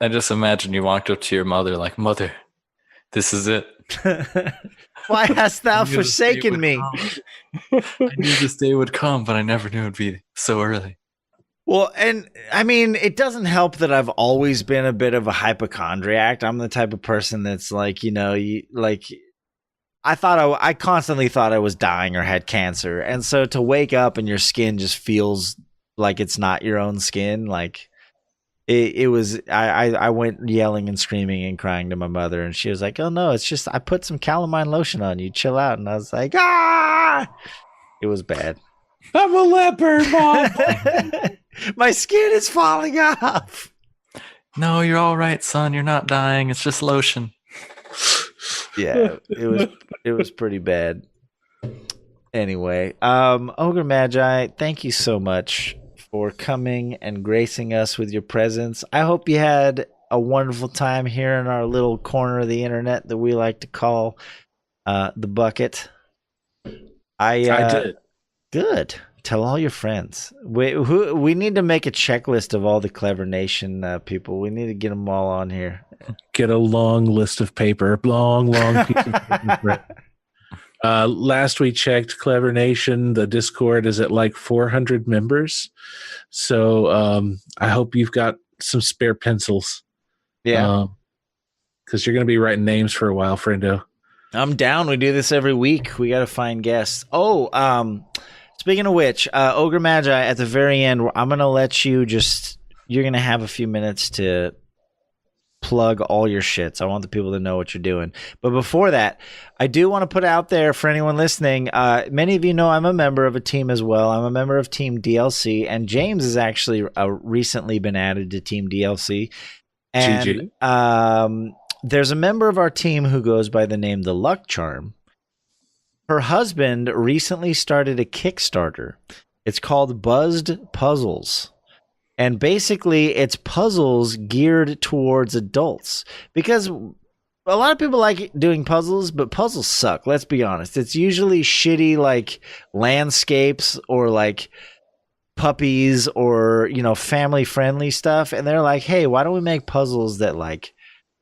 Speaker 2: I just imagine you walked up to your mother like, Mother, this is it.
Speaker 1: Why hast thou
Speaker 2: I knew this day
Speaker 1: forsaken
Speaker 2: would
Speaker 1: me?
Speaker 2: come. I knew this day would come, but I never knew it'd be so early.
Speaker 1: Well, and I mean, it doesn't help that I've always been a bit of a hypochondriac. I'm the type of person that's like, I constantly thought I was dying or had cancer. And so to wake up and your skin just feels like it's not your own skin, like, it was I went yelling and screaming and crying to my mother, and she was like, "Oh no, it's just I put some calamine lotion on you. Chill out." And I was like, "Ah!" It was bad.
Speaker 3: I'm a leopard, Mom.
Speaker 1: My skin is falling off.
Speaker 2: No, you're all right, son. You're not dying. It's just lotion.
Speaker 1: Yeah, it was pretty bad. Anyway, Ogr3Magi, thank you so much for coming and gracing us with your presence. I hope you had a wonderful time here in our little corner of the internet that we like to call the bucket. I
Speaker 3: did.
Speaker 1: Good. Tell all your friends. We need to make a checklist of all the Clever Nation people. We need to get them all on here.
Speaker 3: Get a long list of paper. Long piece of paper. Last we checked, Clever Nation, the Discord is at like 400 members. So I hope you've got some spare pencils.
Speaker 1: Yeah.
Speaker 3: Because you're going to be writing names for a while, friendo. I'm
Speaker 1: down. We do this every week. We got to find guests. Oh, speaking of which, Ogr3Magi, at the very end, I'm going to let you you're going to have a few minutes to plug all your shits. I want the people to know what you're doing. But before that, I do want to put out there for anyone listening, many of you know I'm a member of a team as well. I'm a member of Team DLC, and James has actually recently been added to Team DLC. And there's a member of our team who goes by the name The Luck Charm. Her husband recently started a Kickstarter. It's called Buzzed Puzzles. And basically, it's puzzles geared towards adults. Because a lot of people like doing puzzles, but puzzles suck. Let's be honest. It's usually shitty, like, landscapes or, like, puppies or, family-friendly stuff. And they're like, hey, why don't we make puzzles that, like,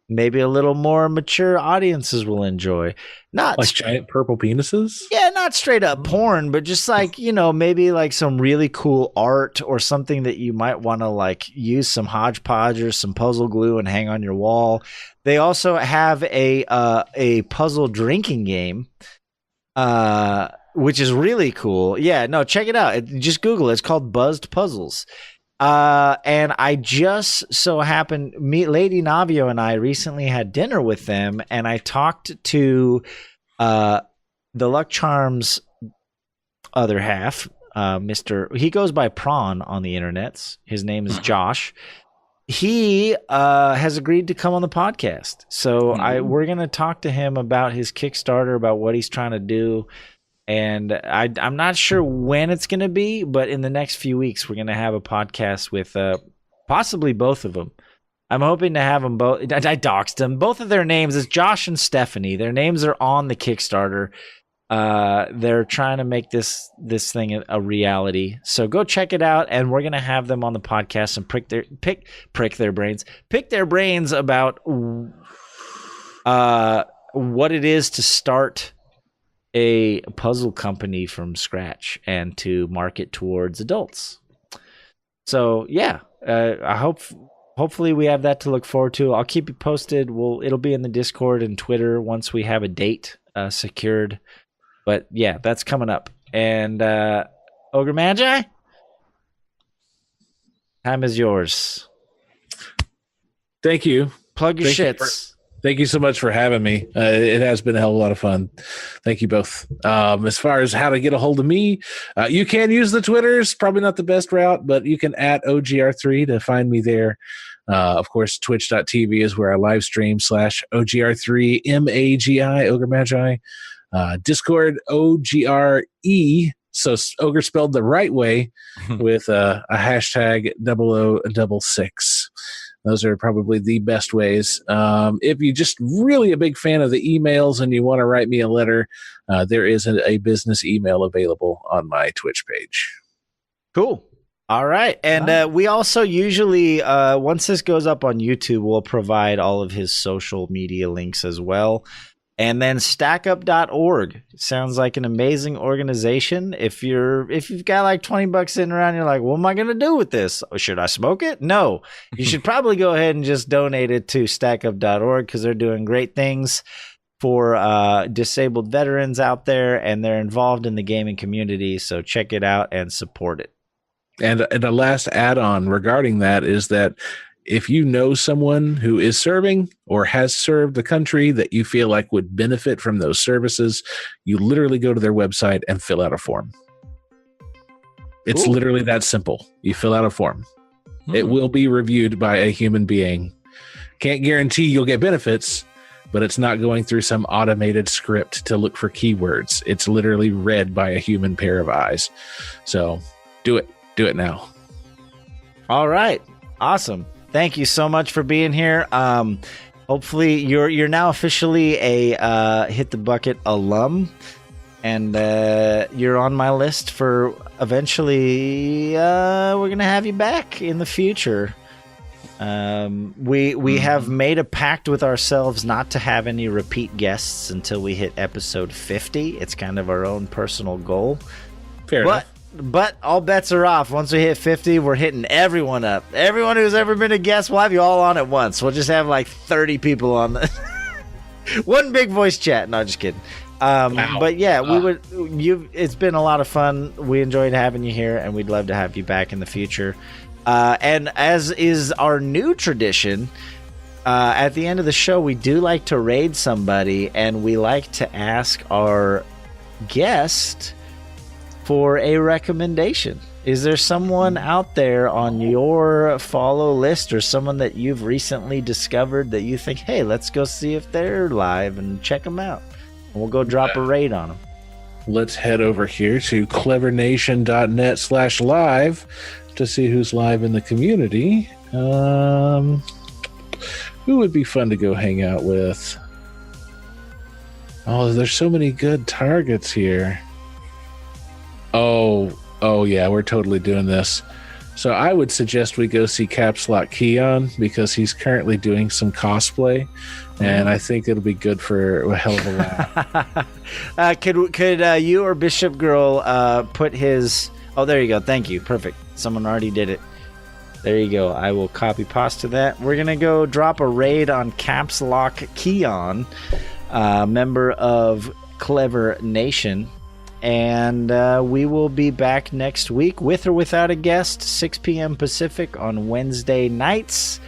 Speaker 1: maybe a little more mature audiences will enjoy. Not
Speaker 3: like giant purple penises?
Speaker 1: Yeah, not straight up porn, but just like, maybe like some really cool art or something that you might want to like use some hodgepodge or some puzzle glue and hang on your wall. They also have a puzzle drinking game, which is really cool. Yeah, no, check it out. Just Google it. It's called Buzzed Puzzles. And I just so happened, JimmyNavio and I recently had dinner with them, and I talked to the Luck Charm's other half, he goes by Prawn on the internets. His name is Josh. He has agreed to come on the podcast. So we're going to talk to him about his Kickstarter, about what he's trying to do. And I'm not sure when it's going to be, but in the next few weeks, we're going to have a podcast with possibly both of them. I'm hoping to have them both. I doxed them. Both of their names is Josh and Stephanie. Their names are on the Kickstarter. They're trying to make this thing a reality. So go check it out, and we're going to have them on the podcast and pick their brains about what it is to start a puzzle company from scratch and to market towards adults. So yeah, hopefully we have that to look forward to. I'll keep you posted. It'll be in the Discord and Twitter once we have a date secured. But yeah, that's coming up. And Ogr3Magi, time is yours.
Speaker 3: Thank you.
Speaker 1: Plug your shits.
Speaker 3: Thank you so much for having me. It has been a hell of a lot of fun. Thank you both. As far as how to get a hold of me, you can use the Twitters. Probably not the best route, but you can at OGR3 to find me there. Of course, twitch.tv is where I live stream /OGR3 MAGI, Ogr3Magi. Discord, OGRE. So Ogre spelled the right way with a hashtag 0066. Those are probably the best ways. If you're just really a big fan of the emails and you want to write me a letter, there is a business email available on my Twitch page.
Speaker 1: Cool. All right. And we also usually, once this goes up on YouTube, we'll provide all of his social media links as well. And then stackup.org sounds like an amazing organization. If you've got like $20 sitting around, you're like, what am I going to do with this? Should I smoke it? No, you should probably go ahead and just donate it to stackup.org because they're doing great things for disabled veterans out there, and they're involved in the gaming community. So check it out and support it.
Speaker 3: And the last add-on regarding that is that if you know someone who is serving or has served the country that you feel like would benefit from those services, you literally go to their website and fill out a form. It's
Speaker 1: Cool.
Speaker 3: literally that simple. You fill out a form. It will be reviewed by a human being. Can't guarantee you'll get benefits, but it's not going through some automated script to look for keywords. It's literally read by a human pair of eyes. So do it. Do it now.
Speaker 1: All right. Awesome. Thank you so much for being here. Hopefully you're now officially a Hit the Bucket alum, and you're on my list for eventually we're going to have you back in the future. We have made a pact with ourselves not to have any repeat guests until we hit episode 50. It's kind of our own personal goal.
Speaker 3: Fair enough.
Speaker 1: But all bets are off. Once we hit 50, we're hitting everyone up. Everyone who's ever been a guest, we'll have you all on at once. We'll just have like 30 people on the one big voice chat. No, just kidding.
Speaker 3: Wow.
Speaker 1: But yeah, it's been a lot of fun. We enjoyed having you here, and we'd love to have you back in the future. And as is our new tradition, at the end of the show, we do like to raid somebody, and we like to ask our guest for a recommendation. Is there someone out there on your follow list or someone that you've recently discovered that you think, hey, let's go see if they're live and check them out? And we'll go drop a raid on them.
Speaker 3: Let's head over here to clevernation.net/live to see who's live in the community. Who would be fun to go hang out with? Oh, there's so many good targets here. Oh yeah, we're totally doing this. So I would suggest we go see Caps Lock Keon because he's currently doing some cosplay, and I think it'll be good for a hell of a laugh.
Speaker 1: Could you or Bishop Girl put his... Oh, there you go. Thank you. Perfect. Someone already did it. There you go. I will copy pasta that. We're going to go drop a raid on Caps Lock Keon, member of Clever Nation. And we will be back next week with or without a guest, 6 p.m. Pacific on Wednesday nights.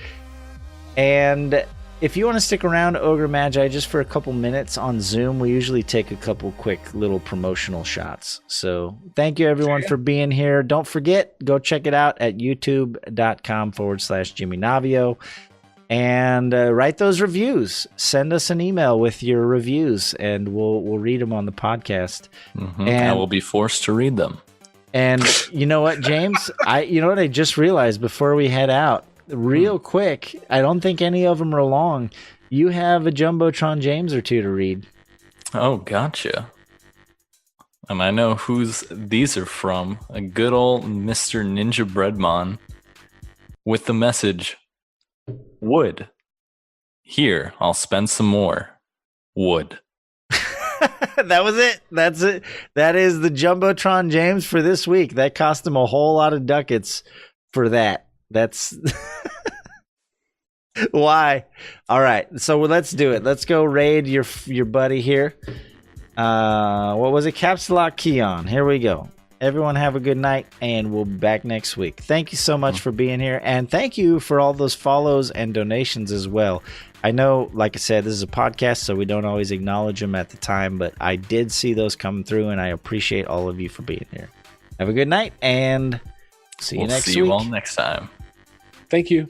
Speaker 1: And if you want to stick around, Ogr3Magi, just for a couple minutes on Zoom, we usually take a couple quick little promotional shots. So thank you, everyone, for being here. Don't forget, go check it out at youtube.com/JimmyNavio. And write those reviews. Send us an email with your reviews, and we'll read them on the podcast.
Speaker 2: And I will be forced to read them.
Speaker 1: And you know what, James? You know what I just realized before we head out? Real quick, I don't think any of them are long. You have a Jumbotron James or two to read.
Speaker 2: Oh, gotcha. And I know whose these are from. A good old Mr. Ninja Breadmon with the message... Wood. Here, I'll spend some more. Wood.
Speaker 1: That was it. That's it. That is the Jumbotron James for this week. That cost him a whole lot of ducats for that. That's why. All right. So let's do it. Let's go raid your buddy here. What was it? Caps Lock Keon. Here we go. Everyone have a good night, and we'll be back next week. Thank you so much for being here, and thank you for all those follows and donations as well. I know, like I said, this is a podcast, so we don't always acknowledge them at the time, but I did see those come through, and I appreciate all of you for being here. Have a good night, and see you next week.
Speaker 2: See you all next time.
Speaker 3: Thank you.